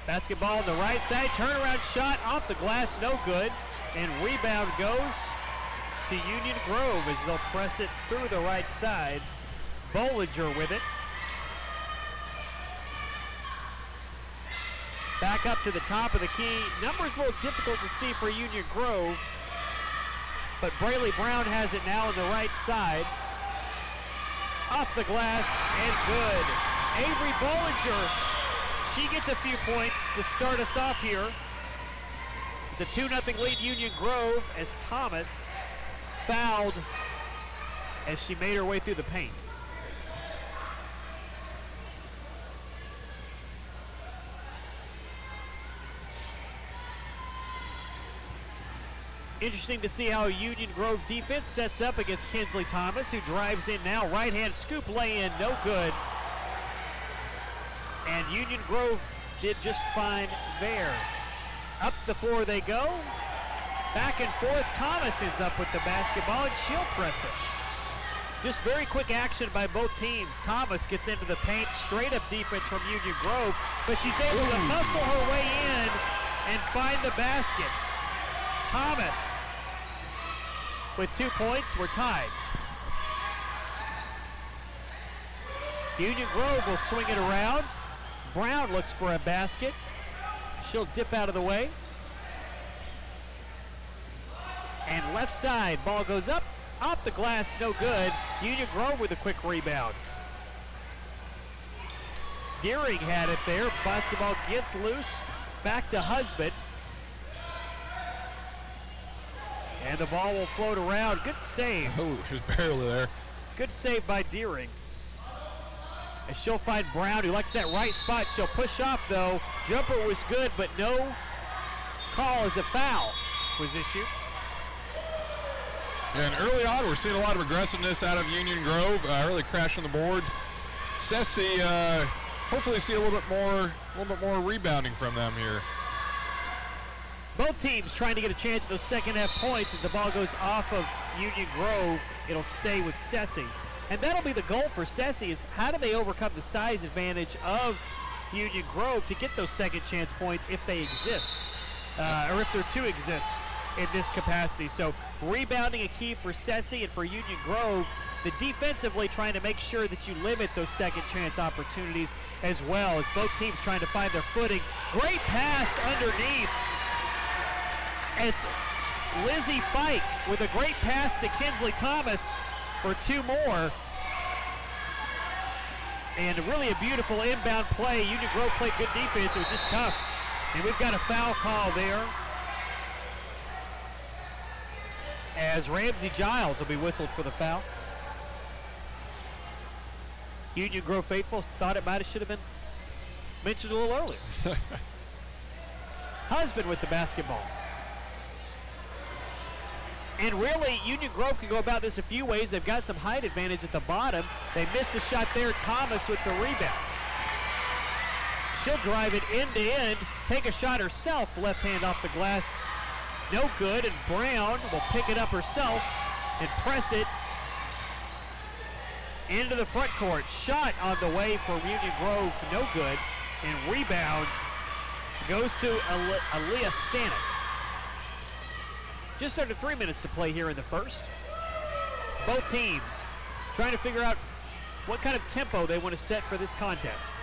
Basketball on the right side, turnaround shot off the glass, no good. And rebound goes to Union Grove as they'll press it through the right side. Bollinger with it. Back up to the top of the key. Numbers a little difficult to see for Union Grove, but Brayley Brown has it now on the right side. Off the glass and good. Avery Bollinger, she gets a few points to start us off here. The 2-0 lead Union Grove as Thomas fouled as she made her way through the paint. Interesting to see how Union Grove defense sets up against Kinsley Thomas, who drives in now. Right-hand scoop lay-in, no good. And Union Grove did just fine there. Up the floor they go. Back and forth. Thomas ends up with the basketball, and she'll press it. Just very quick action by both teams. Thomas gets into the paint. Straight up defense from Union Grove, but she's able to muscle her way in and find the basket. Thomas with 2 points. We're tied. Union Grove will swing it around. Brown looks for a basket. She'll dip out of the way. And left side, ball goes up, off the glass, no good. Union Grove with a quick rebound. Deering had it there. Basketball gets loose. Back to Husband. And the ball will float around. Good save. Oh, he was barely there. Good save by Deering. As she'll find Brown, who likes that right spot. She'll push off, though. Jumper was good, but no call as a foul was issued. And early on, we're seeing a lot of aggressiveness out of Union Grove, really crashing the boards. Ceci, hopefully see a little bit more rebounding from them here. Both teams trying to get a chance at those second half points. As the ball goes off of Union Grove, it'll stay with Ceci. And that'll be the goal for Ceci, is how do they overcome the size advantage of Union Grove to get those second chance points if they exist, or if they're to exist in this capacity. So rebounding a key for Ceci, and for Union Grove, the defensively trying to make sure that you limit those second chance opportunities as well, as both teams trying to find their footing. Great pass underneath as Lizzie Fike with a great pass to Kinsley Thomas for 2 more. And really a beautiful inbound play. Union Grove played good defense. It was just tough. And we've got a foul call there, as Ramsey Giles will be whistled for the foul. Union Grove faithful thought it should have been mentioned a little earlier. Husband with the basketball. And really, Union Grove can go about this a few ways. They've got some height advantage at the bottom. They missed the shot there. Thomas with the rebound. She'll drive it end to end, take a shot herself, left hand off the glass. No good, and Brown will pick it up herself and press it into the front court. Shot on the way for Union Grove, no good. And rebound goes to Aaliyah Stanek. Just under 3 minutes to play here in the first. Both teams trying to figure out what kind of tempo they want to set for this contest.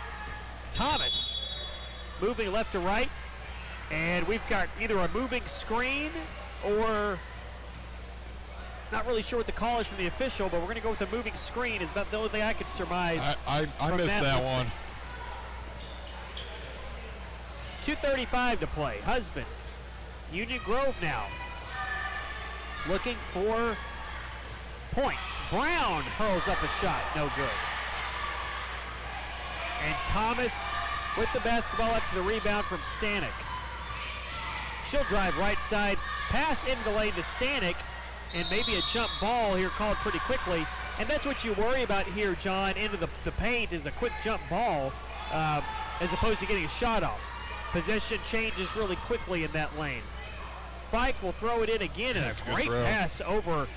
Thomas moving left to right, and we've got either a moving screen or not really sure what the call is from the official, but we're going to go with a moving screen. Is about the only thing I could surmise. I missed that one. 2:35 to play. Husband, Union Grove now looking for points. Brown hurls up a shot, no good. And Thomas with the basketball after the rebound from Stanek. She'll drive right side, pass into the lane to Stanek, and maybe a jump ball here called pretty quickly. And that's what you worry about here, John, into the paint is a quick jump ball as opposed to getting a shot off. Possession changes really quickly in that lane. Fike will throw it in again, and a great pass over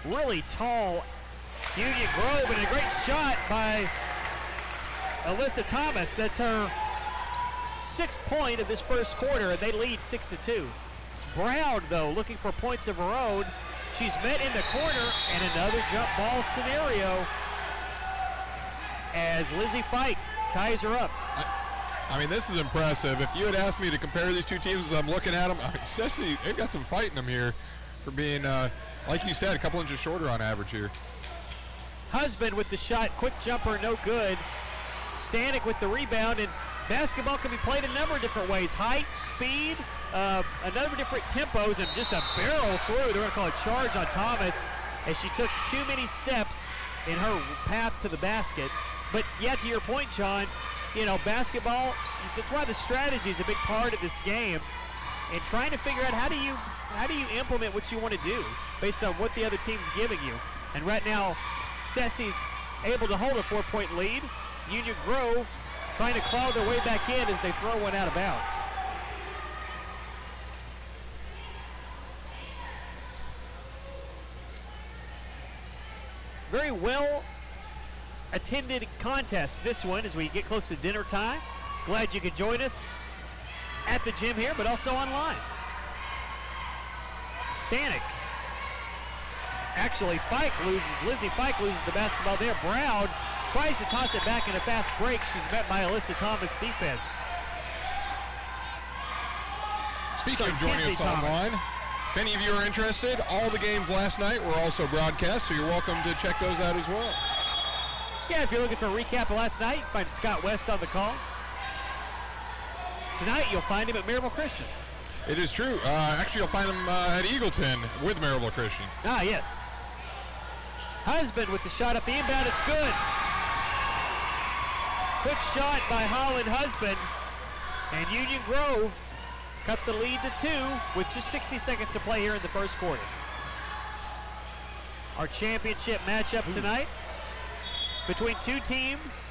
really tall Union Grove, and a great shot by Alyssa Thomas. That's her 6th point of this first quarter, and they lead 6-2. Brown, though, looking for points of her own. She's met in the corner, and another jump ball scenario as Lizzie Fike ties her up. I mean, this is impressive. If you had asked me to compare these two teams as I'm looking at them, I mean, Ceci, they've got some fight in them here for being, like you said, a couple inches shorter on average here. Husband with the shot, quick jumper, no good. Stanek with the rebound, and basketball can be played a number of different ways. Height, speed, a number of different tempos, and just a barrel through. They're going to call a charge on Thomas as she took too many steps in her path to the basket. But yeah, to your point, John, you know, basketball, that's why the strategy is a big part of this game, and trying to figure out how do you implement what you want to do based on what the other team's giving you. And right now, Ceci's able to hold a 4-point lead. Union Grove trying to claw their way back in as they throw one out of bounds. Very well attended contest, this one, as we get close to dinner time. Glad you could join us at the gym here, but also online. Stanek. Actually, Lizzie Fike loses the basketball there. Brown tries to toss it back in a fast break. She's met by Alyssa Thomas' defense. Speaking of joining us online, if any of you are interested, all the games last night were also broadcast, so you're welcome to check those out as well. Yeah, if you're looking for a recap of last night, find Scott West on the call. Tonight, you'll find him at Maryville Christian. It is true. Actually, you'll find him at Eagleton with Maryville Christian. Ah, yes. Husband with the shot up the inbound. It's good. Quick shot by Holland Husband. And Union Grove cut the lead to 2 with just 60 seconds to play here in the first quarter. Our championship matchup tonight between two teams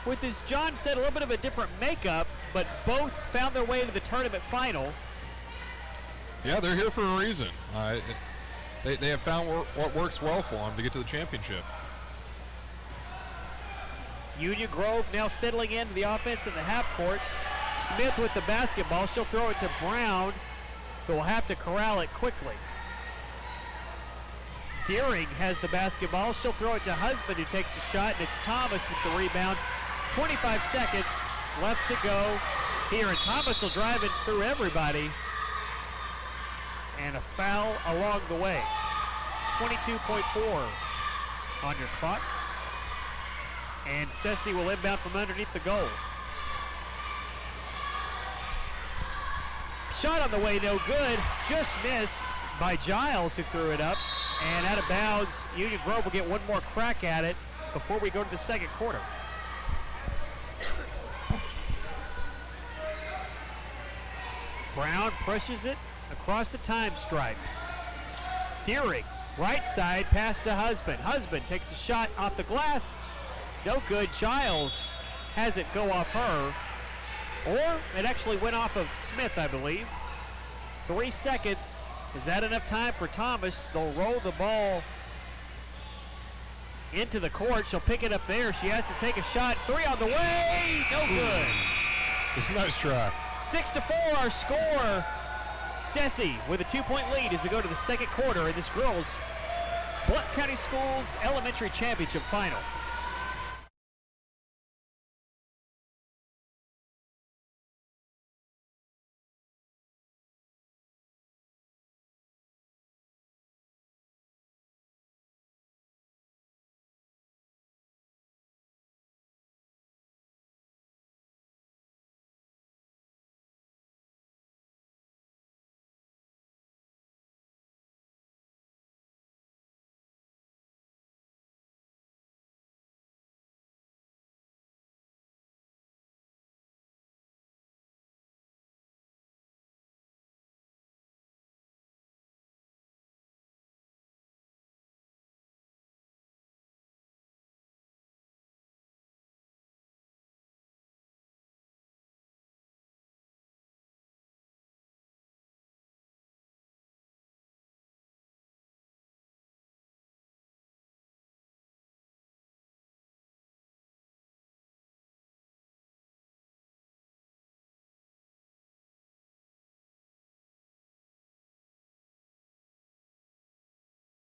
with, as John said, a little bit of a different makeup, but both found their way to the tournament final. Yeah, they're here for a reason. They have found what works well for them to get to the championship. Union Grove now settling into the offense in the half court. Smith with the basketball. She'll throw it to Brown, who will have to corral it quickly. Deering has the basketball. She'll throw it to Husband, who takes a shot, and it's Thomas with the rebound. 25 seconds left to go here, and Thomas will drive it through everybody. And a foul along the way. 22.4 on your clock. And Ceci will inbound from underneath the goal. Shot on the way, no good. Just missed by Giles, who threw it up. And out of bounds, Union Grove will get one more crack at it before we go to the second quarter. Brown pushes it across the time stripe. Deering, right side, pass to Husband. Husband takes a shot off the glass. No good. Giles has it go off her. Or it actually went off of Smith, I believe. 3 seconds. Is that enough time for Thomas? They'll roll the ball into the court. She'll pick it up there. She has to take a shot. 3 on the way. No good. It's a nice try. 6-4 our score. Ceci with a 2-point lead as we go to the second quarter in this girls' Blount County Schools Elementary Championship Final.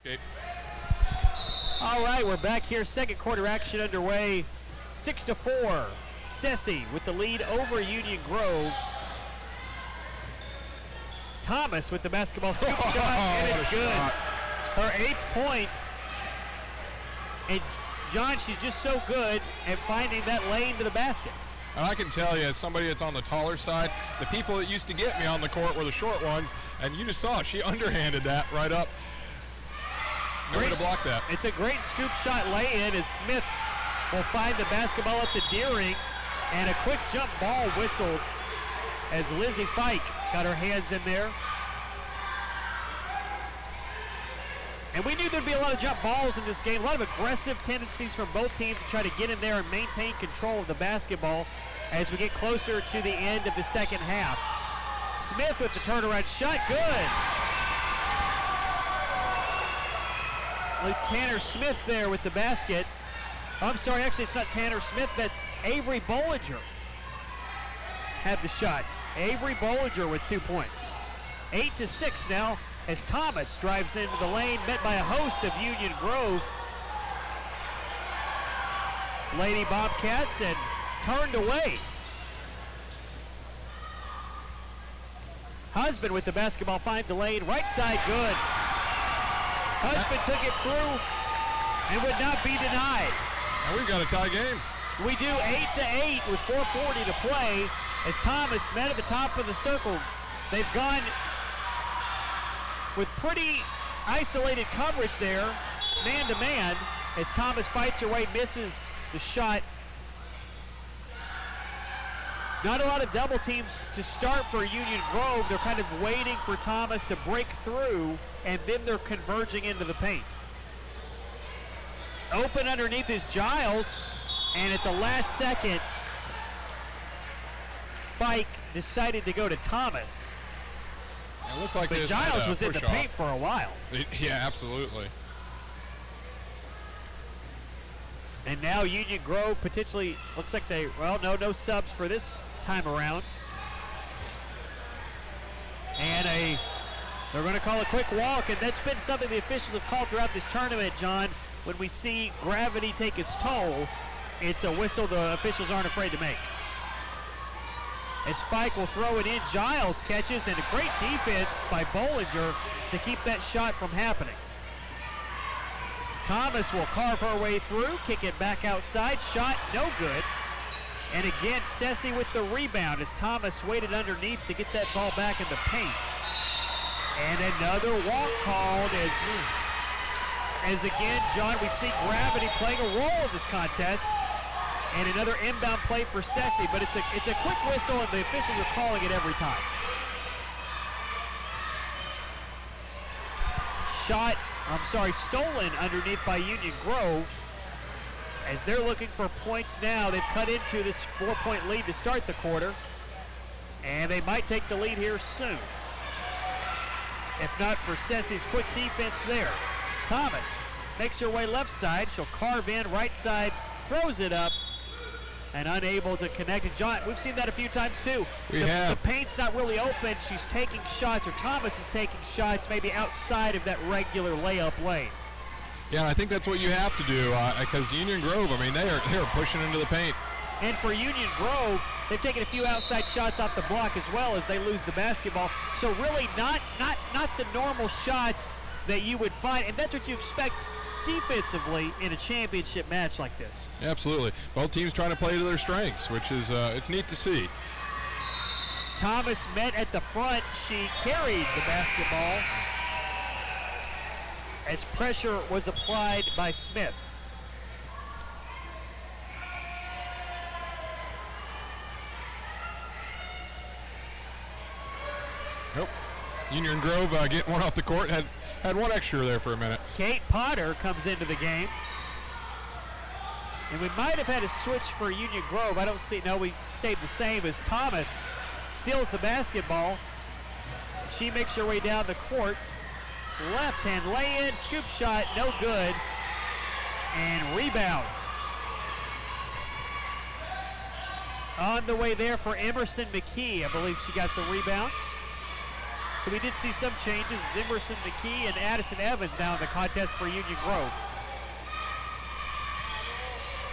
Okay. All right, we're back here. Second quarter action underway. 6-4. Sessi with the lead over Union Grove. Thomas with the basketball scoop shot, and it's good. Shot. Her 8th point. And John, she's just so good at finding that lane to the basket. And I can tell you, as somebody that's on the taller side, the people that used to get me on the court were the short ones, and you just saw she underhanded that right up. No way to block that. It's a great scoop shot lay-in as Smith will find the basketball at the Deering, and a quick jump ball whistled as Lizzie Fike got her hands in there. And we knew there'd be a lot of jump balls in this game, a lot of aggressive tendencies from both teams to try to get in there and maintain control of the basketball as we get closer to the end of the second half. Smith with the turnaround shot, good. Tanner Smith there with the basket. I'm sorry, actually it's not Tanner Smith, that's Avery Bollinger had the shot. Avery Bollinger with 2 points. 8-6 now as Thomas drives into the lane, met by a host of Union Grove Lady Bobcats and turned away. Husband with the basketball finds the lane, right side good. Husband took it through and would not be denied. And we've got a tie game. We do 8-8 with 4:40 to play as Thomas met at the top of the circle. They've gone with pretty isolated coverage there, man to man, as Thomas fights her way, misses the shot. Not a lot of double teams to start for Union Grove. They're kind of waiting for Thomas to break through, and then they're converging into the paint. Open underneath is Giles, and at the last second, Fike decided to go to Thomas. It looked like But this Giles had a was in the push-off. paint for a while. Yeah, absolutely. And now Union Grove potentially looks like they, well, no subs for this time around. And they're going to call a quick walk, and that's been something the officials have called throughout this tournament, John. When we see gravity take its toll, it's a whistle the officials aren't afraid to make. As Spike will throw it in, Giles catches, and a great defense by Bollinger to keep that shot from happening. Thomas will carve her way through, kick it back outside, shot no good. And again, Sessi with the rebound as Thomas waited underneath to get that ball back in the paint. And another walk called as again, John, we see gravity playing a role in this contest. And another inbound play for Sessi, but it's a quick whistle and the officials are calling it every time. Stolen underneath by Union Grove. As they're looking for points now, they've cut into this 4-point lead to start the quarter. And they might take the lead here soon. If not for Sessi's quick defense there. Thomas makes her way left side. She'll carve in right side, throws it up, and unable to connect it. John, we've seen that a few times too. The paint's not really open. She's taking shots, or Thomas is taking shots maybe outside of that regular layup lane. Yeah, I think that's what you have to do because Union Grove, I mean, they're pushing into the paint. And for Union Grove, they've taken a few outside shots off the block as well as they lose the basketball. So really not the normal shots that you would find, and that's what you expect defensively in a championship match like this. Absolutely. Both teams trying to play to their strengths, which is it's neat to see. Thomas met at the front. She carried the basketball as pressure was applied by Smith. Nope. Union Grove getting one off the court. Had one extra there for a minute. Kate Potter comes into the game. And we might have had a switch for Union Grove. I don't see, no, we stayed the same as Thomas steals the basketball. She makes her way down the court. Left hand lay-in, scoop shot, no good. And rebound. On the way there for Emerson McKee. I believe she got the rebound. So we did see some changes. Emerson McKee and Addison Evans now in the contest for Union Grove.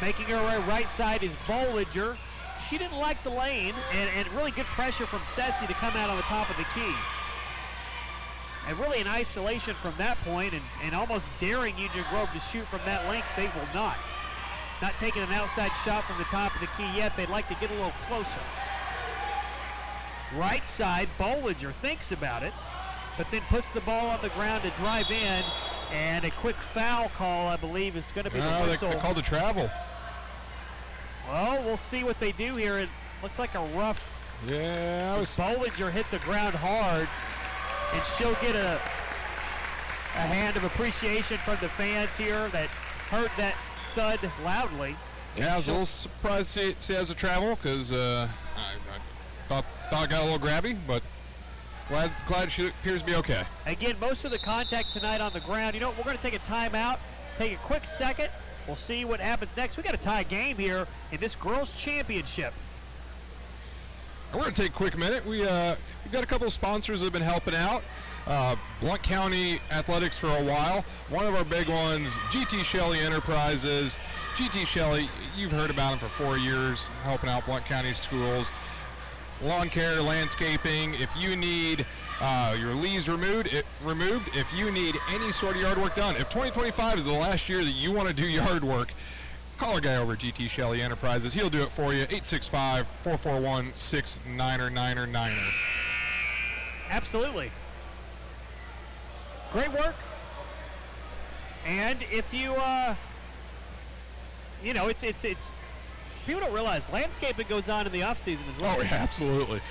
Making her way right side is Bollinger. She didn't like the lane, and really good pressure from Sessi to come out on the top of the key. And really in isolation from that point, and almost daring Union Grove to shoot from that length. They will not. Not taking an outside shot from the top of the key yet. They'd like to get a little closer. Right side, Bollinger thinks about it, but then puts the ball on the ground to drive in, and a quick foul call, I believe, is going to be the whistle. They called the travel. Well, we'll see what they do here. It looked like a rough. Yeah, Bollinger hit the ground hard, and she'll get a hand of appreciation from the fans here that heard that thud loudly. Yeah, I was a little surprised to see it as a travel because I thought it got a little grabby, but glad she appears to be okay. Again, most of the contact tonight on the ground. You know what, we're going to take a timeout, take a quick second. We'll see what happens next. We got a tie game here in this girls' championship. We're going to take a quick minute. We've got a couple of sponsors that have been helping out. Blount County Athletics for a while. One of our big ones, GT Shelley Enterprises. GT Shelley, you've heard about them for 4 years, helping out Blount County schools. Lawn care, landscaping. If you need your leaves removed, if you need any sort of yard work done, if 2025 is the last year that you want to do yard work, call a guy over at GT Shelley Enterprises. He'll do it for you. 865-441-6999. Absolutely. Great work. And if you, it's people don't realize landscaping goes on in the off season as well. Oh, yeah, absolutely.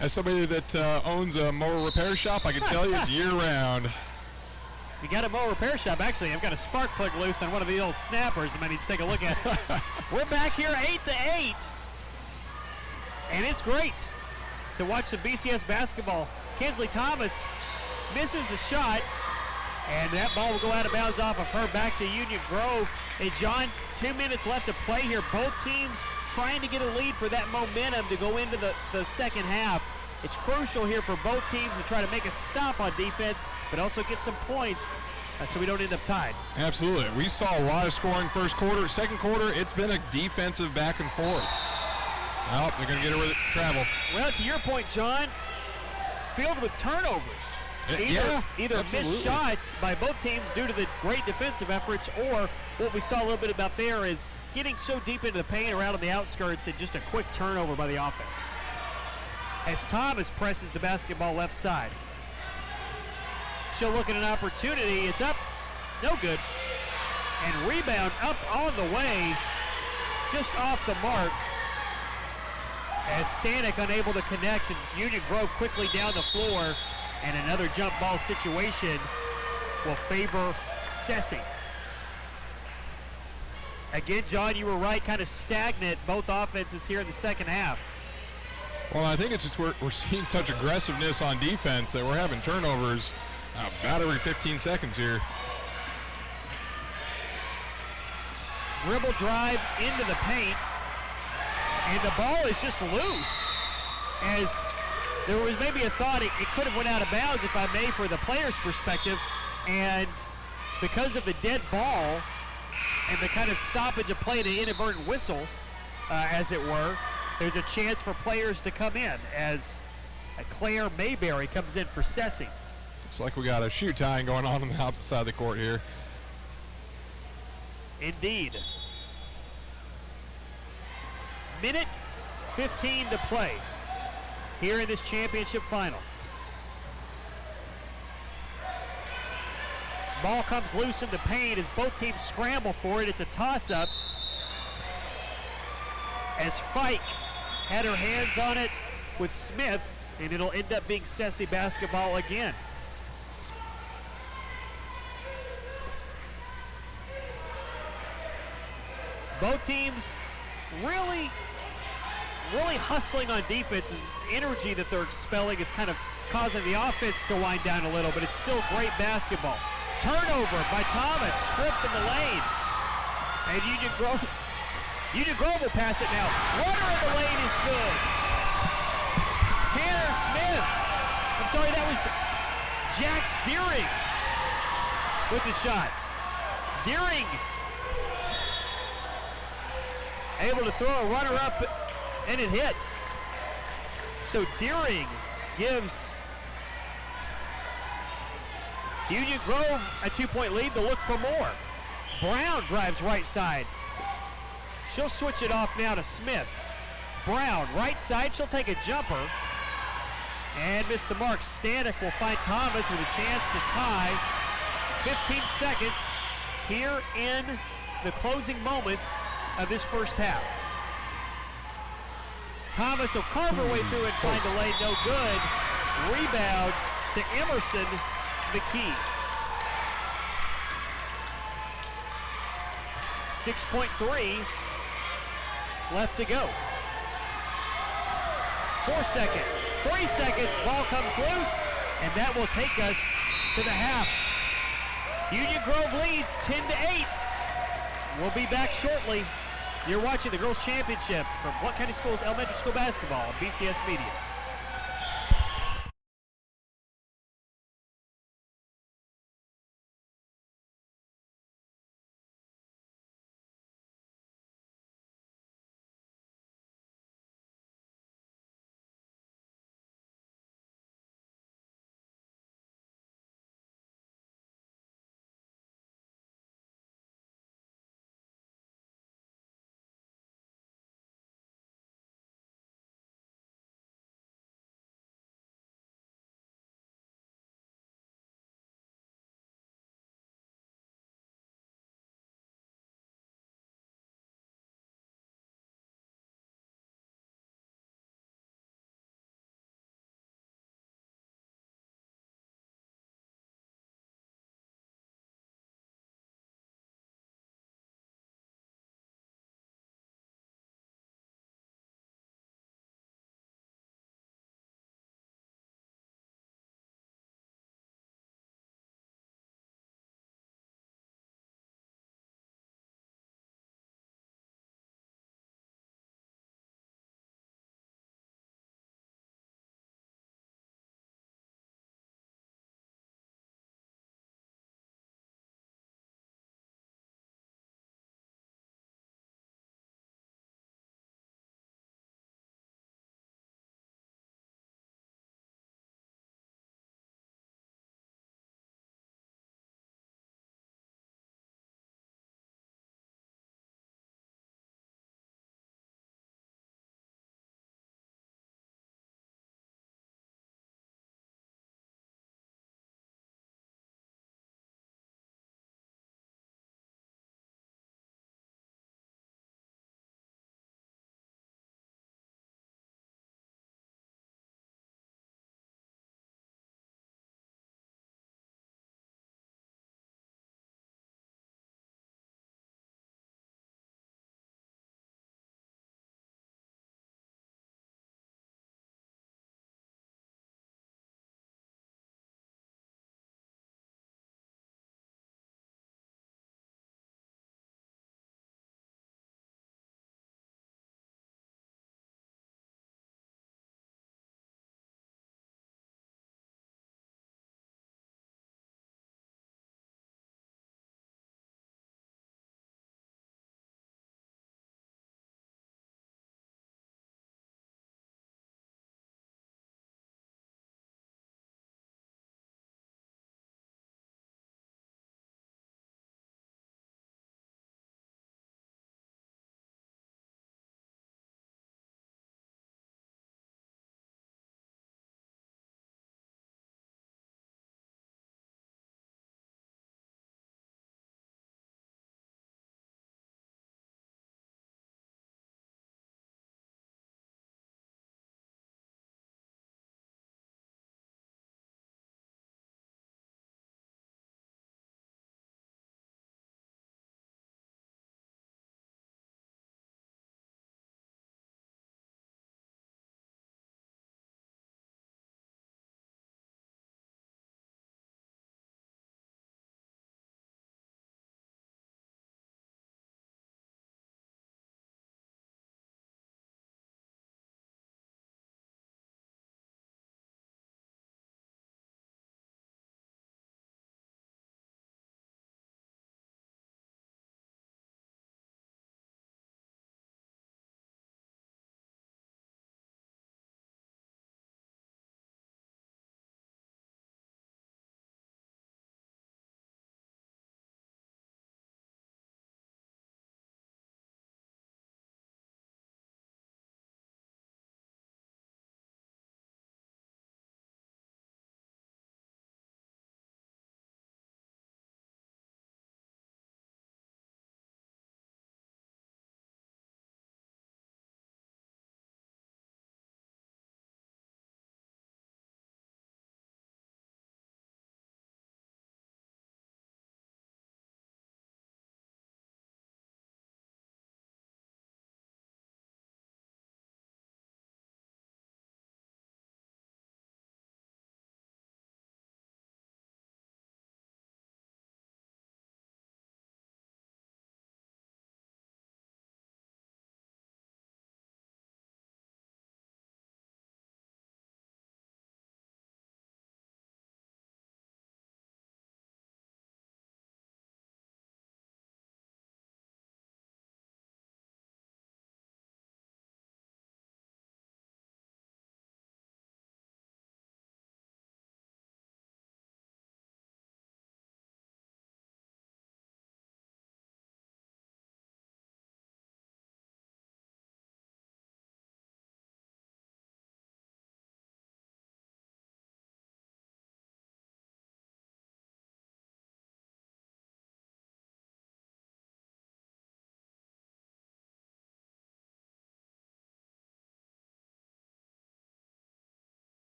As somebody that owns a mower repair shop, I can tell you it's year-round. You got a mower repair shop. Actually, I've got a spark plug loose on one of the old snappers. I might need to take a look at it. We're back here 8-8. And it's great to watch some BCS basketball. Kinsley Thomas misses the shot, and that ball will go out of bounds off of her back to Union Grove. Hey, John, 2 minutes left to play here. Both teams trying to get a lead for that momentum to go into the second half. It's crucial here for both teams to try to make a stop on defense, but also get some points so we don't end up tied. Absolutely. We saw a lot of scoring first quarter. Second quarter, it's been a defensive back and forth. Oh, they're going to get her with travel. Well, to your point, John, filled with turnovers. Either missed shots by both teams due to the great defensive efforts, or what we saw a little bit about there is getting so deep into the paint around on the outskirts and just a quick turnover by the offense. As Thomas presses the basketball left side. She'll look at an opportunity. It's up. No good. And rebound up on the way. Just off the mark. As Stanek unable to connect, and Union Grove quickly down the floor. And another jump ball situation will favor Sessi. Again, John, you were right, kind of stagnant, both offenses here in the second half. Well, I think it's just we're seeing such aggressiveness on defense that we're having turnovers about every 15 seconds here. Dribble drive into the paint, and the ball is just loose. As there was maybe a thought it could have went out of bounds, if I may, for the player's perspective, and because of the dead ball and the kind of stoppage of play, the inadvertent whistle, as it were, there's a chance for players to come in as Claire Mayberry comes in for Sessi. Looks like we got a shoe tying going on the opposite side of the court here. Indeed. Minute 15 to play here in this championship final. Ball comes loose in the paint as both teams scramble for it. It's a toss-up as Fike had her hands on it with Smith, and it'll end up being Sessi basketball again. Both teams really hustling on defense. This energy that they're expelling is kind of causing the offense to wind down a little, but it's still great basketball. Turnover by Thomas, stripped in the lane. And Union Grove will pass it now. Runner in the lane is good. Tanner Smith I'm sorry, that was Jax Deering with the shot. Deering able to throw a runner up, and it hit. So Deering gives Union Grove a 2-point lead. They'll look for more. Brown drives right side. She'll switch it off now to Smith. Brown, right side, she'll take a jumper and miss the mark. Stanek will find Thomas with a chance to tie. 15 seconds here in the closing moments of this first half. Thomas will carve her way through and find a lane, no good. Rebound to Emerson McKee. 6.3 left to go. 4 seconds, 3 seconds, ball comes loose, and that will take us to the half. Union Grove leads 10-8. We'll be back shortly. You're watching the Girls Championship from Blount County Schools Elementary School Basketball on BCS Media.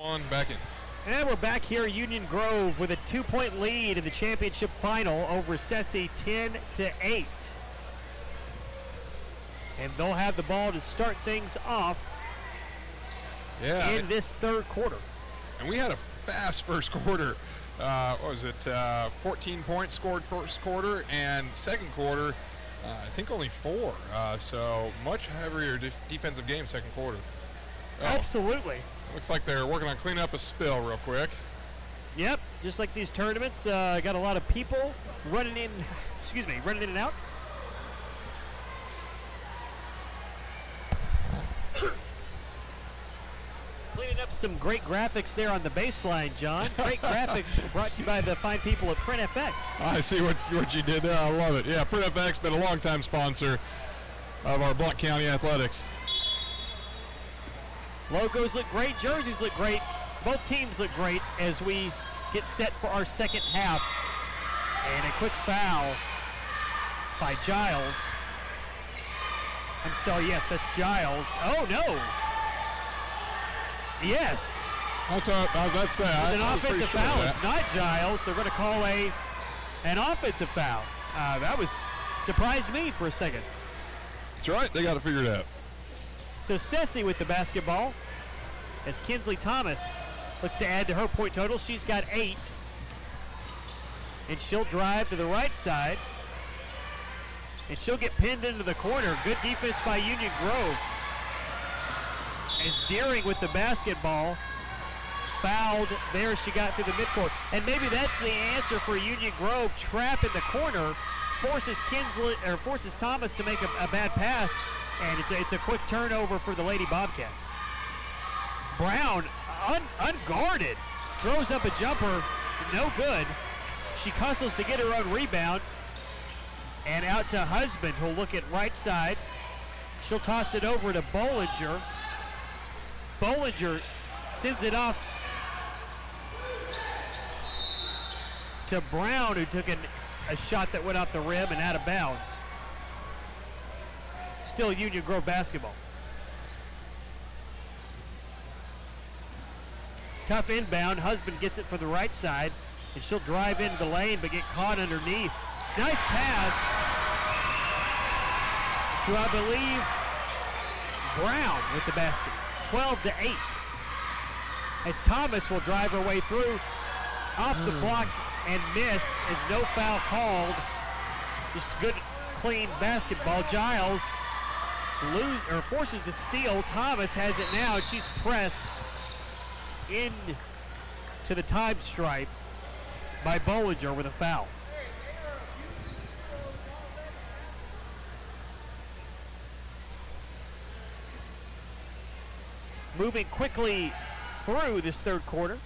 On back in. And we're back here, Union Grove, with a 2-point lead in the championship final over Sessi, 10-8. And they'll have the ball to start things off in this third quarter. And we had a fast first quarter. What was it? 14 points scored first quarter, and second quarter, I think only 4. So much heavier defensive game second quarter. Absolutely. Looks like they're working on cleaning up a spill real quick. Yep, just like these tournaments, got a lot of people running in and out. Cleaning up some great graphics there on the baseline, John. Great graphics brought to you by the fine people at PrintFX. I see what you did there. I love it. Yeah, PrintFX been a longtime sponsor of our Blount County athletics. Logos look great, jerseys look great. Both teams look great as we get set for our second half. And a quick foul by Giles. I'm sorry, yes, that's Giles. Oh, no. Yes. That's what I was about to say. An offensive foul. It's not Giles. They're going to call an offensive foul. That was surprised me for a second. That's right. They got to figure it out. So Sessi with the basketball as Kinsley Thomas looks to add to her point total. She's got 8. And she'll drive to the right side. And she'll get pinned into the corner. Good defense by Union Grove. As Deering with the basketball fouled there, she got through the midcourt. And maybe that's the answer for Union Grove. Trap in the corner forces Thomas to make a bad pass, and it's a quick turnover for the Lady Bobcats. Brown, unguarded, throws up a jumper, no good. She hustles to get her own rebound, and out to Husband, who'll look at right side. She'll toss it over to Bollinger. Bollinger sends it off to Brown, who took a shot that went off the rim and out of bounds. Still Union Grove basketball. Tough inbound. Husband gets it from the right side, and she'll drive into the lane but get caught underneath. Nice pass to, I believe, Brown with the basket. 12-8. As Thomas will drive her way through, off the block and missed as no foul called. Just good, clean basketball. Giles forces the steal. Thomas has it now, and she's pressed in to the time stripe by Bollinger with a foul. Moving quickly through this third quarter.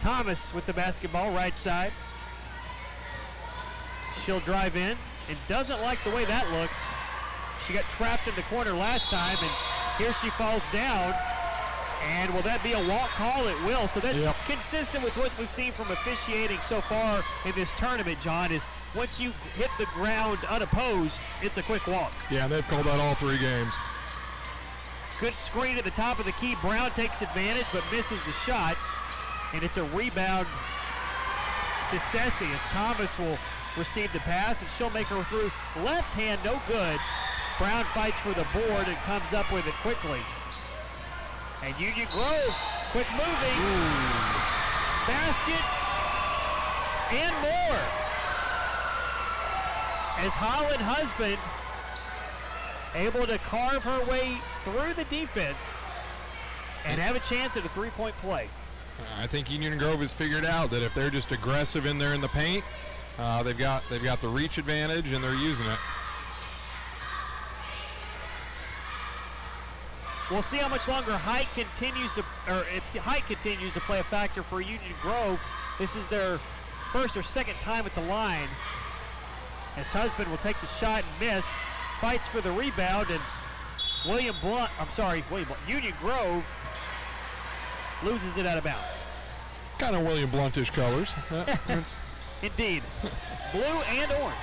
Thomas with the basketball, right side. She'll drive in and doesn't like the way that looked. She got trapped in the corner last time, and here she falls down. And will that be a walk call? It will. So that's consistent with what we've seen from officiating so far in this tournament, John, is once you hit the ground unopposed, it's a quick walk. Yeah, they've called that all 3 games. Good screen at the top of the key. Brown takes advantage but misses the shot. And it's a rebound to Sessi as Thomas will receive the pass, and she'll make her through. Left hand, no good. Brown fights for the board and comes up with it quickly. And Union Grove, quick moving. Basket and more. As Holland Husband able to carve her way through the defense and have a chance at a 3-point play. I think Union Grove has figured out that if they're just aggressive in there in the paint, they've got the reach advantage, and they're using it. We'll see how much longer height continues to play a factor for Union Grove. This is their first or second time at the line. As Husband will take the shot and miss, fights for the rebound, and Union Grove loses it out of bounds. Kind of William Blountish colors. Indeed. Blue and orange.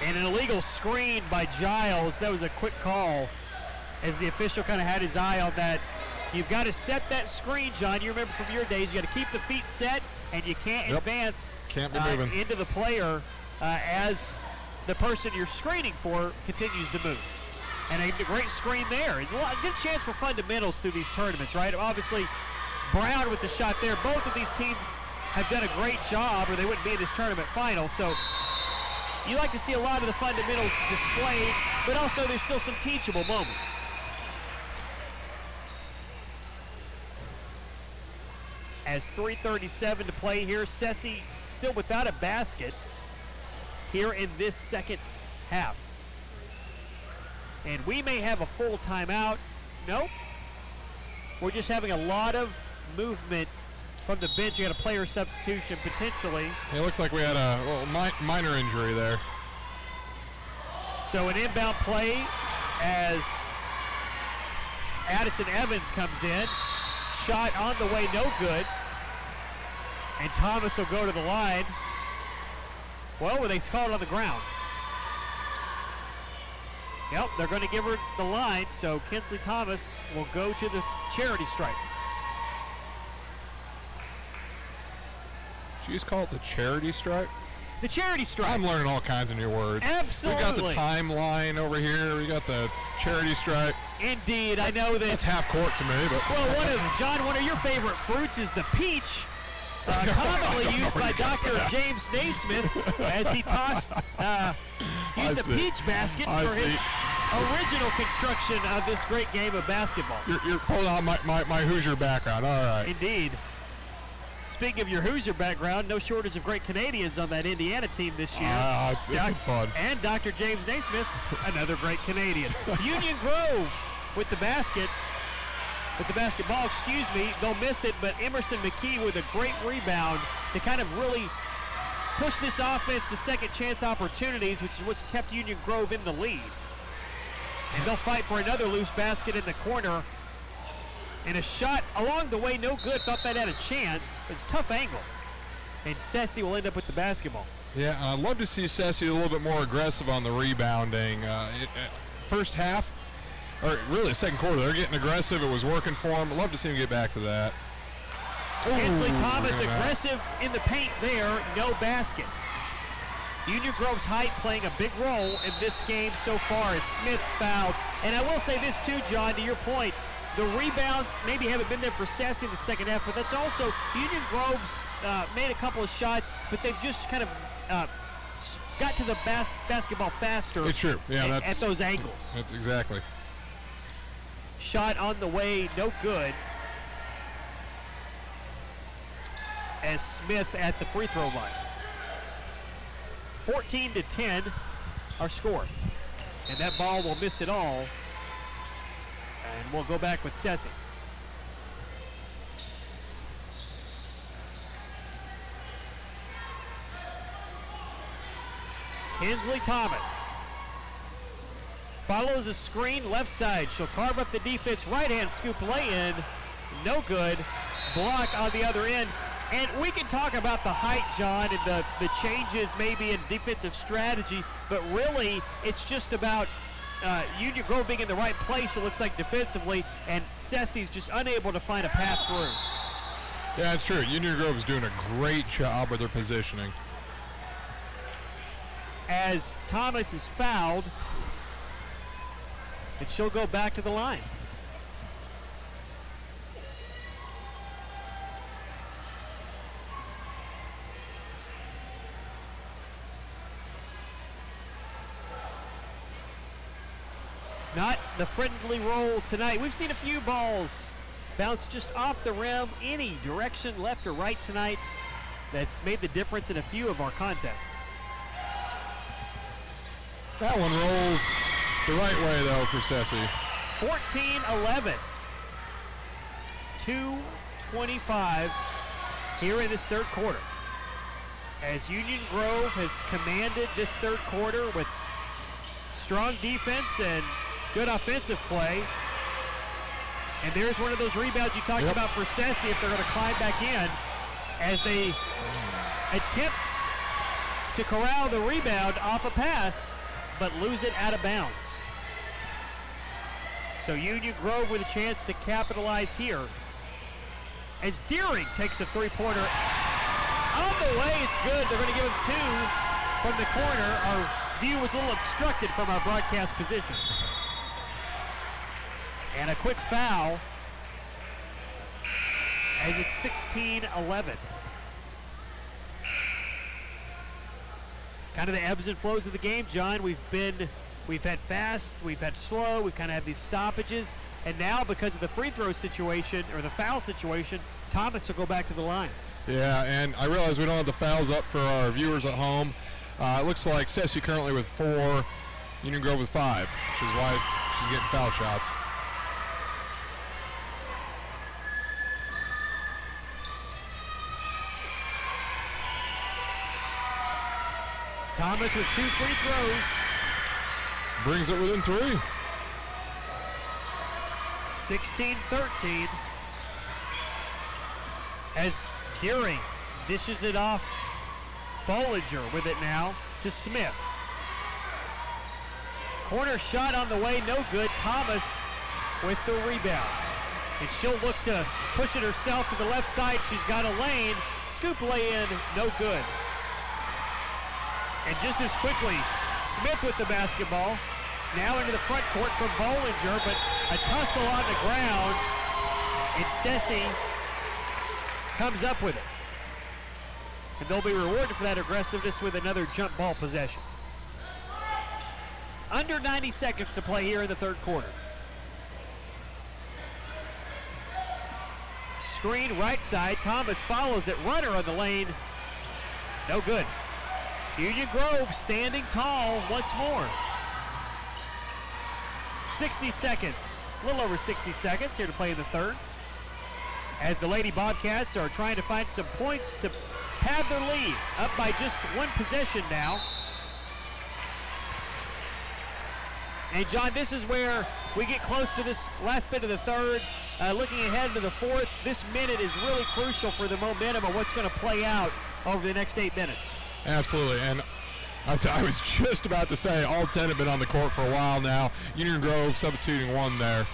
And an illegal screen by Giles. That was a quick call as the official kind of had his eye on that. You've got to set that screen, John. You remember from your days, you got to keep the feet set, and you can't advance Can't be moving. into the player as the person you're screening for continues to move. And a great screen there. And a good chance for fundamentals through these tournaments, right? Obviously, Brown with the shot there. Both of these teams have done a great job, or they wouldn't be in this tournament final. So you like to see a lot of the fundamentals displayed, but also there's still some teachable moments. As 3:37 to play here, Sessi still without a basket here in this second half. And we may have a full timeout. Nope. We're just having a lot of movement from the bench. You got a player substitution potentially. It looks like we had a minor injury there. So an inbound play as Addison Evans comes in. Shot on the way, no good. And Thomas will go to the line. Well, they call it on the ground. Yep, they're going to give her the line, so Kinsley Thomas will go to the charity stripe. Did you just call it the charity stripe? The charity stripe. I'm learning all kinds of new words. Absolutely. We got the timeline over here. We got the charity stripe. Indeed, I know that. That's half court to me, but. Well, one of your favorite fruits is the peach, commonly used by Dr. James Naismith as he tossed, used a peach basket for his original construction of this great game of basketball. You're pulling out my Hoosier background. All right. Indeed. Speaking of your Hoosier background, no shortage of great Canadians on that Indiana team this year. It's been fun. And Dr. James Naismith, another great Canadian. Union Grove with the basketball, they'll miss it, but Emerson McKee with a great rebound to kind of really push this offense to second chance opportunities, which is what's kept Union Grove in the lead. And they'll fight for another loose basket in the corner. And a shot along the way, no good. Thought that had a chance. It's a tough angle. And Sessi will end up with the basketball. Yeah, I'd love to see Sessi a little bit more aggressive on the rebounding. First half, or really second quarter, they're getting aggressive. It was working for them. I'd love to see him get back to that. Kinsley Thomas aggressive in the paint there. No basket. Union Grove's height playing a big role in this game so far as Smith fouled. And I will say this too, John, to your point. The rebounds maybe haven't been there for Sessi in the second half, but that's also Union Grove's made a couple of shots, but they've just kind of got to the basketball faster. It's true. Yeah, at those angles. That's exactly. Shot on the way, no good. As Smith at the free throw line. 14-10, our score. And that ball will miss it all. And we'll go back with Sessi. Kinsley Thomas follows a screen left side. She'll carve up the defense. Right hand scoop lay in. No good. Block on the other end. And we can talk about the height, John, and the changes maybe in defensive strategy, but really it's just about Union Grove being in the right place, it looks like defensively, and Sessi's just unable to find a path through. Yeah, it's true. Union Grove is doing a great job with their positioning. As Thomas is fouled, and she'll go back to the line. Not the friendly roll tonight. We've seen a few balls bounce just off the rim, any direction, left or right tonight. That's made the difference in a few of our contests. That one rolls the right way, though, for Sessi. 14-11. 2:25 here in this third quarter. As Union Grove has commanded this third quarter with strong defense and good offensive play. And there's one of those rebounds you talked about for Sessi if they're going to climb back in as they attempt to corral the rebound off a pass, but lose it out of bounds. So Union Grove with a chance to capitalize here. As Deering takes a three-pointer on the way, it's good. They're going to give him 2 from the corner. Our view was a little obstructed from our broadcast position. And a quick foul as it's 16-11. Kind of the ebbs and flows of the game, John. We've had fast, we've had slow, we've kind of had these stoppages, and now because of the free throw situation or the foul situation, Thomas will go back to the line. Yeah, and I realize we don't have the fouls up for our viewers at home. It looks like Ceci currently with 4, Union Grove with 5, which is why she's getting foul shots. Thomas with 2 free throws. Brings it within 3. 16-13. As Deering dishes it off. Bollinger with it now to Smith. Corner shot on the way, no good. Thomas with the rebound. And she'll look to push it herself to the left side. She's got a lane. Scoop lay in, no good. And just as quickly, Smith with the basketball. Now into the front court for Bollinger, but a tussle on the ground. And Ceci comes up with it. And they'll be rewarded for that aggressiveness with another jump ball possession. Under 90 seconds to play here in the third quarter. Screen right side. Thomas follows it. Runner on the lane. No good. Union Grove standing tall once more. 60 seconds. A little over 60 seconds here to play in the third. As the Lady Bobcats are trying to find some points to pad their lead. Up by just 1 possession now. And John, this is where we get close to this last bit of the third. Looking ahead to the fourth, this minute is really crucial for the momentum of what's going to play out over the next 8 minutes. Absolutely, and I was just about to say all 10 have been on the court for a while now. Union Grove substituting 1 there.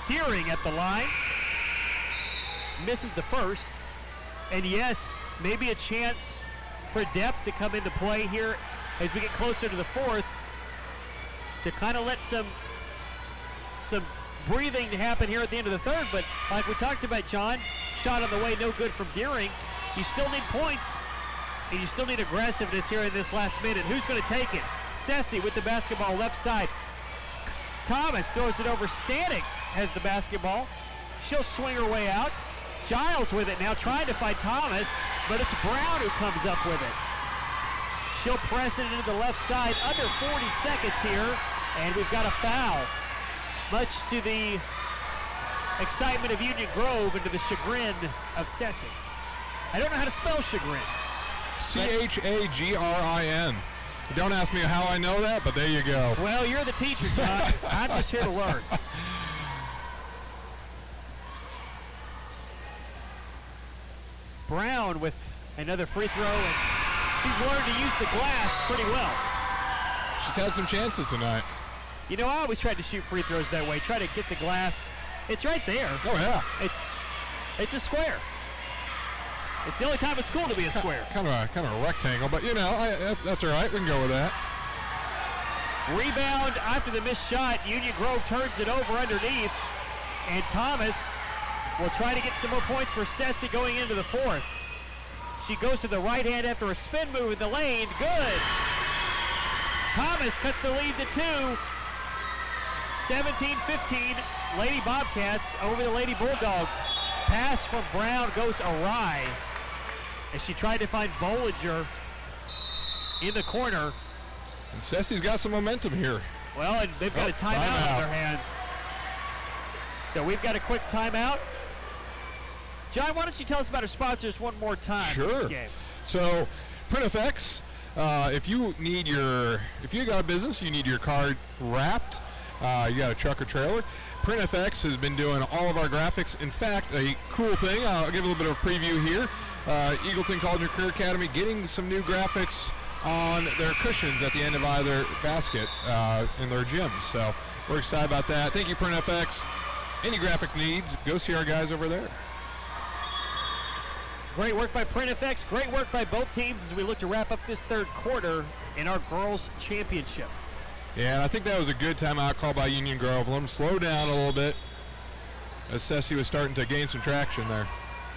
Deering at the line. Misses the first. And yes, maybe a chance for depth to come into play here as we get closer to the fourth to kind of let some breathing to happen here at the end of the third. But like we talked about, John, shot on the way, no good from Deering. You still need points, and you still need aggressiveness here in this last minute. Who's going to take it? Ceci with the basketball left side. Thomas throws it over. Stanek has the basketball. She'll swing her way out. Giles with it now, trying to find Thomas, but it's Brown who comes up with it. She'll press it into the left side. Under 40 seconds here, and we've got a foul. Much to the excitement of Union Grove and to the chagrin of Ceci. I don't know how to spell chagrin. Chagrin. Don't ask me how I know that, but there you go. Well, you're the teacher, John. I'm just here to learn. Brown with another free throw, and she's learned to use the glass pretty well. She's had some chances tonight. You know, I always tried to shoot free throws that way. Try to get the glass. It's right there. Oh, yeah. It's a square. It's the only time it's cool to be a square. Kind of a rectangle, but you know, that's all right. We can go with that. Rebound after the missed shot. Union Grove turns it over underneath, and Thomas will try to get some more points for Ceci going into the fourth. She goes to the right hand after a spin move in the lane. Good. Thomas cuts the lead to 2. 17-15. Lady Bobcats over the Lady Bulldogs. Pass from Brown goes awry as she tried to find Bollinger in the corner. And Ceci's got some momentum here. Well, and they've got a timeout on their hands. So we've got a got timeout. John, why don't you tell us about our sponsors one more time? Sure. For this game? So, PrintFX, if you got a business, you need your car wrapped, you got a truck or trailer, PrintFX has been doing all of our graphics. In fact, a cool thing, I'll give a little bit of a preview here. Eagleton College and Career Academy getting some new graphics on their cushions at the end of either basket in their gyms. So we're excited about that. Thank you, PrintFX. Any graphic needs, go see our guys over there. Great work by PrintFX. Great work by both teams as we look to wrap up this third quarter in our girls' championship. Yeah, and I think that was a good timeout call by Union Grove. Let them slow down a little bit as Ceci was starting to gain some traction there.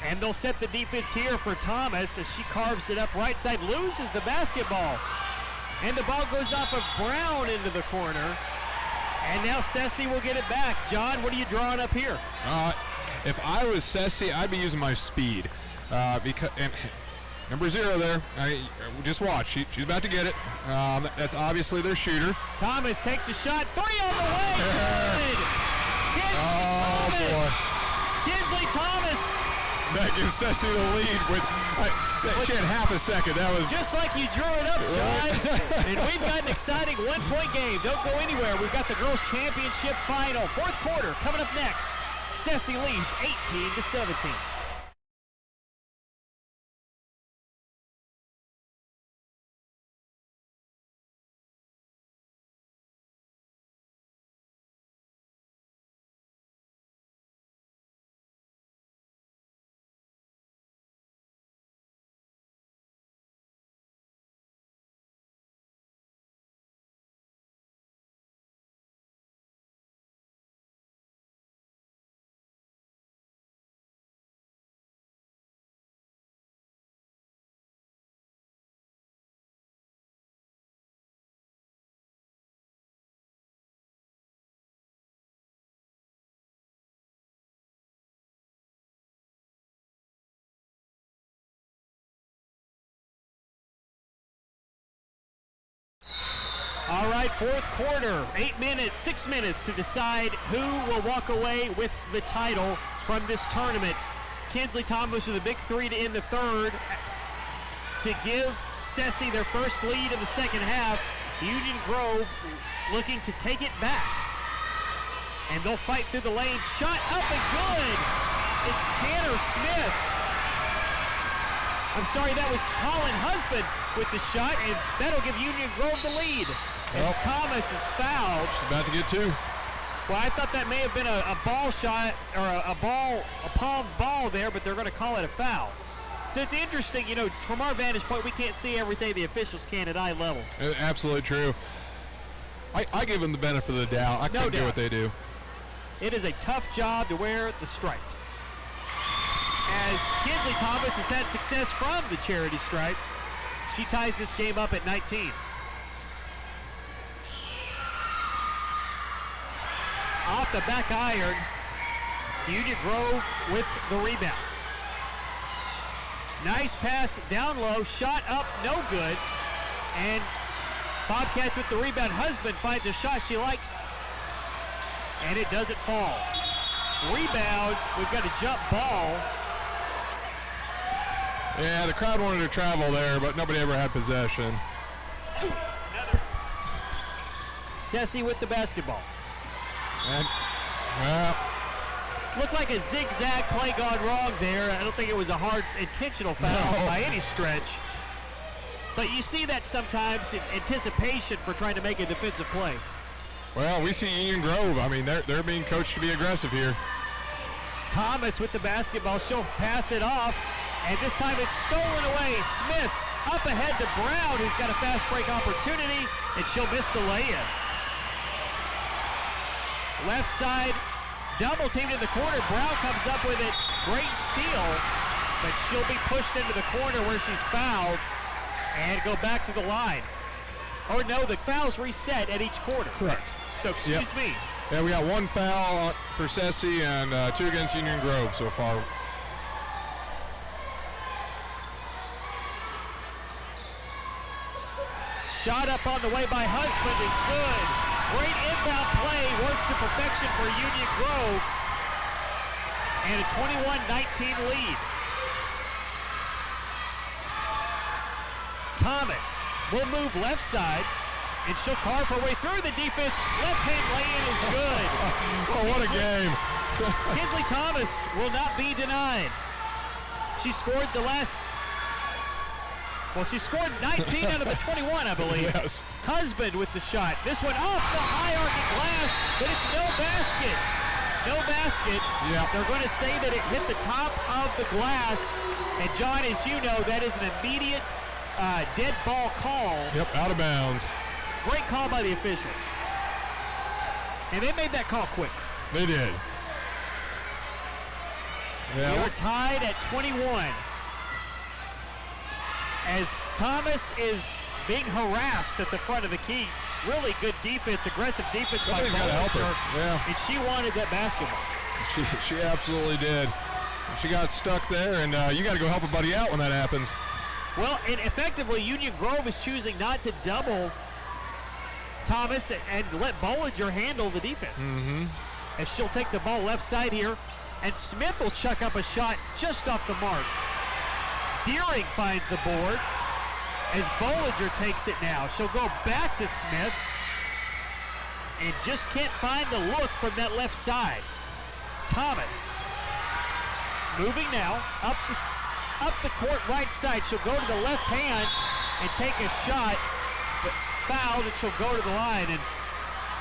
And they'll set the defense here for Thomas as she carves it up right side, loses the basketball. And the ball goes off of Brown into the corner. And now Ceci will get it back. John, what are you drawing up here? If I was Ceci, I'd be using my speed. Because and number 0 there, just watch. She's about to get it. That's obviously their shooter. Thomas takes a shot. 3 on the way. Good. Oh, boy. Kinsley Thomas. That gives Ceci the lead with, she had half a second. That was just like you drew it up, John. And we've got an exciting one-point game. Don't go anywhere. We've got the girls' championship final. Fourth quarter coming up next. Ceci leads 18-17. All right, fourth quarter, 6 minutes to decide who will walk away with the title from this tournament. Kinsley Thomas with a big 3 to end the third to give Ceci their first lead in the second half. Union Grove looking to take it back. And they'll fight through the lane. Shot up and good. It's Tanner Smith. I'm sorry, that was Colin Husband with the shot, and that'll give Union Grove the lead. As Thomas is fouled. She's about to get 2. Well, I thought that may have been a ball shot or a palm ball there, but they're going to call it a foul. So it's interesting, from our vantage point, we can't see everything the officials can at eye level. Absolutely true. I give them the benefit of the doubt. I couldn't do what they do. It is a tough job to wear the stripes. As Kinsley Thomas has had success from the charity stripe, she ties this game up at 19. Off the back iron, Union Grove with the rebound. Nice pass down low, shot up, no good. And Bobcats with the rebound. Husband finds a shot she likes, and it doesn't fall. Rebound, we've got a jump ball. Yeah, the crowd wanted to travel there, but nobody ever had possession. Ceci with the basketball. And, looked like a zigzag play gone wrong there. I don't think it was a hard intentional foul by any stretch. But you see that sometimes in anticipation for trying to make a defensive play. Well, we see Union Grove. I mean, they're being coached to be aggressive here. Thomas with the basketball. She'll pass it off, and this time it's stolen away. Smith up ahead to Brown, who's got a fast break opportunity, and she'll miss the lay-in. Left side, double teamed in the corner. Brown comes up with it. Great steal, but she'll be pushed into the corner where she's fouled and go back to the line. Or no, the foul's reset at each quarter. Correct. So excuse me. Yeah, we got 1 foul for Ceci and 2 against Union Grove so far. Shot up on the way by Husband is good. Great inbound play, works to perfection for Union Grove. And a 21-19 lead. Thomas will move left side, and she'll carve her way through the defense. Left-hand lay-in is good. Oh, what a game. Kinsley Thomas will not be denied. She scored the last Well, she scored 19 out of the 21, I believe. Yes. Husband with the shot. This one off the high arcing glass, but it's no basket. No basket. Yeah. They're going to say that it hit the top of the glass. And, John, as you know, that is an immediate dead ball call. Yep, out of bounds. Great call by the officials. And they made that call quick. They did. Yeah. We are tied at 21. As Thomas is being harassed at the front of the key. Really good defense, aggressive defense by Somebody's gotta help her. Bollinger. Yeah. And she wanted that basketball. She absolutely did. She got stuck there, and you got to go help a buddy out when that happens. Well, and effectively, Union Grove is choosing not to double Thomas and let Bollinger handle the defense. As she'll take the ball left side here, and Smith will chuck up a shot just off the mark. Deering finds the board as Bollinger takes it now. She'll go back to Smith and just can't find the look from that left side. Thomas moving now up the court right side. She'll go to the left hand and take a shot, but fouled, and she'll go to the line. And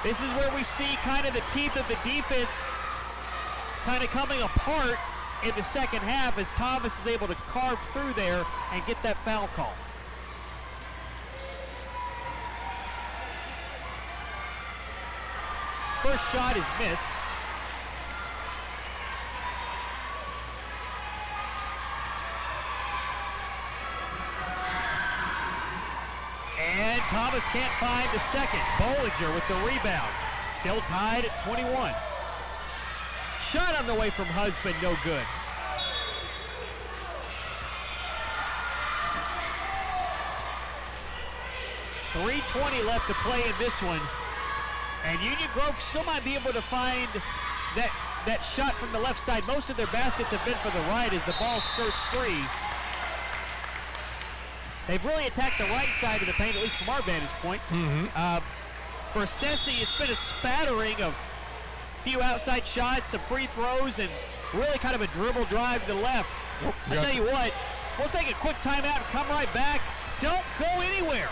this is where we see kind of the teeth of the defense kind of coming apart in the second half as Thomas is able to carve through there and get that foul call. First shot is missed. And Thomas can't find the second. Bollinger with the rebound. Still tied at 21. Shot on the way from Husband, no good. .320 left to play in this one. And Union Grove still might be able to find that shot from the left side. Most of their baskets have been for the right as the ball skirts free. They've really attacked the right side of the paint, at least from our vantage point. For Sessi, it's been a spattering of few outside shots, some free throws, and really kind of a dribble drive to the left. I'll tell you what, we'll take a quick timeout and come right back. Don't go anywhere.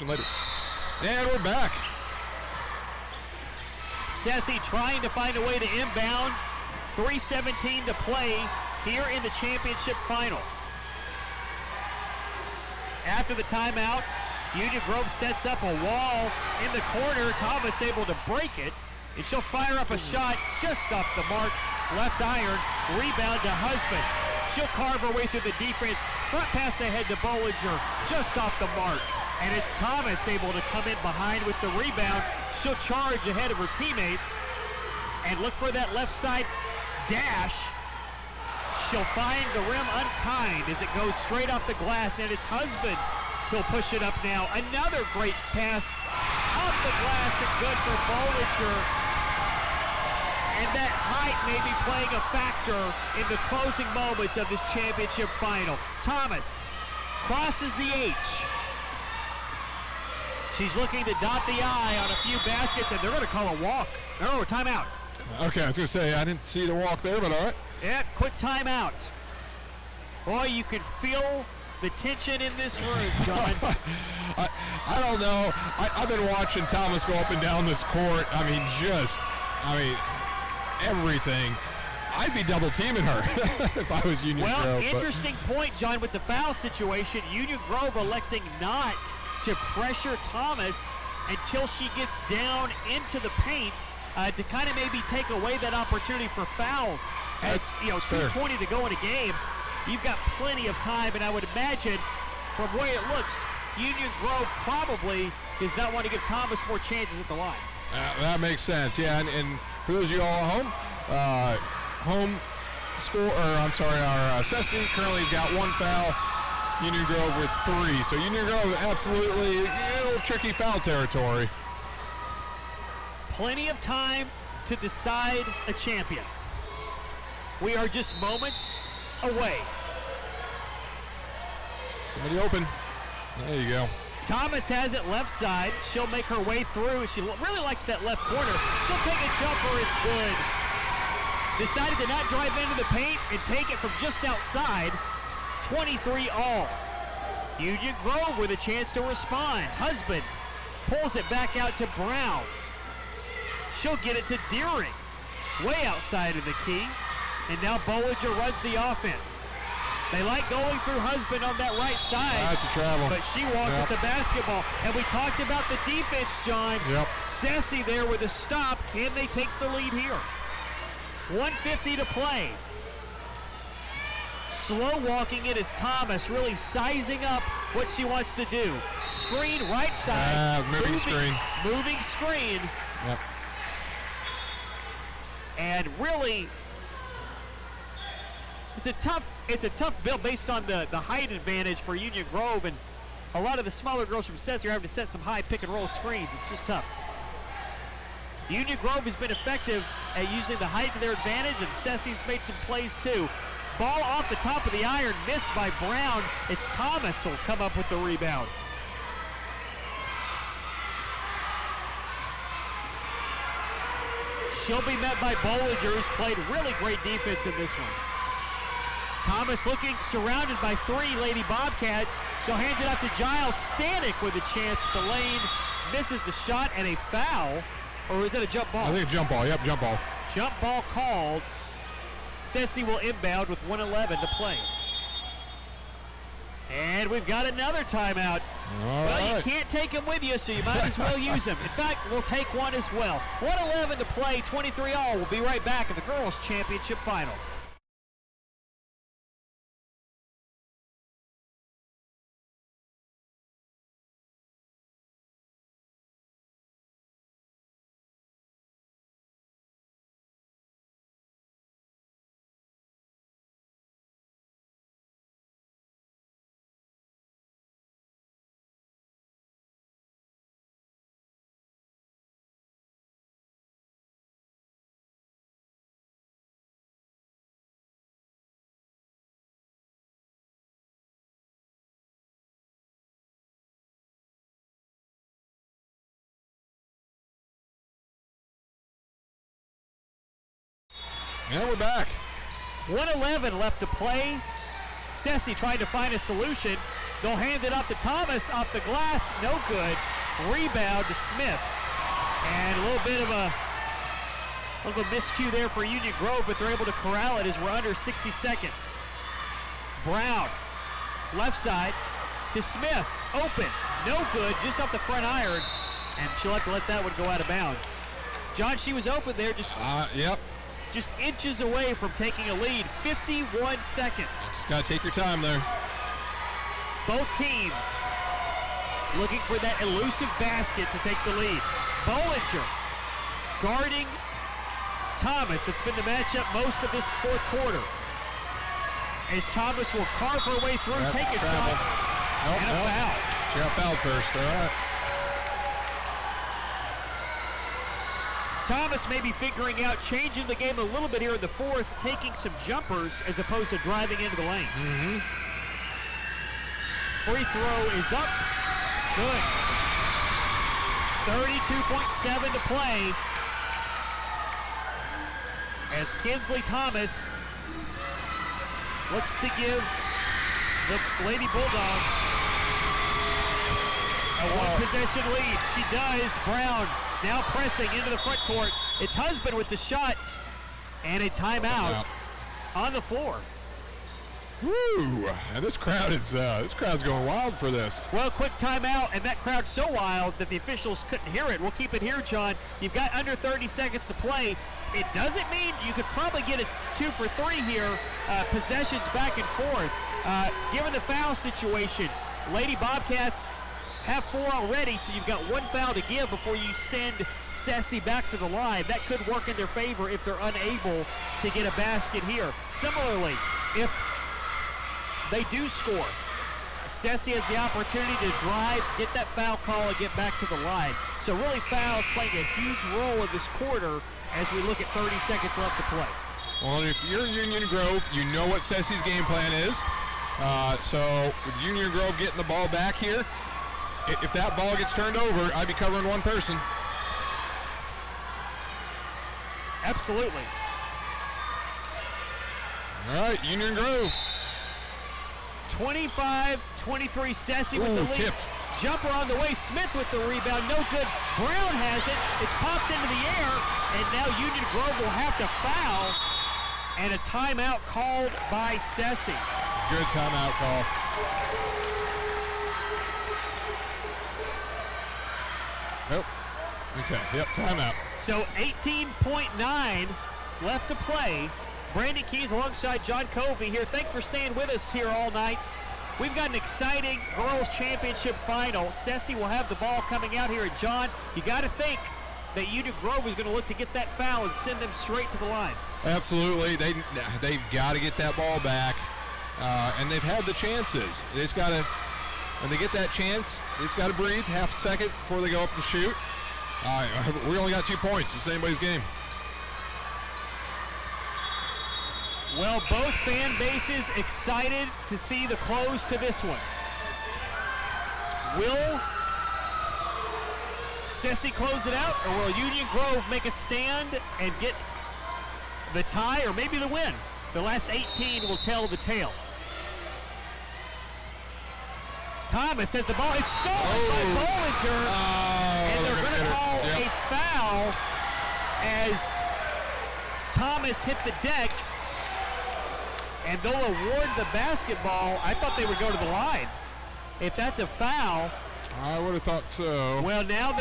Later. And we're back. Sessi trying to find a way to inbound. 3:17 to play here in the championship final. After the timeout, Union Grove sets up a wall in the corner. Thomas able to break it, and she'll fire up a shot just off the mark. Left iron, rebound to Husband. She'll carve her way through the defense. Front pass ahead to Bollinger, just off the mark. And it's Thomas able to come in behind with the rebound. She'll charge ahead of her teammates and look for that left side dash. She'll find the rim unkind as it goes straight off the glass, and it's Husband who'll push it up now. Another great pass off the glass and good for Bollinger. And that height may be playing a factor in the closing moments of this championship final. Thomas crosses the H. She's looking to dot the I on a few baskets, and they're going to call a walk. No, timeout. Okay, I was going to say, I didn't see the walk there, but all right. Yeah, quick timeout. Boy, you can feel the tension in this room, John. I don't know. I've been watching Thomas go up and down this court. Everything. I'd be double teaming her if I was Union Grove. Well, interesting point, John, with the foul situation. Union Grove electing not to pressure Thomas until she gets down into the paint to kind of maybe take away that opportunity for foul. As you know, 2:20 to go in a game. you've got plenty of time, and I would imagine from the way it looks, Union Grove probably does not want to give Thomas more chances at the line. That makes sense, yeah. And for those of you all at home, our Ceci currently has got 1 foul. Union Grove with 3. So Union Grove absolutely a little tricky foul territory. Plenty of time to decide a champion. We are just moments away. Somebody open. There you go. Thomas has it left side. She'll make her way through. She really likes that left corner. She'll take a jumper. It's good. Decided to not drive into the paint and take it from just outside. 23 all. Union Grove with a chance to respond. Husband pulls it back out to Brown. She'll get it to Deering. Way outside of the key. And now Bollinger runs the offense. They like going through Husband on that right side. That's a travel. But she walked with the basketball. And we talked about the defense, John. Yep. Ceci there with a stop. Can they take the lead here? 1:50 to play. Slow walking it is Thomas, really sizing up what she wants to do. Screen right side. Moving screen. Moving screen. Yep. And really, it's a tough build based on the height advantage for Union Grove, and a lot of the smaller girls from Ceci are having to set some high pick and roll screens. It's just tough. Union Grove has been effective at using the height to their advantage, and Ceci's made some plays too. Ball off the top of the iron, missed by Brown. It's Thomas who'll come up with the rebound. She'll be met by Bollinger, who's played really great defense in this one. Thomas looking surrounded by 3 Lady Bobcats. She'll hand it up to Giles Stanek with a chance at the lane. Misses the shot and a foul. Or is it a jump ball? I think a jump ball. Yep, jump ball. Jump ball called. Ceci will inbound with 1:11 to play. And we've got another timeout. All well, right. You can't take them with you, so you might as well use them. In fact, we'll take one as well. 1:11 to play, 23 all. We'll be right back in the girls' championship final. Yeah, we're back. 1:11 left to play. Ceci trying to find a solution. They'll hand it up to Thomas off the glass. No good. Rebound to Smith. And a little bit of a miscue there for Union Grove, but they're able to corral it as we're under 60 seconds. Brown, left side to Smith. Open. No good. Just off the front iron. And she'll have to let that one go out of bounds. John, she was open there. Yep. Just inches away from taking a lead. 51 seconds. Just got to take your time there. Both teams looking for that elusive basket to take the lead. Bollinger guarding Thomas. It's been the matchup most of this fourth quarter. As Thomas will carve her way through, take a shot, and a foul. She got fouled first, all right. Thomas may be figuring out changing the game a little bit here in the fourth, taking some jumpers as opposed to driving into the lane. Mm-hmm. Free throw is up. Good. 32.7 to play. As Kinsley Thomas looks to give the Lady Bulldogs a one-possession lead. She does. Brown now pressing into the front court. It's Husband with the shot and a timeout on the floor. Woo! And this crowd's going wild for this. Well, quick timeout, and that crowd's so wild that the officials couldn't hear it. We'll keep it here, John. You've got under 30 seconds to play. It doesn't mean you could probably get a 2 for 3 here. Possessions back and forth. Given the foul situation, Lady Bobcats have 4 already, so you've got 1 foul to give before you send Sassy back to the line. That could work in their favor if they're unable to get a basket here. Similarly, if they do score, Sassy has the opportunity to drive, get that foul call, and get back to the line. So really fouls playing a huge role in this quarter as we look at 30 seconds left to play. Well, if you're Union Grove, you know what Sessy's game plan is. So with Union Grove getting the ball back here, if that ball gets turned over, I'd be covering one person. Absolutely. All right, Union Grove. 25-23 Sassy with the lead. Tipped. Jumper on the way. Smith with the rebound. No good. Brown has it. It's popped into the air, and now Union Grove will have to foul. And a timeout called by Sassy. Good timeout call. Nope. Okay, yep, timeout. So 18.9 left to play. Brandon Keys alongside John Covey here. Thanks for staying with us here all night. We've got an exciting girls championship final. Sassy will have the ball coming out here. And John, you got to think that Union Grove is going to look to get that foul and send them straight to the line. Absolutely. They've got to get that ball back. And they've had the chances. They just got to, when they get that chance, they just got to breathe half a second before they go up and shoot. We only got 2 points. It's anybody's game. Well, both fan bases excited to see the close to this one. Will Sassy close it out, or will Union Grove make a stand and get the tie or maybe the win? The last 18 will tell the tale. Thomas has the ball. It's stolen by Bollinger. And they're going to call a foul as Thomas hit the deck. And they'll award the basketball. I thought they would go to the line. If that's a foul. I would have thought so. Well, now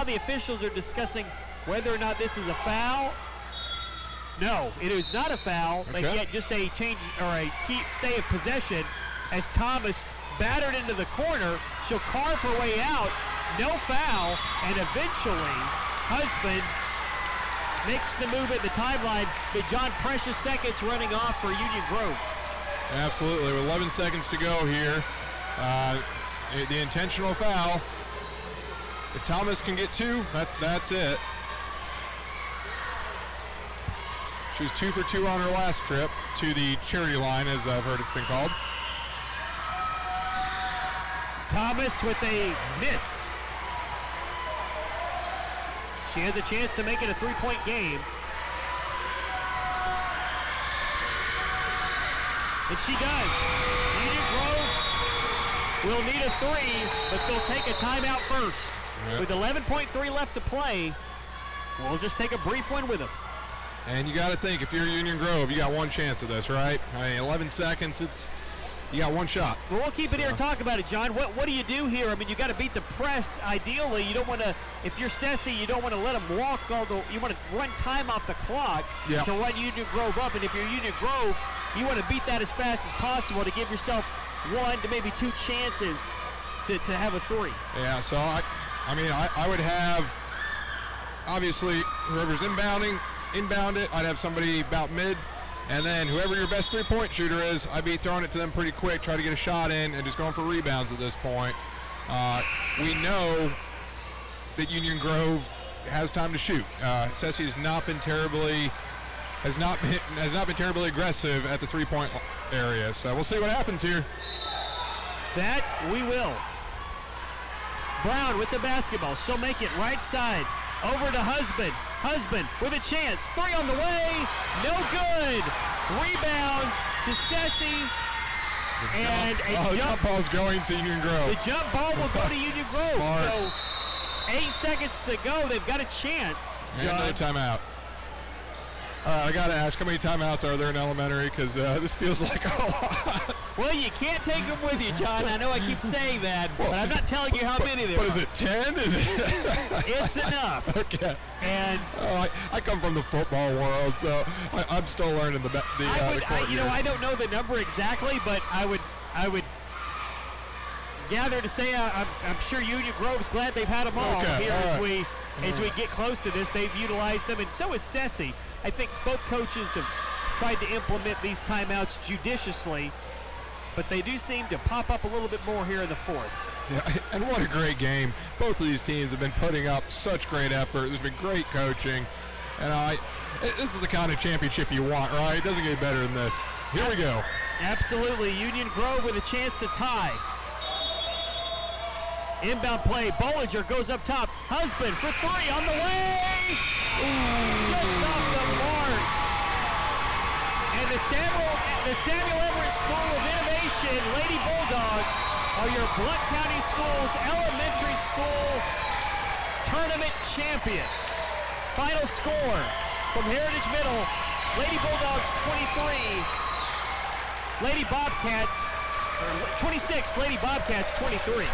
the officials are discussing whether or not this is a foul. No, it is not a foul, but yet just a change or a stay of possession as Thomas battered into the corner. She'll carve her way out. No foul, and eventually Husband makes the move at the timeline. But John, precious seconds running off for Union Grove. Absolutely, with 11 seconds to go here. The intentional foul. If Thomas can get 2, that's it. She was 2 for 2 on her last trip to the charity line, as I've heard it's been called. Thomas with a miss. She has a chance to make it a 3-point game. And she does. Union Grove will need a 3, but they'll take a timeout first. Yep. With 11.3 left to play, we'll just take a brief one with them. And you got to think, if you're Union Grove, you got one chance at this, right? I mean, 11 seconds, you got one shot. Well, we'll keep it here and talk about it, John. What do you do here? I mean, you got to beat the press. Ideally, you don't want to, if you're Sassy, you don't want to let them walk. You want to run time off the clock to run Union Grove up. And if you're Union Grove, you want to beat that as fast as possible to give yourself 1 to maybe 2 chances to have a 3. Yeah, so I would have, obviously, whoever's inbound it, I'd have somebody about mid, and then whoever your best 3-point shooter is, I'd be throwing it to them pretty quick, try to get a shot in, and just going for rebounds at this point. We know that Union Grove has time to shoot. Sassy has not been terribly aggressive at the 3-point area, so we'll see what happens here. That we will. Brown with the basketball. She'll make it right side. Over to Husband. Husband with a chance. 3 on the way. No good. Rebound to Sassy. And a jump ball's going to Union Grove. The jump ball will go to Union Grove. Smart. So 8 seconds to go. They've got a chance. And another timeout. I got to ask, how many timeouts are there in elementary? Because this feels like a lot. Well, you can't take them with you, John. I know I keep saying that, but I'm not telling you how many there are. What is it, 10? Is it? It's enough. Okay. And I come from the football world, so I'm still learning the court here. I don't know the number exactly, but I would gather to say I'm sure Union Grove's glad they've had them all here as we get close to this. They've utilized them, and so is Sessi. I think both coaches have tried to implement these timeouts judiciously, but they do seem to pop up a little bit more here in the fourth. Yeah, and what a great game. Both of these teams have been putting up such great effort. There's been great coaching. And this is the kind of championship you want, right? It doesn't get better than this. Here we go. Absolutely. Union Grove with a chance to tie. Inbound play. Bollinger goes up top. Husband for three on the way. Just off the mark. And the Samuel Everett School of Innovation Lady Bulldogs are your Blount County Schools Elementary School Tournament champions. Final score from Heritage Middle, Lady Bulldogs 23, Lady Bobcats, 26, Lady Bobcats 23.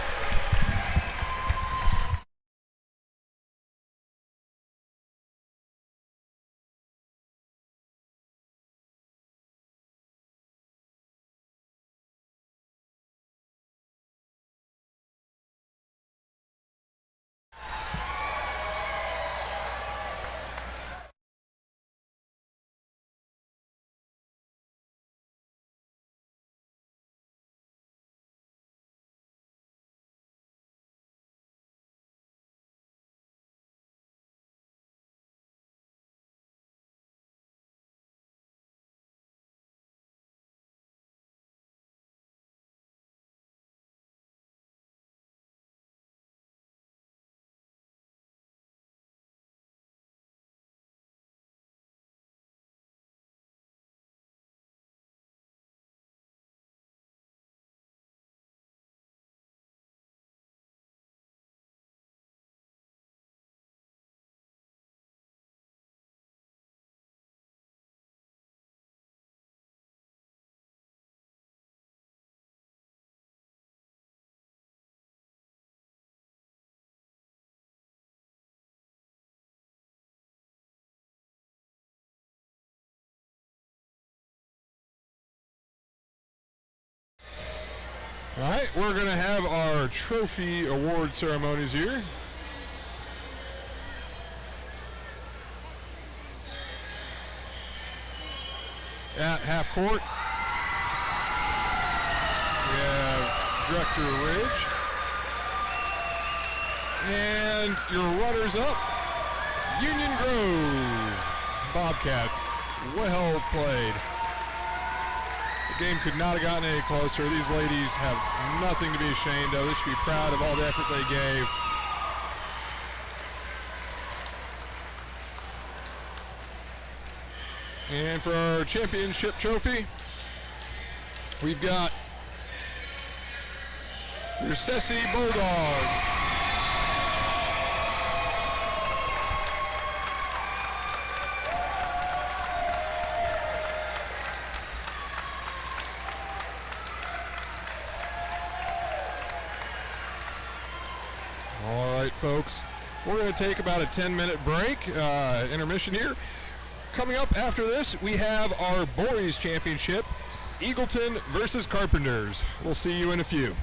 All right, we're going to have our trophy award ceremonies here. At half court, we have Director Ridge. And your runners-up, Union Grove Bobcats. Well played. The game could not have gotten any closer. These ladies have nothing to be ashamed of. They should be proud of all the effort they gave. And for our championship trophy, we've got your Sessi Bulldogs. All right, folks, we're going to take about a 10-minute break, intermission here. Coming up after this, we have our boys championship, Eagleton versus Carpenters. We'll see you in a few.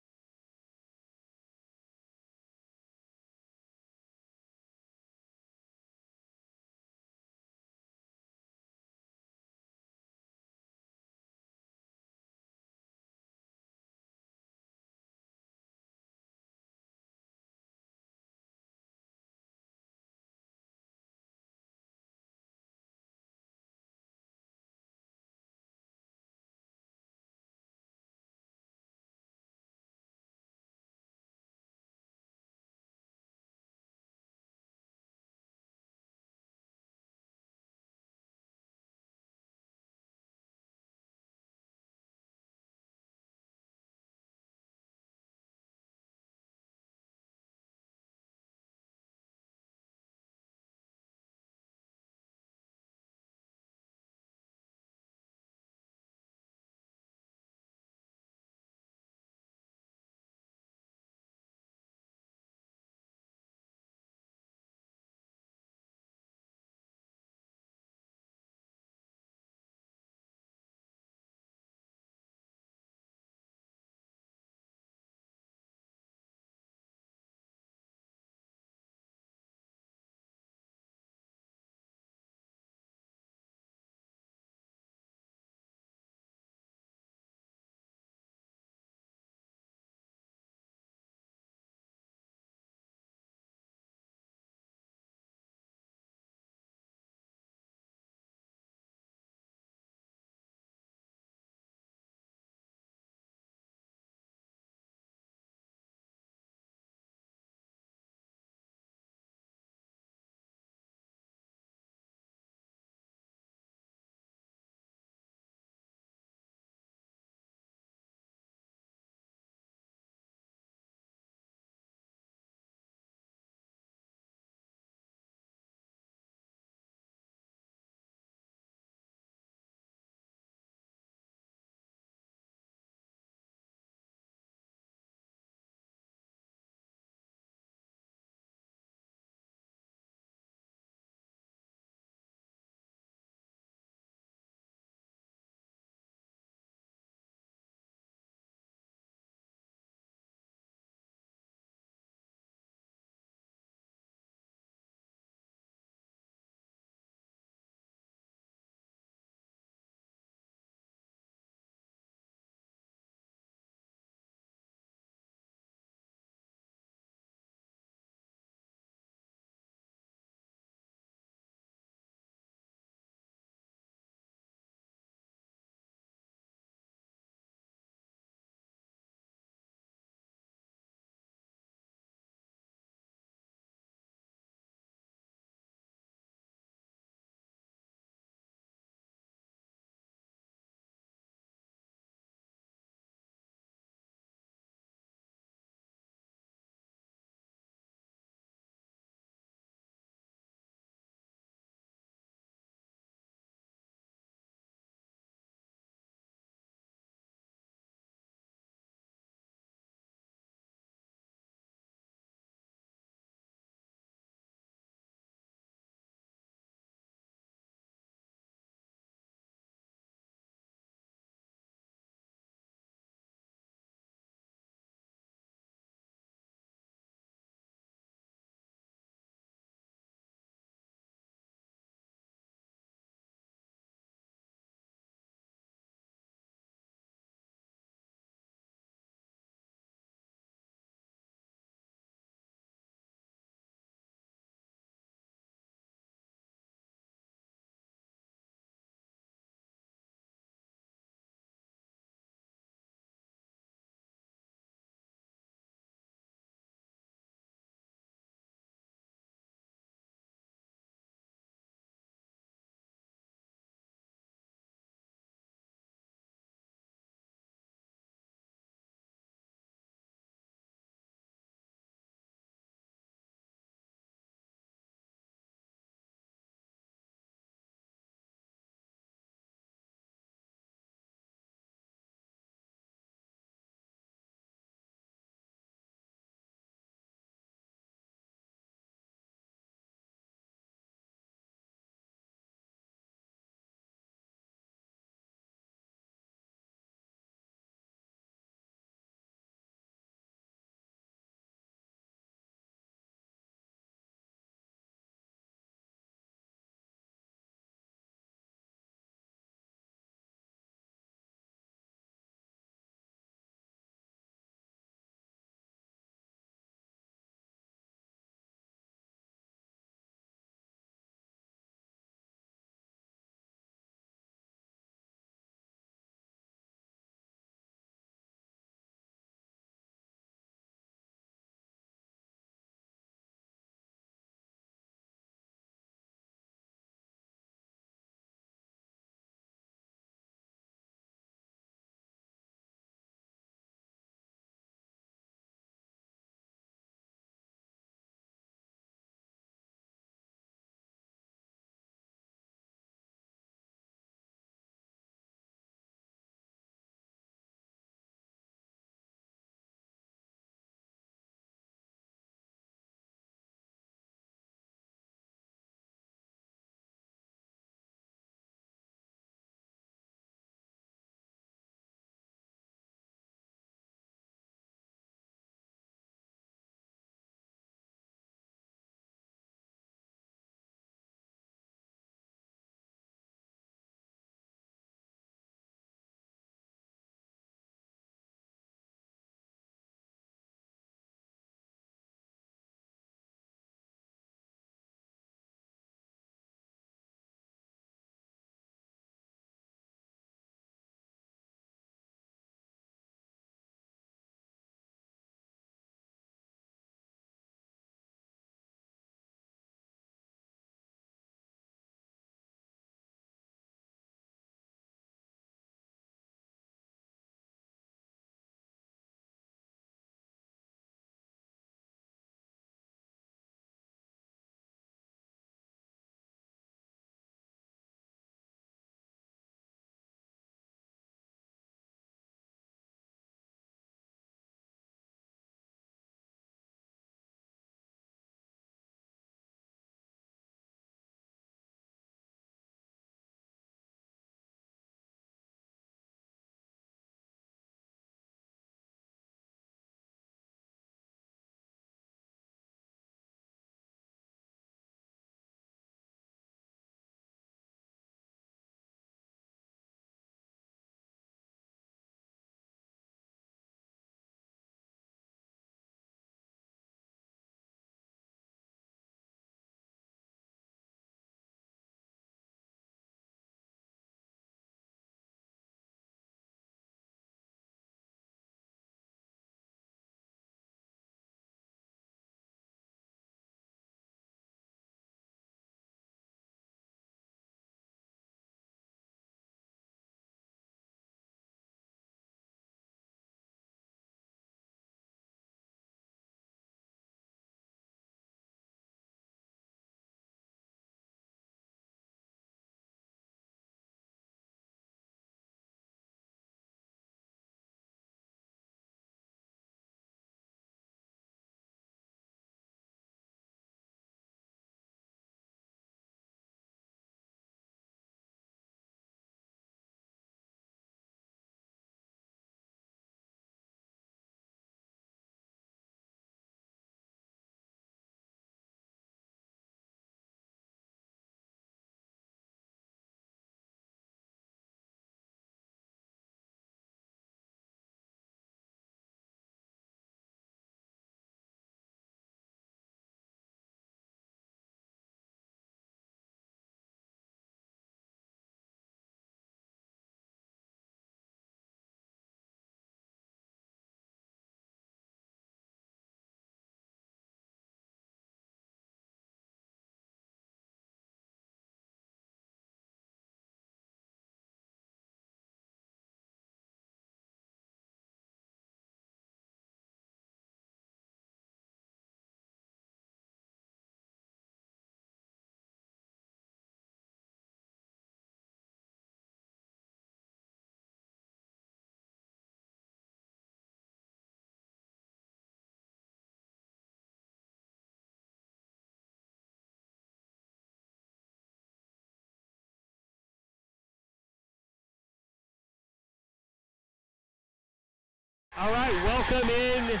All right, welcome in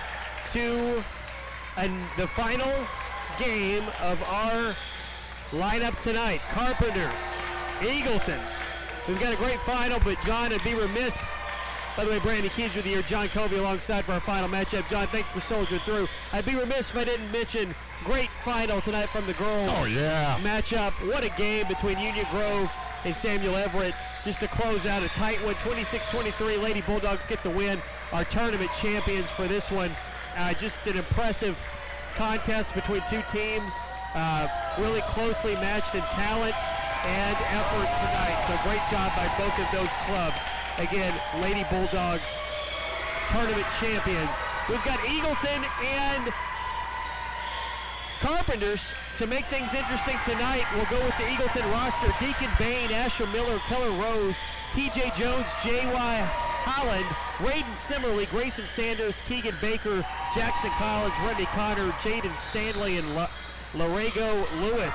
to the final game of our lineup tonight. Carpenters, Eagleton. We've got a great final, but John, would be remiss. By the way, Brandon Keys with you here, John Covey alongside for our final matchup. John, thank you for soldiering through. I'd be remiss if I didn't mention great final tonight from the girls. Oh, yeah. Matchup. What a game between Union Grove and Samuel Everett. Just to close out a tight one, 26-23. Lady Bulldogs get the win. Our tournament champions for this one. Just an impressive contest between two teams. Really closely matched in talent and effort tonight. So great job by both of those clubs. Again, Lady Bulldogs, tournament champions. We've got Eagleton and Carpenters to make things interesting tonight. We'll go with the Eagleton roster. Deacon Bain, Asher Miller, Keller Rose, TJ Jones, J.Y. Holland, Raiden Simmerly, Grayson Sanders, Keegan Baker, Jackson College, Remy Connor, Jaden Stanley, and Larego Lewis.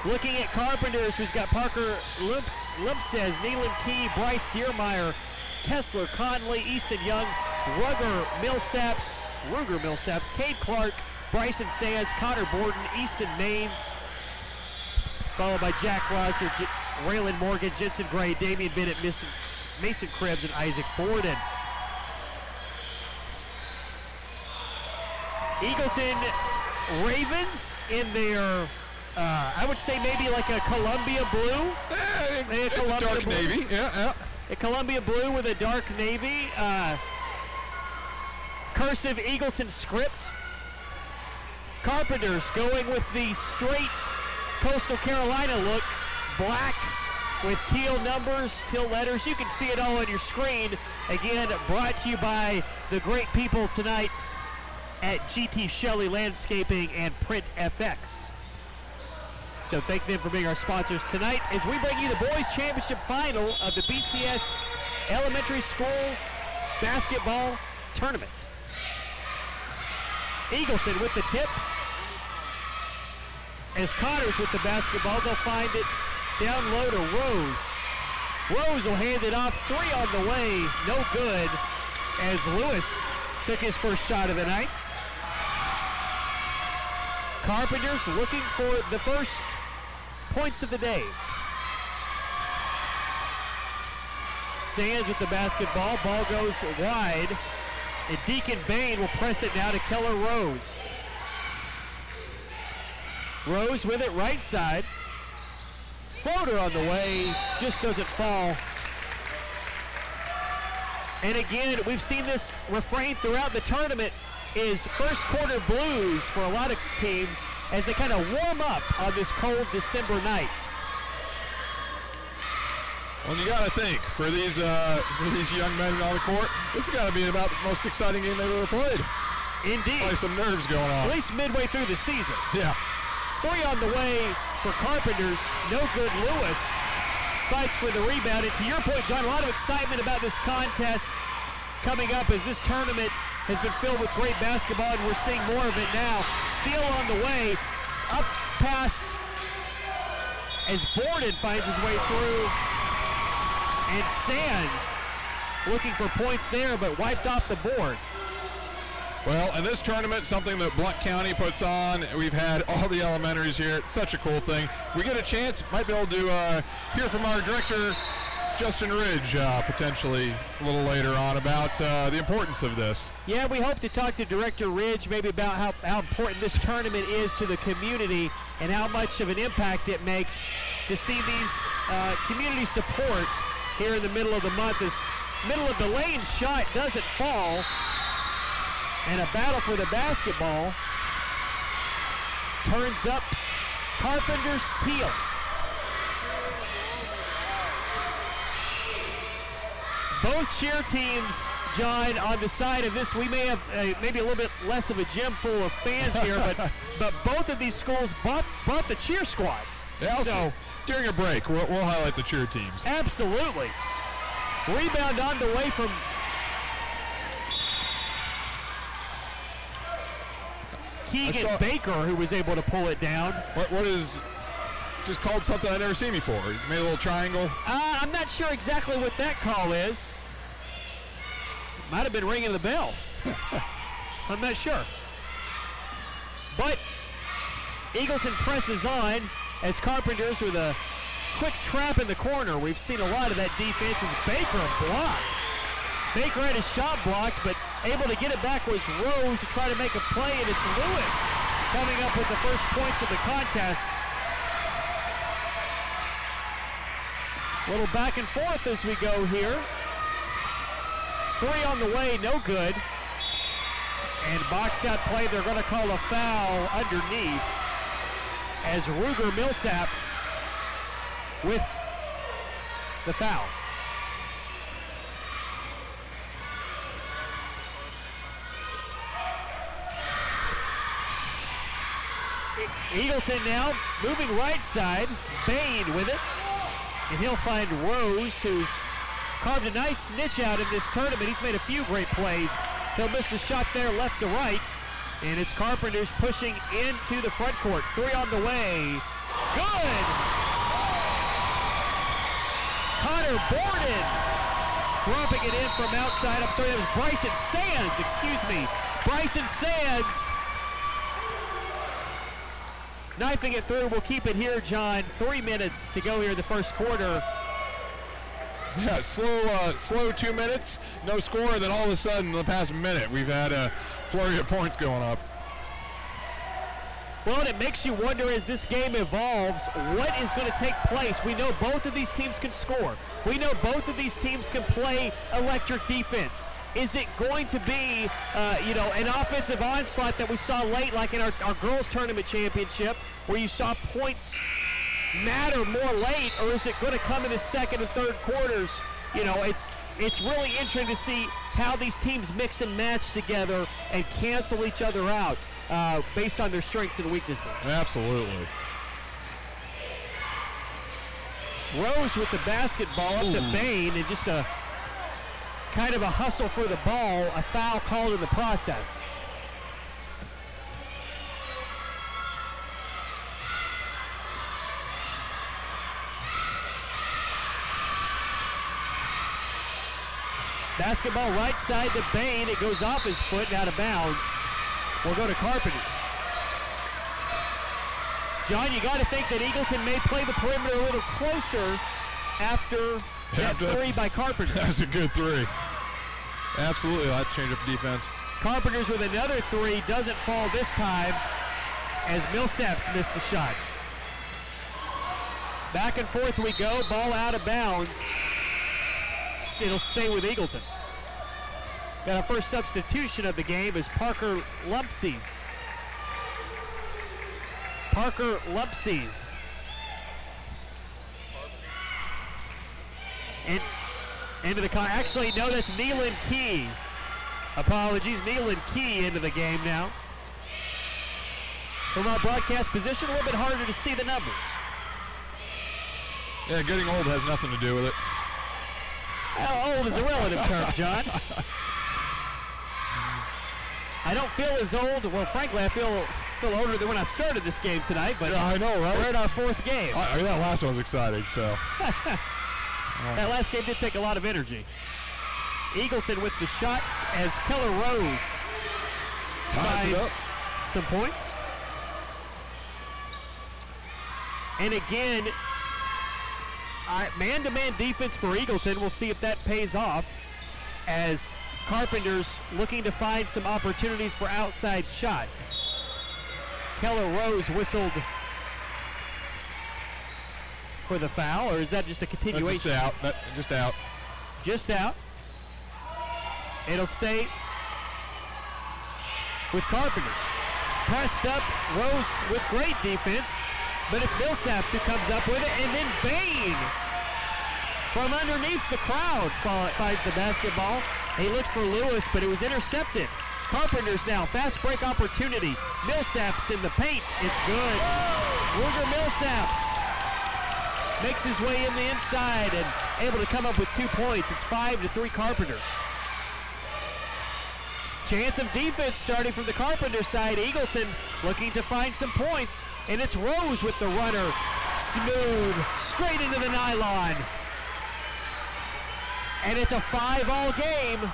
Looking at Carpenters, who's got Parker Limpsez, Neelan Key, Bryce Diermeyer, Kessler, Conley, Easton Young, Ruger Millsaps, Cade Clark, Bryson Sands, Connor Borden, Easton Maines, followed by Jack Rosner, Raylan Morgan, Jensen Gray, Damian Bennett, Mason Krebs, and Isaac Borden. Eagleton Ravens in their I would say maybe like a Columbia blue. It's a dark blue. navy. Yeah. A Columbia blue with a dark navy. Cursive Eagleton script. Carpenters going with the straight Coastal Carolina look. Black with teal numbers, teal letters. You can see it all on your screen. Again, brought to you by the great people tonight at GT Shelley Landscaping and Print FX. So thank them for being our sponsors tonight as we bring you the boys championship final of the BCS Elementary School Basketball Tournament. Eagleton with the tip. As Connors with the basketball, they'll find it down low to Rose. Rose will hand it off, 3 on the way, no good, as Lewis took his first shot of the night. Carpenters looking for the first points of the day. Sands with the basketball. Ball goes wide. And Deacon Bain will press it now to Keller Rose. Rose with it right side. Floater on the way. Just doesn't fall. And again, we've seen this refrain throughout the tournament is first quarter blues for a lot of teams as they kind of warm up on this cold December night. Well, you got to think, for these young men on the court, this has got to be about the most exciting game they've ever played. Indeed. Probably some nerves going on. At least midway through the season. Yeah. 3 on the way for Carpenters. No good. Lewis fights for the rebound. And to your point, John, a lot of excitement about this contest coming up as this tournament has been filled with great basketball, and we're seeing more of it now. Steal on the way. Up pass as Borden finds his way through. And Sands looking for points there, but wiped off the board. Well, in this tournament, something that Blount County puts on, we've had all the elementaries here. It's such a cool thing. If we get a chance, might be able to hear from our director, Justin Ridge, potentially a little later on about the importance of this. Yeah, we hope to talk to Director Ridge maybe about how important this tournament is to the community and how much of an impact it makes to see these community support here in the middle of the month. This middle of the lane shot doesn't fall, and a battle for the basketball turns up Carpenter's teal. Both cheer teams, John, on the side of this, we may have maybe a little bit less of a gym full of fans here, but both of these schools brought the cheer squads. Yeah, so during a break, we'll highlight the cheer teams. Absolutely. Rebound on the way from Keegan Baker, who was able to pull it down. What is just called something I've never seen before? He made a little triangle. I'm not sure exactly what that call is. Might have been ringing the bell. I'm not sure. But Eagleton presses on as Carpenters with a quick trap in the corner. We've seen a lot of that defense as Baker blocked. Baker had his shot blocked, but able to get it back was Rose to try to make a play, and it's Lewis coming up with the first points of the contest. A little back and forth as we go here. 3 on the way, no good. And box out play, they're going to call a foul underneath as Ruger Millsaps with the foul. Eagleton now moving right side, Bain with it. And he'll find Rose, who's carved a nice niche out in this tournament. He's made a few great plays. He'll miss the shot there left to right. And it's Carpenters pushing into the front court. 3 on the way. Good! Connor Borden dropping it in from outside. I'm sorry, that was Bryson Sands, excuse me. Bryson Sands knifing it through. We'll keep it here, John. 3 minutes to go here in the first quarter. Yeah, slow 2 minutes, no score, then all of a sudden in the past minute we've had a flurry of points going up. Well, and it makes you wonder as this game evolves, what is going to take place? We know both of these teams can score. We know both of these teams can play electric defense. Is it going to be, an offensive onslaught that we saw late, like in our girls' tournament championship, where you saw points matter more late, or is it going to come in the second and third quarters? You know, it's really interesting to see how these teams mix and match together and cancel each other out based on their strengths and weaknesses. Absolutely. Rose with the basketball up to Bain, and just a kind of a hustle for the ball, a foul called in the process. Basketball right side to Bain. It goes off his foot and out of bounds. We'll go to Carpenters. John, you got to think that Eagleton may play the perimeter a little closer after that 3 by Carpenters. That was a good 3. Absolutely, I'll have to change up the defense. Carpenters with another 3, doesn't fall this time as Millsaps missed the shot. Back and forth we go, ball out of bounds. It'll stay with Eagleton. Got our first substitution of the game is Parker Lumpsies. Parker Lumpsies. Into the actually, no, that's Neelan Key. Apologies, Neelan Key into the game now. From our broadcast position, a little bit harder to see the numbers. Yeah, getting old has nothing to do with it. Well, old is a relative term, John. I don't feel as old. Well, frankly, I feel older than when I started this game tonight. But yeah, I know, right? We're at our 4th game. I mean, that last one was exciting, so. That last game did take a lot of energy. Eagleton with the shot as Keller Rose finds some points. And again, man-to-man defense for Eagleton. We'll see if that pays off as Carpenters looking to find some opportunities for outside shots. Keller Rose whistled for the foul, or is that just a continuation? That's just out. Just out. It'll stay with Carpenters. Pressed up, Rose with great defense, but it's Millsaps who comes up with it, and then Bain from underneath the crowd finds the basketball. He looked for Lewis, but it was intercepted. Carpenters now, fast break opportunity. Millsaps in the paint, it's good. Ruger Millsaps makes his way in the inside and able to come up with 2 points. It's 5-3 Carpenters. Chance of defense starting from the Carpenter side. Eagleton looking to find some points, and it's Rose with the runner. Smooth, straight into the nylon. And it's a 5-all game.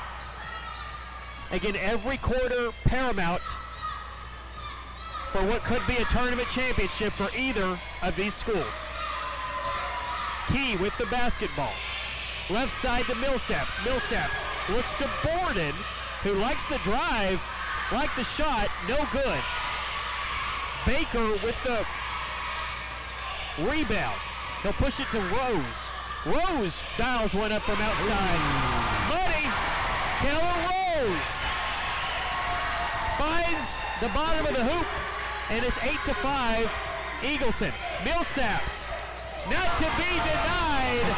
Again, every quarter paramount for what could be a tournament championship for either of these schools. Key with the basketball. Left side to Millsaps. Millsaps looks to Borden, who likes the drive, like the shot, no good. Baker with the rebound. He'll push it to Rose. Rose dials one up from outside. Money, Keller Rose finds the bottom of the hoop, and it's 8-5, Eagleton. Millsaps, not to be denied.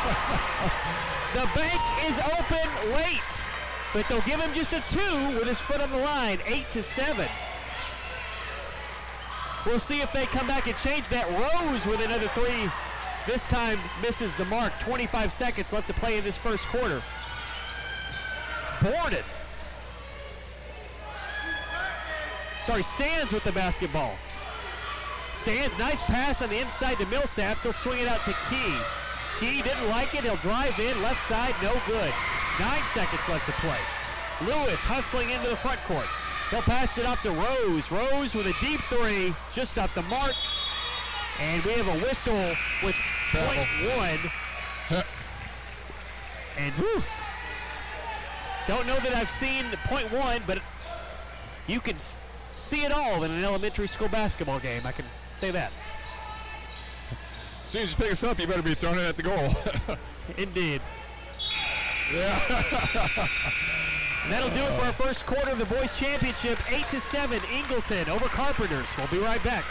The bank is open late, but they'll give him just a 2 with his foot on the line, 8-7. We'll see if they come back and change that. Rose with another 3. This time misses the mark. 25 seconds left to play in this first quarter. Borden. Sands with the basketball. Sands, nice pass on the inside to Millsaps. He'll swing it out to Key. Key didn't like it. He'll drive in, left side, no good. 9 seconds left to play. Lewis hustling into the front court. He'll pass it off to Rose. Rose with a deep 3, just off the mark. And we have a whistle with .1. And whew, don't know that I've seen .1, but you can see it all in an elementary school basketball game. I can say that. As soon as you pick us up, you better be throwing it at the goal. Indeed. Yeah. And that'll do it for our first quarter of the boys championship. 8-7, Eagleton over Carpenters. We'll be right back.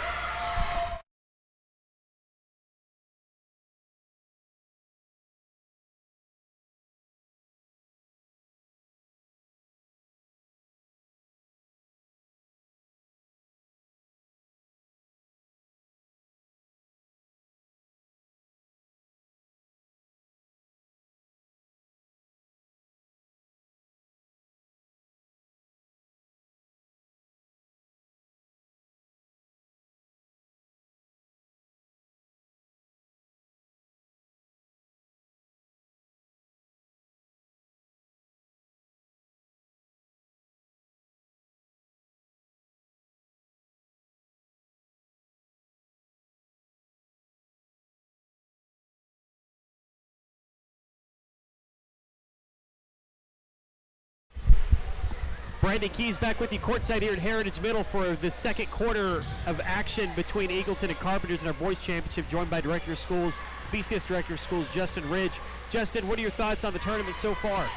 Brandon Keys back with you courtside here at Heritage Middle for the second quarter of action between Eagleton and Carpenters in our boys championship, joined by Director of Schools, BCS Director of Schools, Justin Ridge. Justin, what are your thoughts on the tournament so far?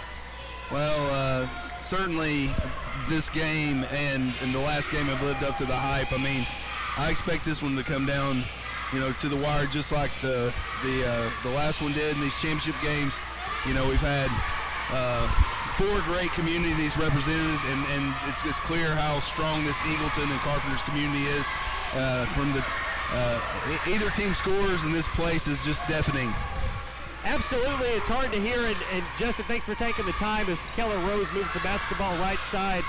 Well, certainly this game and the last game have lived up to the hype. I mean, I expect this one to come down, to the wire just like the last one did in these championship games. We've had 4 great communities represented, and it's clear how strong this Eagleton and Carpenters community is. From the either team scores, and this place is just deafening. Absolutely, it's hard to hear, and Justin, thanks for taking the time as Keller Rose moves the basketball right side,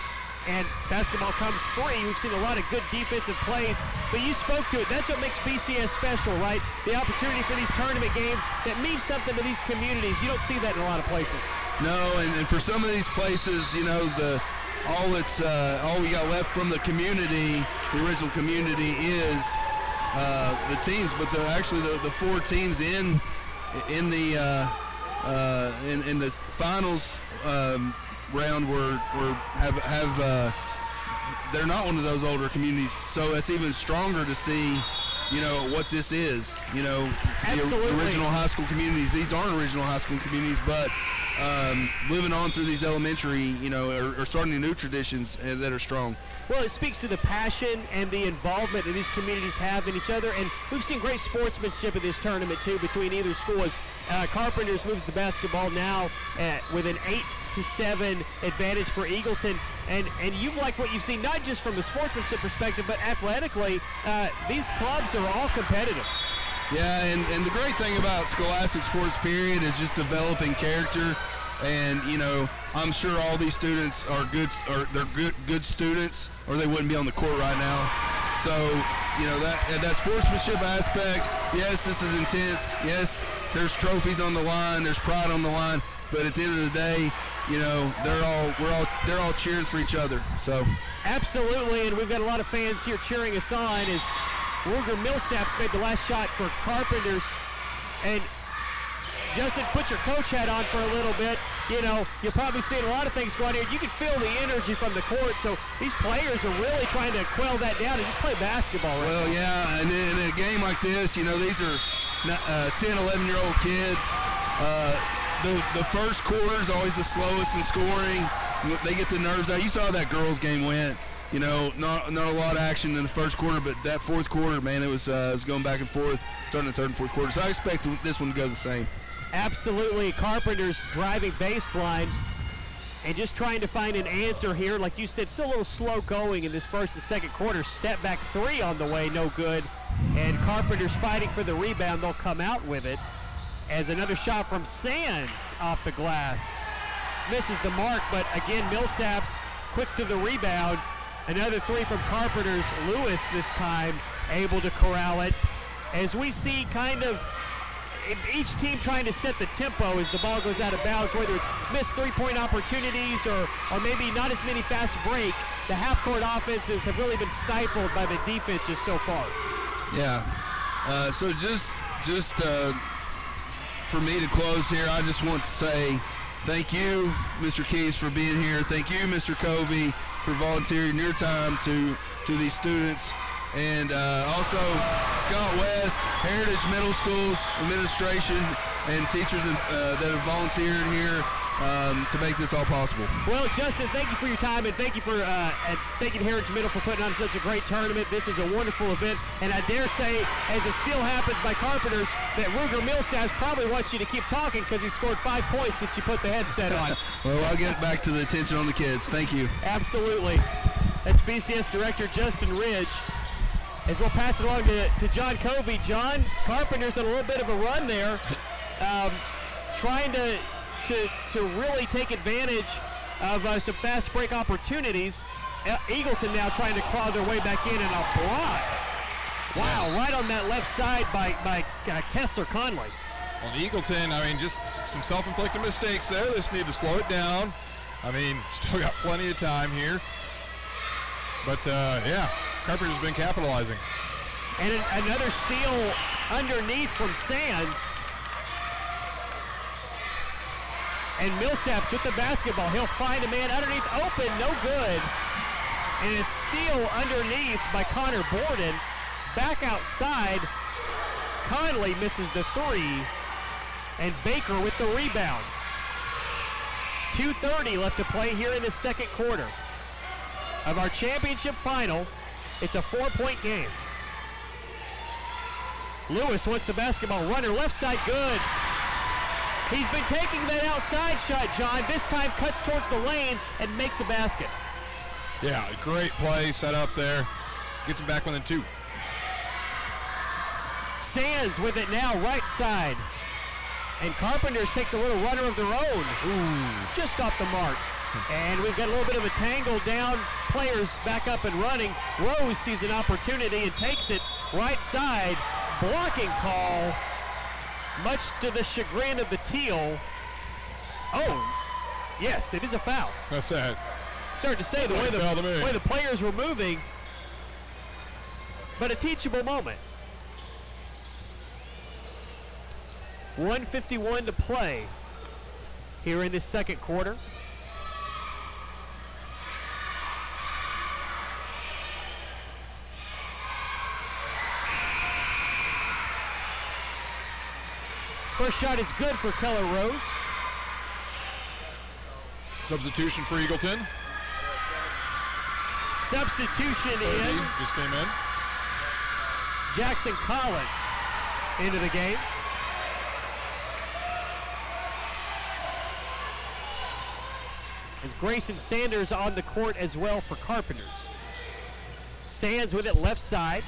and basketball comes free. We've seen a lot of good defensive plays, but you spoke to it. That's what makes BCS special, right? The opportunity for these tournament games that means something to these communities. You don't see that in a lot of places. No, and for some of these places, all we got left from the community, the original community, is the teams. But the 4 teams in the finals round they're not one of those older communities, so it's even stronger to see what this is. The original high school communities. These aren't original high school communities, but living on through these elementary, are starting new traditions that are strong. Well, it speaks to the passion and the involvement that these communities have in each other, and we've seen great sportsmanship in this tournament too between either schools. Carpenters moves the basketball now with an 8-7 advantage for Eagleton, and you've liked what you've seen, not just from the sportsmanship perspective, but athletically. These clubs are all competitive. Yeah, and the great thing about Scholastic Sports Period is just developing character. And I'm sure all these students are good students, or they wouldn't be on the court right now. So, you know, that sportsmanship aspect, yes, this is intense. Yes, there's trophies on the line, there's pride on the line, but at the end of the day, you know, they're all cheering for each other. So absolutely, and we've got a lot of fans here cheering us on as Ruger Millsaps made the last shot for Carpenters. And Justin, put your coach hat on for a little bit. You know, you're probably seeing a lot of things going here. You can feel the energy from the court, so these players are really trying to quell that down and just play basketball right Well, now. yeah, and in a game like this, you know, these are 10, 11-year-old kids. The first quarter is always the slowest in scoring. They get the nerves out. You saw how that girls' game went. You know, not a lot of action in the first quarter, but that fourth quarter, man, it was going back and forth, starting the third and fourth quarter. So I expect this one to go the same. Absolutely. Carpenters driving baseline and just trying to find an answer here. Like you said, still a little slow going in this first and second quarter. Step back three on the way, no good. And Carpenters fighting for the rebound. They'll come out with it as another shot from Sands off the glass. Misses the mark, but again, Millsaps quick to the rebound. Another three from Carpenters. Lewis this time able to corral it. As we see kind of each team trying to set the tempo as the ball goes out of bounds, whether it's missed three-point opportunities or maybe not as many fast break, the half-court offenses have really been stifled by the defenses so far. Yeah. So just for me to close here, I just want to say thank you, Mr. Keys, for being here. Thank you, Mr. Covey, for volunteering your time to these students. And also Scott West, Heritage Middle School's administration and teachers that have volunteered here to make this all possible. Well, Justin, thank you for your time, and thank you for thank you to Heritage Middle for putting on such a great tournament. This is a wonderful event, and I dare say, as it still happens by Carpenters, that Ruger Millsaps probably wants you to keep talking because he scored 5 points since you put the headset on. Well, I'll get back to the attention on the kids. Thank you. Absolutely. That's BCS Director Justin Ridge. As we'll pass it along to John Covey. John, Carpenter's on a little bit of a run there, trying to really take advantage of some fast break opportunities. Eagleton now trying to claw their way back in, and a block. Wow, right on that left side by Kessler Conley. On Eagleton, I mean, just some self-inflicted mistakes there. They just need to slow it down. I mean, still got plenty of time here. But, yeah, Carpenter's been capitalizing. And another steal underneath from Sands. And Millsaps with the basketball. He'll find a man underneath, open, no good. And a steal underneath by Connor Borden. Back outside, Conley misses the three. And Baker with the rebound. 2:30 left to play here in the second quarter of our championship final. It's a 4-point game. Lewis wants the basketball. Runner left side, good. He's been taking that outside shot, John. This time cuts towards the lane and makes a basket. Yeah, great play set up there. Gets him back within 2. Sands with it now, right side. And Carpenters takes a little runner of their own. Ooh, just off the mark. And we've got a little bit of a tangle down. Players back up and running. Rose sees an opportunity and takes it right side. Blocking call, much to the chagrin of the Teal. Oh, yes, it is a foul. That's sad. Started to say the way the players were moving, but a teachable moment. 1:51 to play here in this second quarter. First shot is good for Keller Rose. Substitution for Eagleton. Substitution in. Just came in. Jackson Collins into the game. As Grayson Sanders on the court as well for Carpenters. Sands with it left side.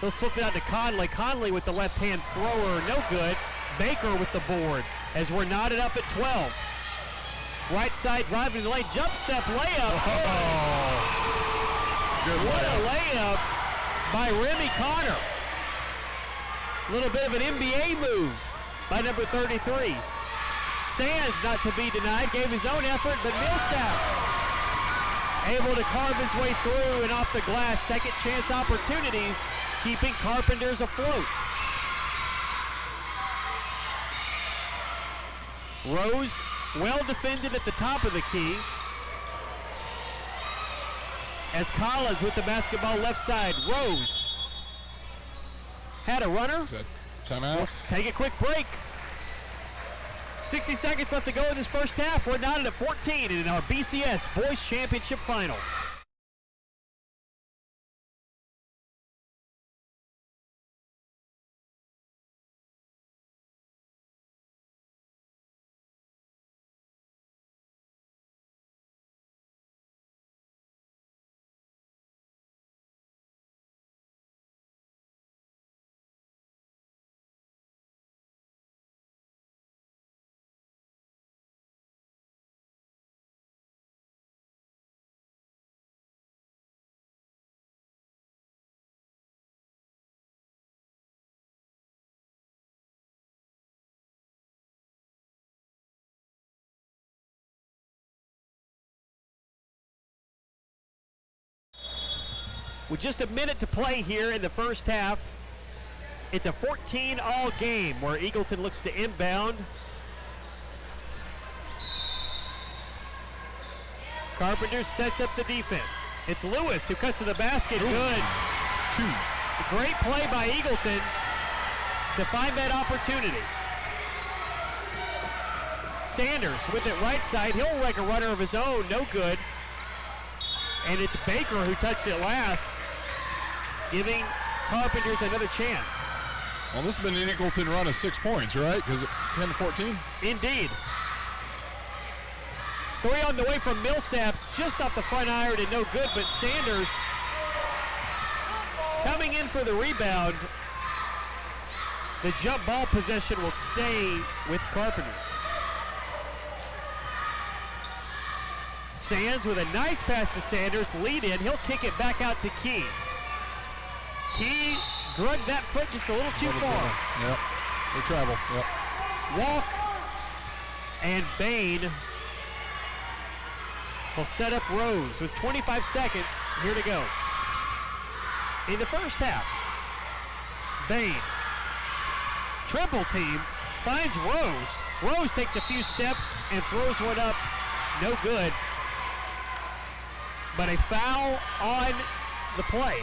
He'll slip it out to Conley. Conley with the left-hand thrower, no good. Baker with the board as we're knotted up at 12. Right side driving the lane, jump step layup. Oh. Good What layup. a layup by Remy Connor. A little bit of an NBA move by number 33. Sands, not to be denied, gave his own effort, but Millsaps able to carve his way through and off the glass. Second chance opportunities, keeping Carpenters afloat. Rose, well defended at the top of the key. As Collins with the basketball left side. Rose had a runner. Is that timeout? We'll take a quick break. 60 seconds left to go in this first half. We're knotted at 14 in our BCS Boys Championship Final. With just a minute to play here in the first half, it's a 14-all game where Eagleton looks to inbound. Carpenter sets up the defense. It's Lewis who cuts to the basket. Good. Great play by Eagleton to find that opportunity. Sanders with it right side. He'll wreck a runner of his own. No good. And it's Baker who touched it last, giving Carpenters another chance. Well, this has been an Eagleton run of 6 points, right? Because 10 to 14? Indeed. 3 on the way from Millsaps, just off the front iron and no good, but Sanders coming in for the rebound. The jump ball possession will stay with Carpenters. Sands with a nice pass to Sanders, lead in, he'll kick it back out to Key. Key drugged that foot just a little too far. Yep, they travel, yep. Walk and Bain will set up Rose with 25 seconds here to go. In the first half, Bain, triple teamed, finds Rose. Rose takes a few steps and throws one up, no good. But a foul on the play.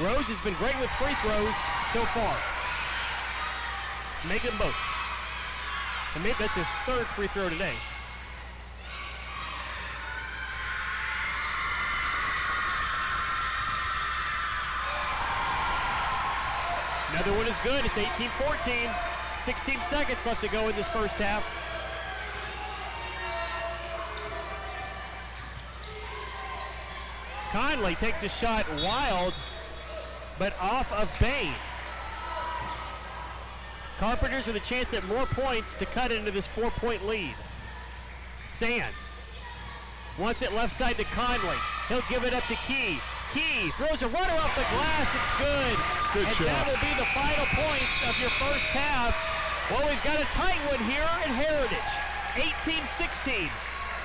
Rose has been great with free throws so far. Make them both. And maybe that's his third free throw today. Another one is good. It's 18-14. 16 seconds left to go in this first half. Conley takes a shot wild, but off of Bain. Carpenters with a chance at more points to cut into this 4-point lead. Sands wants it left side to Conley. He'll give it up to Key. Key throws a runner off the glass. It's good. Good and shot. that will be the final points of your first half. Well, we've got a tight one here in Heritage. 18-16.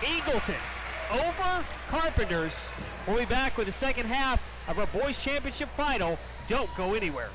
Eagleton over Carpenters. We'll be back with the second half of our Boys Championship Final. Don't go anywhere.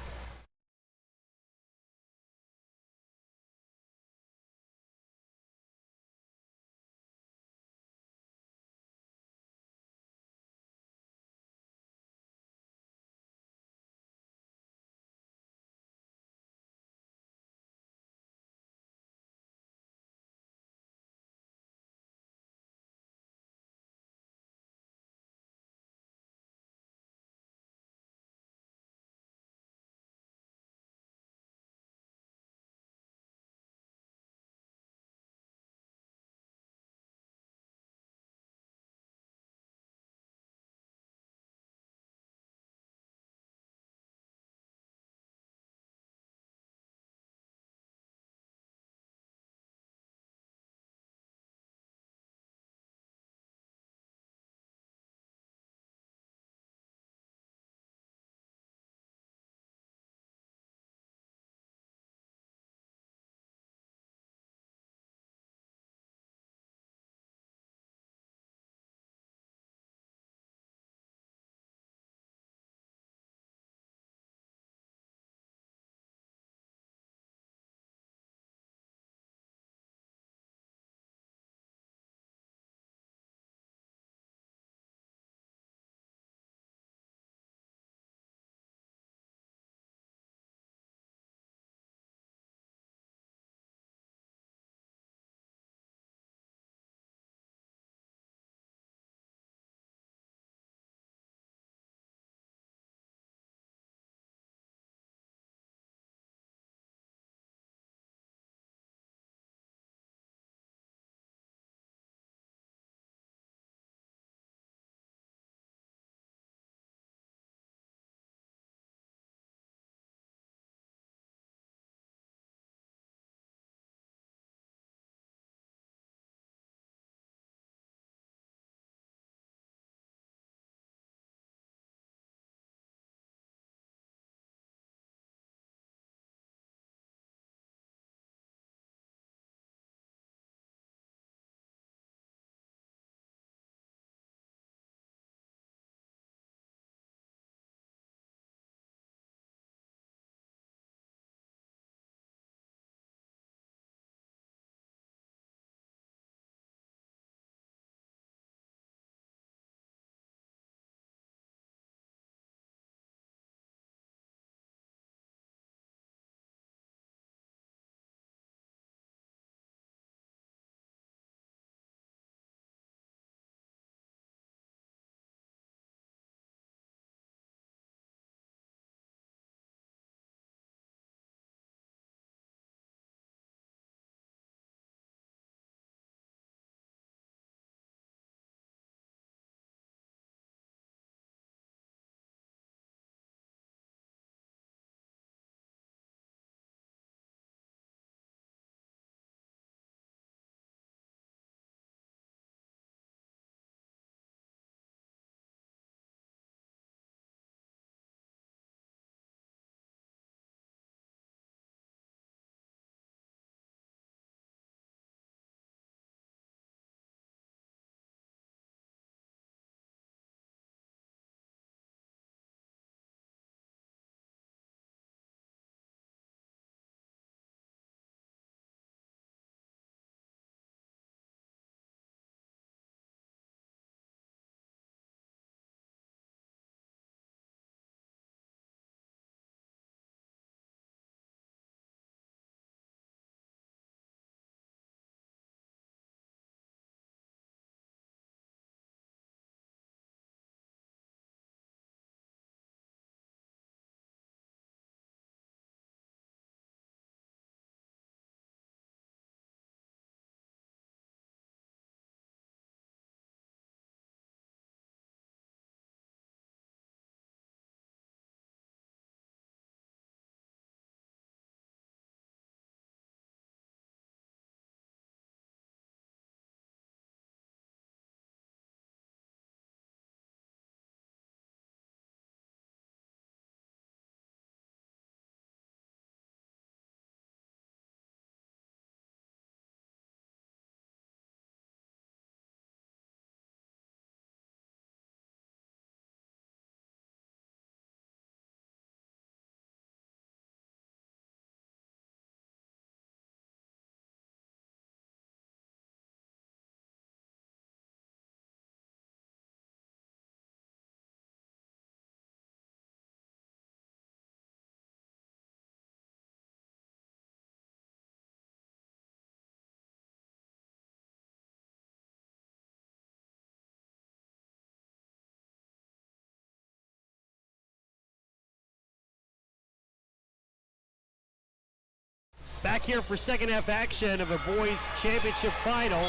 Back here for second half action of a boys championship final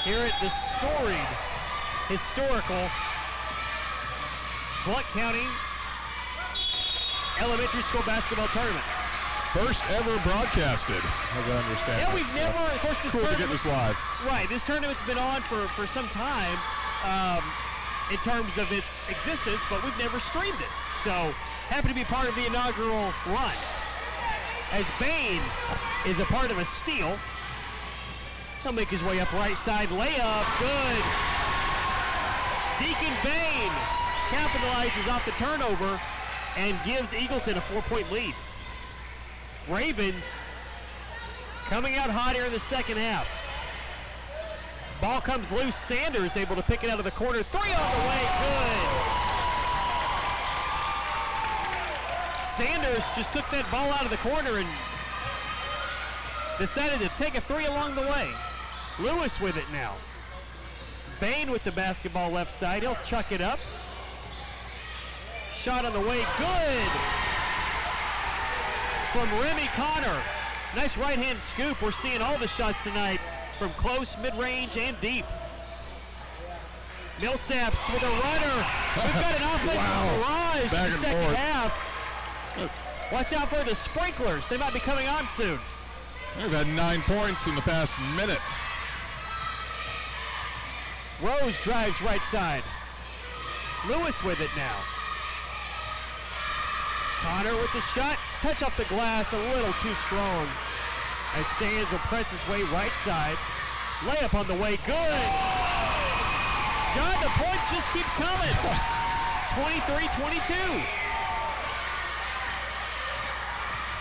here at the storied, historical Blount County Elementary School Basketball Tournament. First ever broadcasted, as I understand. Yeah, it. we've never, of course, this Cool to tournament, get this live. right, this tournament's been on for some time in terms of its existence, but we've never streamed it. So, happy to be part of the inaugural run. As Bain is a part of a steal, he'll make his way up right side, layup, good. Deacon Bain capitalizes off the turnover and gives Eagleton a 4-point lead. Ravens coming out hot here in the second half. Ball comes loose. Sanders able to pick it out of the corner. Three on the way. Good. Sanders just took that ball out of the corner and decided to take a three along the way. Lewis with it now. Bain with the basketball left side. He'll chuck it up. Shot on the way. Good. From Remy Connor. Nice right-hand scoop. We're seeing all the shots tonight from close, mid-range, and deep. Millsaps with a runner. We've got an offensive barrage in the second half. Watch out for the sprinklers. They might be coming on soon. They've had 9 points in the past minute. Rose drives right side. Lewis with it now. Connor with the shot. Touch off the glass a little too strong. As Sands will press his way right side. Layup on the way. Good. John, the points just keep coming. 23-22.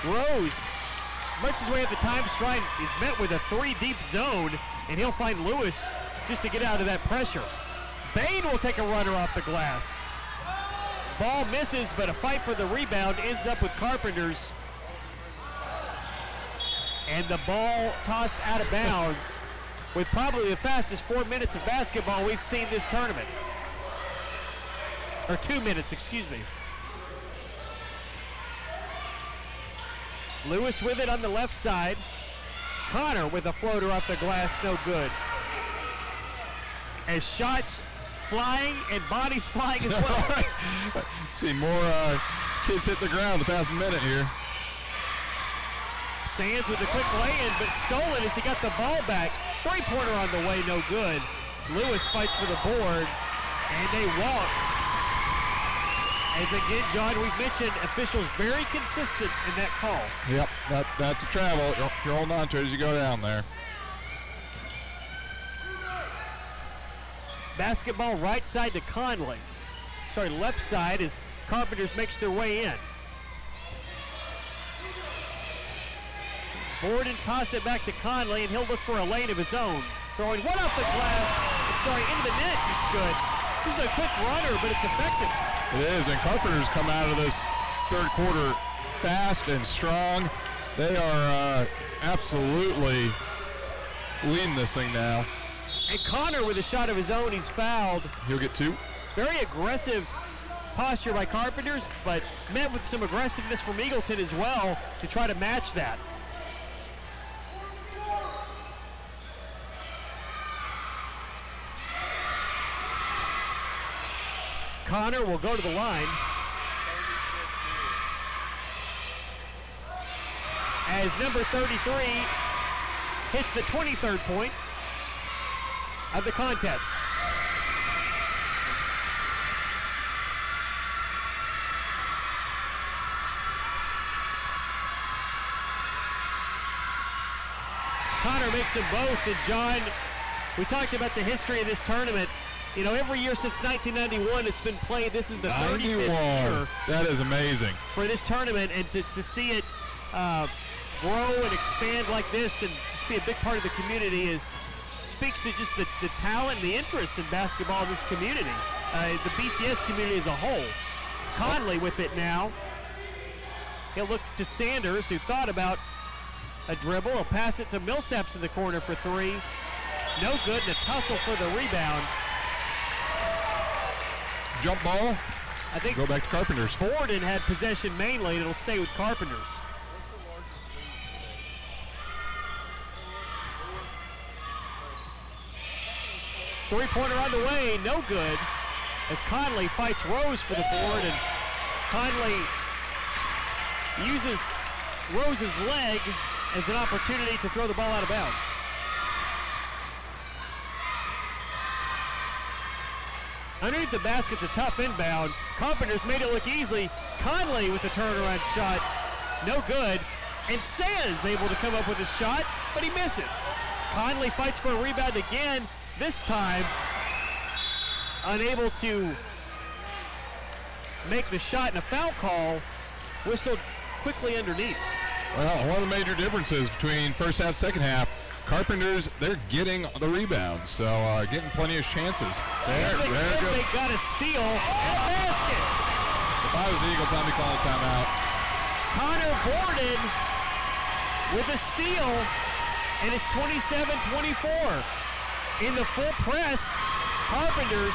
Rose works his way up the time stride. He's met with a three deep zone, and he'll find Lewis just to get out of that pressure. Bain will take a runner off the glass. Ball misses, but a fight for the rebound ends up with Carpenters. And the ball tossed out of bounds with probably the fastest 4 minutes of basketball we've seen this tournament. Or 2 minutes, excuse me. Lewis with it on the left side. Connor with a floater off the glass, no good. As shots flying and bodies flying as well. See more kids hit the ground the past minute here. Sands with a quick lay-in, but stolen as he got the ball back. Three-pointer on the way, no good. Lewis fights for the board, and they walk. As again, John, we've mentioned officials very consistent in that call. Yep, that's a travel. If you're holding on to it as you go down there. Basketball right side to Conley. Sorry, left side as Carpenters makes their way in. Board and toss it back to Conley, and he'll look for a lane of his own. Throwing one off the glass. Into the net. It's good. Just a quick runner, but it's effective. It is, and Carpenters come out of this third quarter fast and strong. They are absolutely leading this thing now. And Connor with a shot of his own, he's fouled. He'll get two. Very aggressive posture by Carpenters, but met with some aggressiveness from Eagleton as well to try to match that. Connor will go to the line. As number 33 hits the 23rd point of the contest. Connor makes them both, and John, we talked about the history of this tournament. You know, every year since 1991, it's been played. This is the 35th year. That is amazing. For this tournament, and to see it grow and expand like this and just be a big part of the community speaks to just the talent and the interest in basketball in this community, the BCS community as a whole. Conley with it now. He'll look to Sanders, who thought about a dribble. He'll pass it to Millsaps in the corner for three. No good, and a tussle for the rebound. Jump ball. I think go back to Carpenters. Borden had possession mainly, and it'll stay with Carpenters. Three-pointer on the way, no good. As Conley fights Rose for the board, and Conley uses Rose's leg as an opportunity to throw the ball out of bounds. Underneath the basket's a tough inbound. Carpenter's made it look easy. Conley with the turnaround shot, no good. And Sands able to come up with a shot, but he misses. Conley fights for a rebound again, this time unable to make the shot, and a foul call whistled quickly underneath. Well, one of the major differences between first half, second half, Carpenters, they're getting the rebounds, so getting plenty of chances. There They goes. got a steal and a basket. If I was the Eagle, time to call a timeout. Connor Borden with a steal, and it's 27-24. In the full press, Carpenters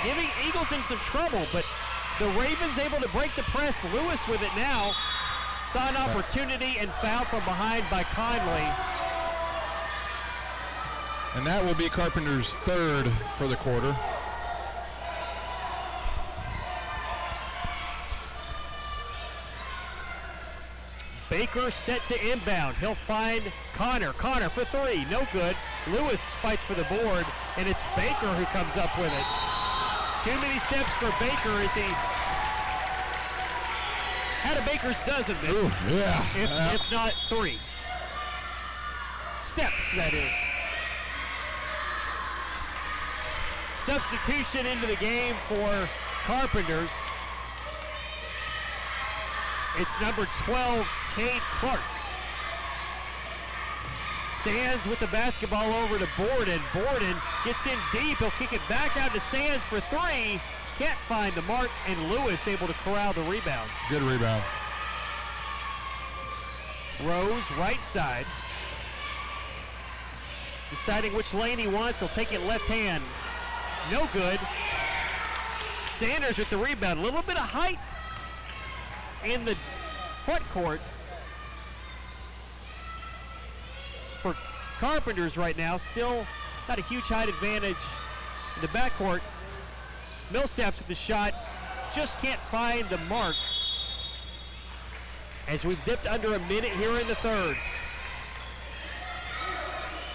giving Eagleton some trouble, but the Ravens able to break the press. Lewis with it now. Saw an opportunity and fouled from behind by Conley. And that will be Carpenter's third for the quarter. Baker set to inbound. He'll find Connor. Connor for three, no good. Lewis fights for the board, and it's Baker who comes up with it. Too many steps for Baker as he had a Baker's dozen there. Ooh, yeah. If not three. Steps, that is. Substitution into the game for Carpenters. It's number 12, Cade Clark. Sands with the basketball over to Borden. Borden gets in deep. He'll kick it back out to Sands for three. Can't find the mark, and Lewis able to corral the rebound. Good rebound. Rose, right side. Deciding which lane he wants. He'll take it left hand. No good. Sanders with the rebound. A little bit of height in the front court for Carpenters right now. Still not a huge height advantage in the backcourt. Millsaps with the shot. Just can't find the mark as we've dipped under a minute here in the third.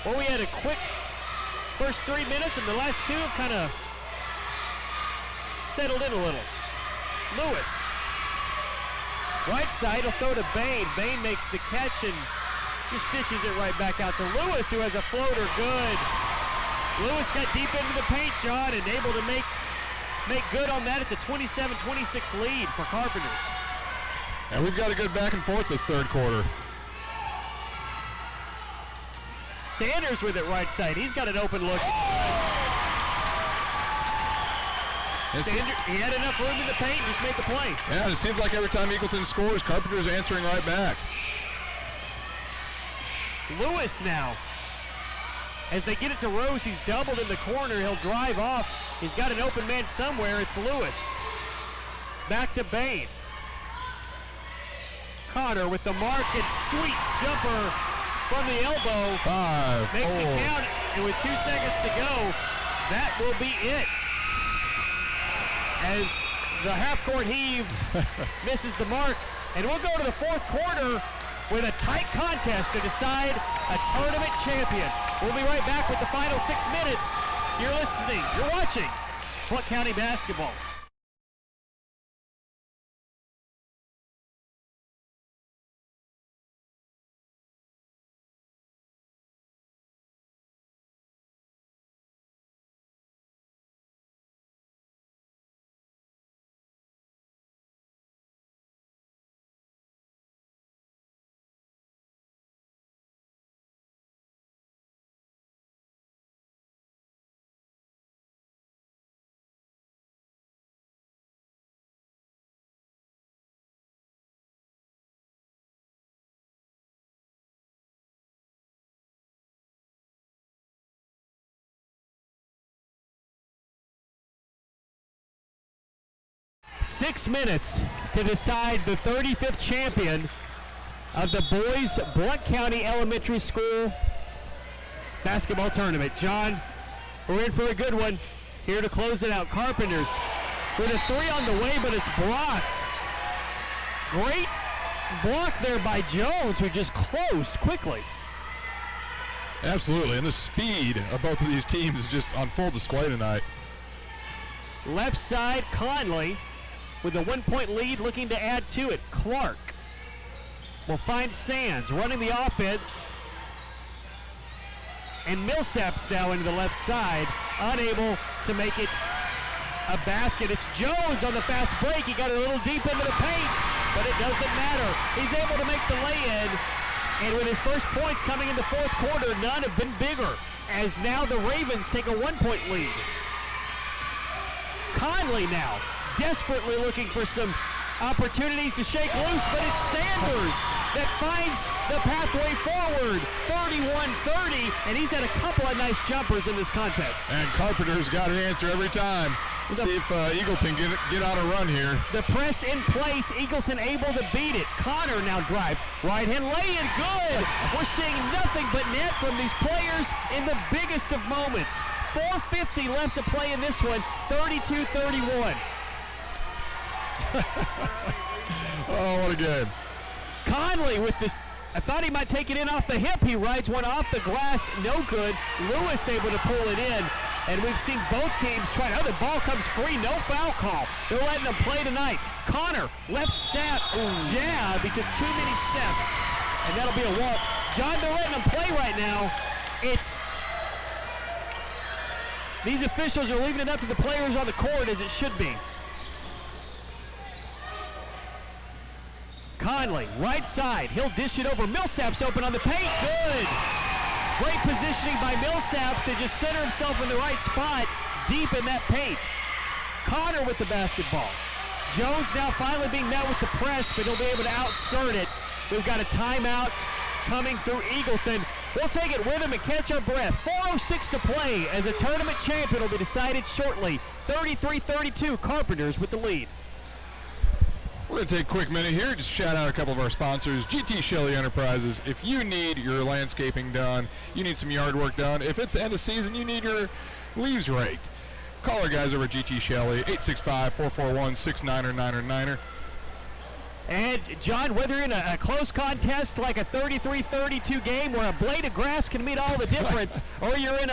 Well, we had a quick first 3 minutes, and the last two have kind of settled in a little. Lewis. Right side, he'll throw to Bain. Bain makes the catch and just dishes it right back out to Lewis, who has a floater. Good. Lewis got deep into the paint, John, and able to make good on that. It's a 27-26 lead for Carpenters. And we've got a good back and forth this third quarter. Sanders with it right side. He's got an open look. Sanders, he had enough room in the paint, just made the play. Yeah, it seems like every time Eagleton scores, Carpenter's answering right back. Lewis now. As they get it to Rose, he's doubled in the corner. He'll drive off. He's got an open man somewhere. It's Lewis. Back to Bain. Connor with the mark and sweet jumper from the elbow. 5, Makes 4. it count, and with 2 seconds to go, that will be it. As the half-court heave misses the mark, and we'll go to the fourth quarter with a tight contest to decide a tournament champion. We'll be right back with the final 6 minutes. You're listening, you're watching Blount County Basketball. Six minutes to decide the 35th champion of the boys Blount County Elementary School basketball tournament. John, We're in for a good one. Here to close it out, Carpenters with a 3 on the way, but it's blocked. Great block there by Jones, who just closed quickly. Absolutely, and the speed of both of these teams is just on full display tonight. Left side, Conley with a 1-point lead, looking to add to it. Clark will find Sands running the offense. And Millsaps now into the left side, unable to make it a basket. It's Jones on the fast break. He got a little deep into the paint, but it doesn't matter. He's able to make the lay-in, and with his first points coming in the fourth quarter, none have been bigger, as now the Ravens take a 1-point lead. Conley now desperately looking for some opportunities to shake loose, but it's Sanders that finds the pathway forward. 31-30, and he's had a couple of nice jumpers in this contest. And Carpenter's got an answer every time. See if Eagleton get on a run here. The press in place, Eagleton able to beat it. Connor now drives, right hand lay-in, good. We're seeing nothing but net from these players in the biggest of moments. 4:50 left to play in this one, 32-31. Oh, what a game. Conley with this, I thought he might take it in off the hip. He rides one off the glass, no good. Lewis able to pull it in, and we've seen both teams try. Oh, the ball comes free, no foul call. They're letting them play tonight. Connor, left step, jab. He took too many steps, and that'll be a walk. John, they're letting them play right now. These officials are leaving it up to the players on the court, as it should be. Conley, right side, he'll dish it over. Millsaps open on the paint, good. Great positioning by Millsaps to just center himself in the right spot, deep in that paint. Connor with the basketball. Jones now finally being met with the press, but he'll be able to outskirt it. We've got a timeout coming through Eagleton. We'll take it with him and catch our breath. 4:06 to play as a tournament champion will be decided shortly. 33-32, Carpenters with the lead. We're going to take a quick minute here, just shout out a couple of our sponsors. GT Shelley Enterprises. If you need your landscaping done, you need some yard work done, if it's the end of season, you need your leaves raked, call our guys over at GT Shelley, 865-441-6999. And, John, whether you're in a close contest like a 33-32 game where a blade of grass can meet all the difference, or you're in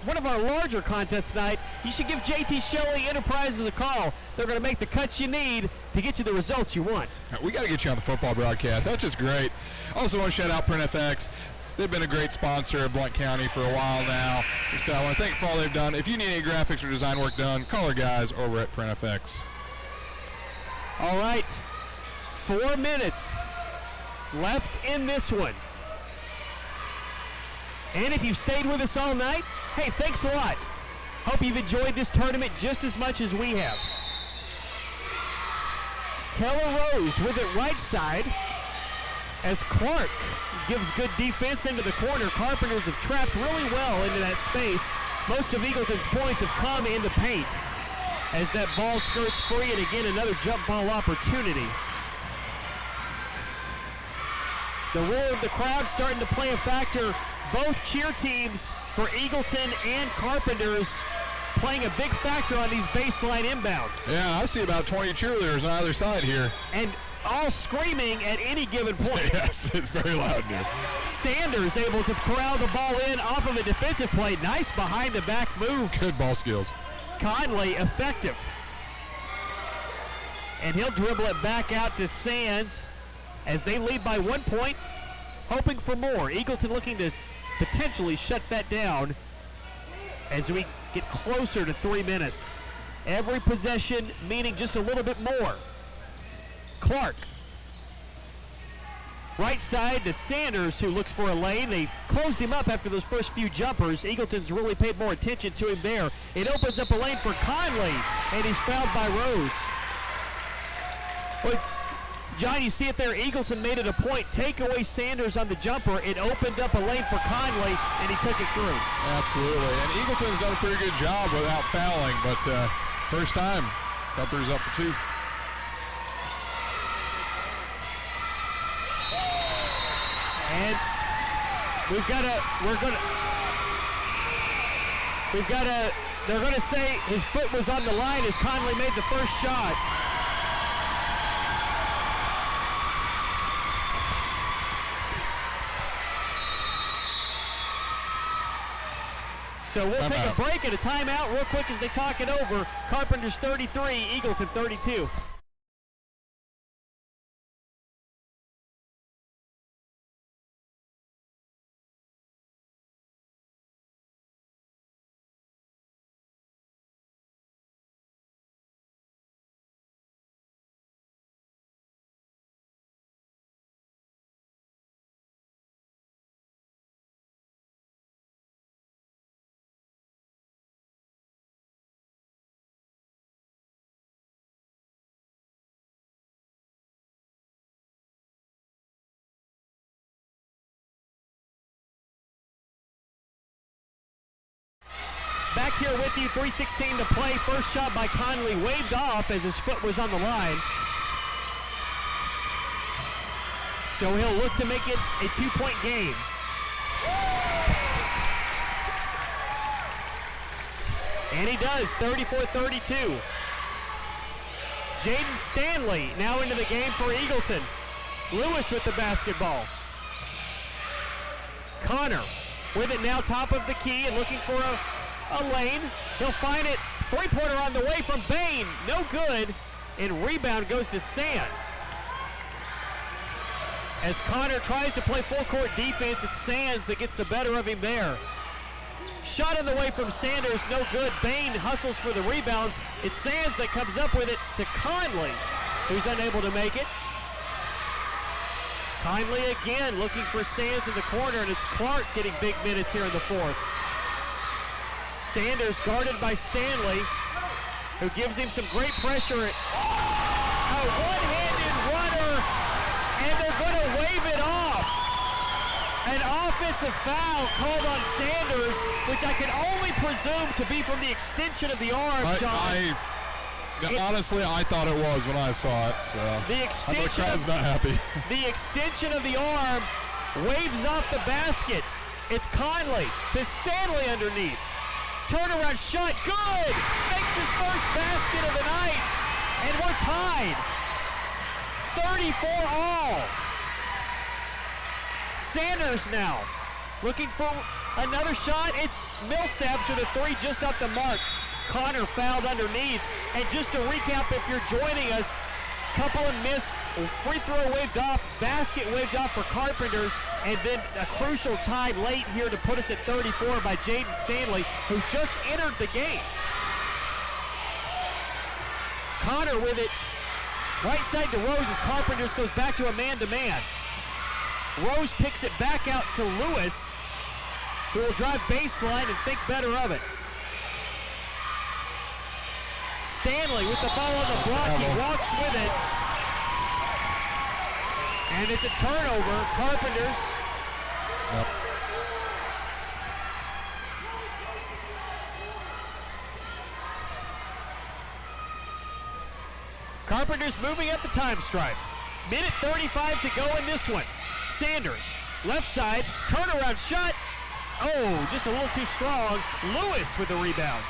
one of our larger contests tonight, you should give JT Shelley Enterprises a call. They're going to make the cuts you need to get you the results you want. We got to get you on the football broadcast. That's just great. Also want to shout out PrintFX. They've been a great sponsor of Blount County for a while now. Just I want to thank for all they've done. If you need any graphics or design work done, call our guys over at PrintFX. All right. 4 minutes left in this one. And if you've stayed with us all night, hey, thanks a lot. Hope you've enjoyed this tournament just as much as we have. Keller Rose with it right side as Clark gives good defense into the corner. Carpenters have trapped really well into that space. Most of Eagleton's points have come in the paint as that ball skirts free, and again another jump ball opportunity. The roar of the crowd starting to play a factor. Both cheer teams for Eagleton and Carpenters playing a big factor on these baseline inbounds. Yeah, I see about 20 cheerleaders on either side here. And all screaming at any given point. Yes, it's very loud here. Sanders able to corral the ball in off of a defensive play. Nice behind the back move. Good ball skills. Conley effective. And he'll dribble it back out to Sands as they lead by 1 point, hoping for more. Eagleton looking to potentially shut that down as we get closer to 3 minutes. Every possession meaning just a little bit more. Clark. Right side to Sanders, who looks for a lane. They closed him up after those first few jumpers. Eagleton's really paid more attention to him there. It opens up a lane for Conley, and he's fouled by Rose. Well, John, you see it there. Eagleton made it a point. Take away Sanders on the jumper. It opened up a lane for Conley, and he took it through. Absolutely. And Eagleton's done a pretty good job without fouling, but first time, Carpenter's up for 2. And we're gonna They're going to say his foot was on the line as Conley made the first shot. So we'll take a break and a timeout real quick as they talk it over. Carpenter's 33, Eagleton 32. Back here with you, 3:16 to play. First shot by Conley waved off as his foot was on the line. So he'll look to make it a 2-point game. And he does, 34-32. Jaden Stanley now into the game for Eagleton. Lewis with the basketball. Connor with it now top of the key and looking for a lane. He'll find it. Three-pointer on the way from Bain. No good. And rebound goes to Sands. As Connor tries to play full-court defense, it's Sands that gets the better of him there. Shot on the way from Sanders, no good. Bain hustles for the rebound. It's Sands that comes up with it to Conley, who's unable to make it. Conley again looking for Sands in the corner, and it's Clark getting big minutes here in the fourth. Sanders guarded by Stanley, who gives him some great pressure. A one-handed runner, and they're going to wave it off. An offensive foul called on Sanders, which I can only presume to be from the extension of the arm, John. Honestly, I thought it was when I saw it. So the extension, I was not happy. The extension of the arm waves off the basket. It's Conley to Stanley underneath. Turnaround shot, good! Makes his first basket of the night, and we're tied. 34 all. Sanders now looking for another shot. It's Millsaps with a three just up the mark. Connor fouled underneath. And just to recap, if you're joining us, couple of missed, free throw waved off, basket waved off for Carpenters, and then a crucial time late here to put us at 34 by Jaden Stanley, who just entered the game. Connor with it, right side to Rose as Carpenters goes back to a man-to-man. Rose picks it back out to Lewis, who will drive baseline and think better of it. Stanley with the ball on the block, he walks with it. And it's a turnover, Carpenters. Yep. Carpenters moving at the time stripe. Minute 35 to go in this one. Sanders, left side, turnaround shot. Oh, just a little too strong. Lewis with the rebound.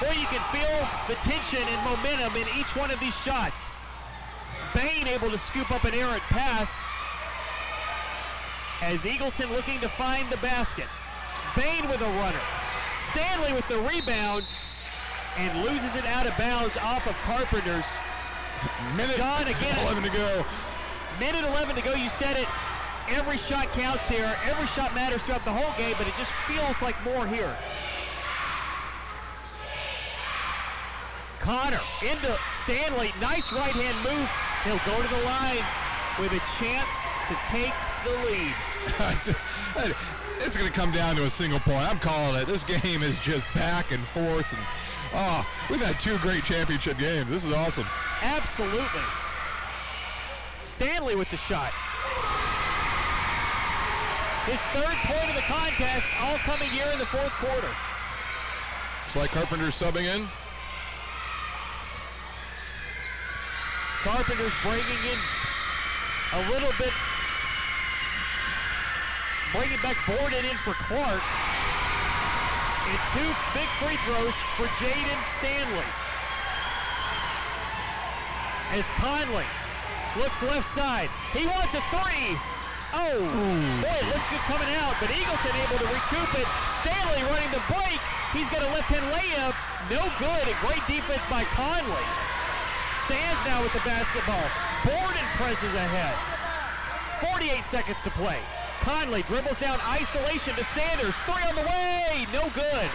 Boy, you can feel the tension and momentum in each one of these shots. Bain able to scoop up an errant pass as Eagleton looking to find the basket. Bain with a runner. Stanley with the rebound and loses it out of bounds off of Carpenters. Minute 11 to go. Minute 11 to go, you said it. Every shot counts here. Every shot matters throughout the whole game, but it just feels like more here. Connor into Stanley. Nice right-hand move. He'll go to the line with a chance to take the lead. It's going to come down to a single point. I'm calling it. This game is just back and forth. And we've had two great championship games. This is awesome. Absolutely. Stanley with the shot. His third point of the contest, all coming here in the fourth quarter. It's like Carpenter's subbing in. Carpenter's bringing in a little bit, bringing back Borden in for Clark. And 2 big free throws for Jaden Stanley. As Conley looks left side. He wants a 3. Oh, boy, it looks good coming out, but Eagleton able to recoup it. Stanley running the break. He's got a left-hand layup. No good. A great defense by Conley. Sands now with the basketball. Borden presses ahead. 48 seconds to play. Conley dribbles down isolation to Sanders. 3 on the way. No good.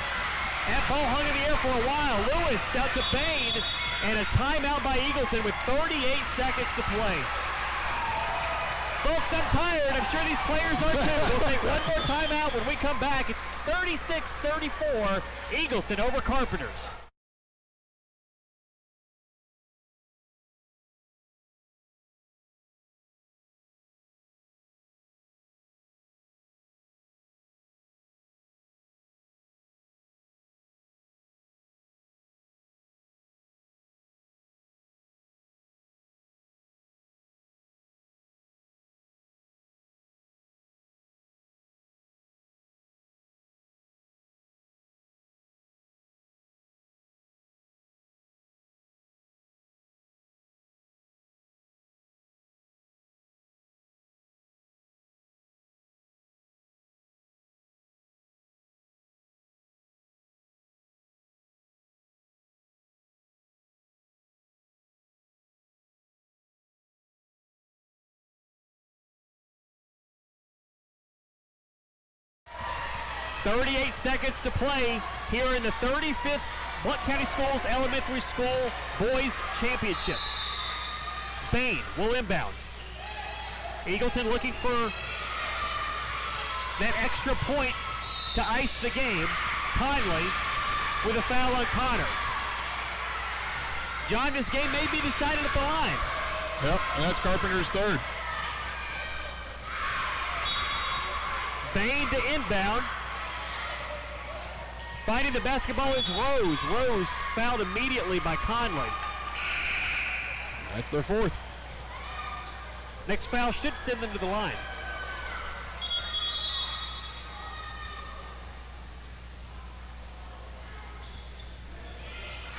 That ball hung in the air for a while. Lewis out to Bain. And a timeout by Eagleton with 38 seconds to play. Folks, I'm tired. I'm sure these players are too. We'll take one more timeout. When we come back, it's 36-34, Eagleton over Carpenters. .38 seconds to play here in the 35th Blount County Schools Elementary School Boys Championship. Bain will inbound. Eagleton looking for that extra point to ice the game. Conley with a foul on Connor. John, this game may be decided at the line. Yep, and that's Carpenter's third. Bain to inbound. Finding the basketball is Rose. Rose fouled immediately by Conley. That's their fourth. Next foul should send them to the line.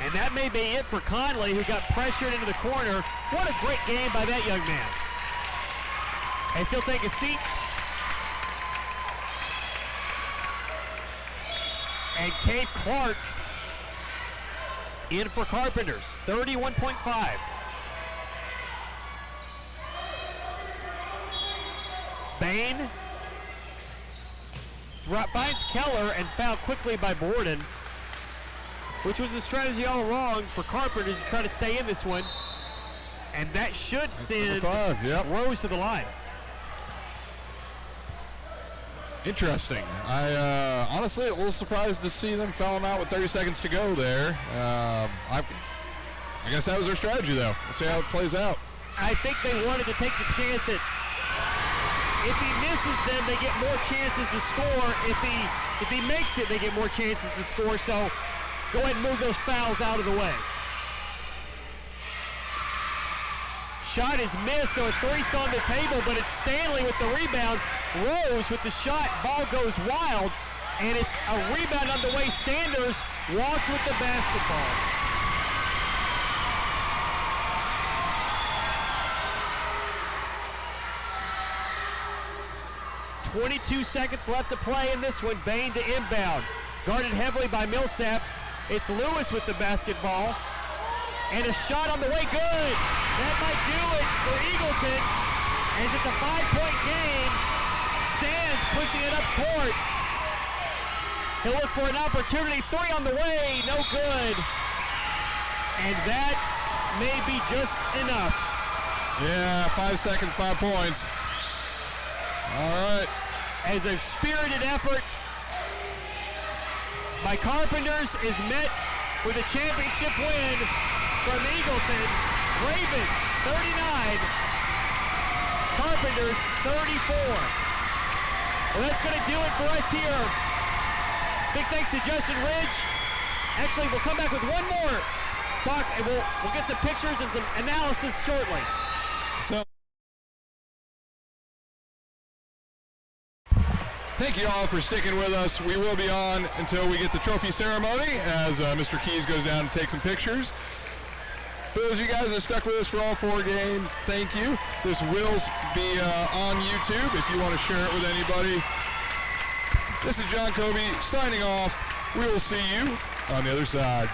And that may be it for Conley, who got pressured into the corner. What a great game by that young man. As he'll take a seat. And Cade Clark in for Carpenters, 31.5. Bain finds Keller and fouled quickly by Borden, which was the strategy all along for Carpenters to try to stay in this one. And that should send Rose to the line. Interesting. I honestly a little surprised to see them foul him out with 30 seconds to go there. I guess that was their strategy, though. We'll see how it plays out. I think they wanted to take the chance at, if he misses them, they get more chances to score. If he makes it, they get more chances to score. So go ahead and move those fouls out of the way. Shot is missed, so a 3's still on the table, but it's Stanley with the rebound. Rose with the shot, ball goes wild, and it's a rebound on the way. Sanders walked with the basketball. .22 seconds left to play in this one. Bain to inbound. Guarded heavily by Millsaps. It's Lewis with the basketball. And a shot on the way, good. That might do it for Eagleton. As it's a 5-point game. Sands pushing it up court. He'll look for an opportunity. 3 on the way, no good. And that may be just enough. Yeah, 5 seconds, 5 points. All right. As a spirited effort by Carpenters is met with a championship win from Eagleton. Ravens 39, Carpenters 34. Well, that's going to do it for us here. Big thanks to Justin Ridge. Actually, we'll come back with one more talk, and we'll get some pictures and some analysis shortly. So Thank you all for sticking with us. We will be on until we get the trophy ceremony as Mr. Keys goes down to take some pictures. For those of you guys that stuck with us for all 4 games, thank you. This will be on YouTube if you want to share it with anybody. This is John Kobe signing off. We will see you on the other side.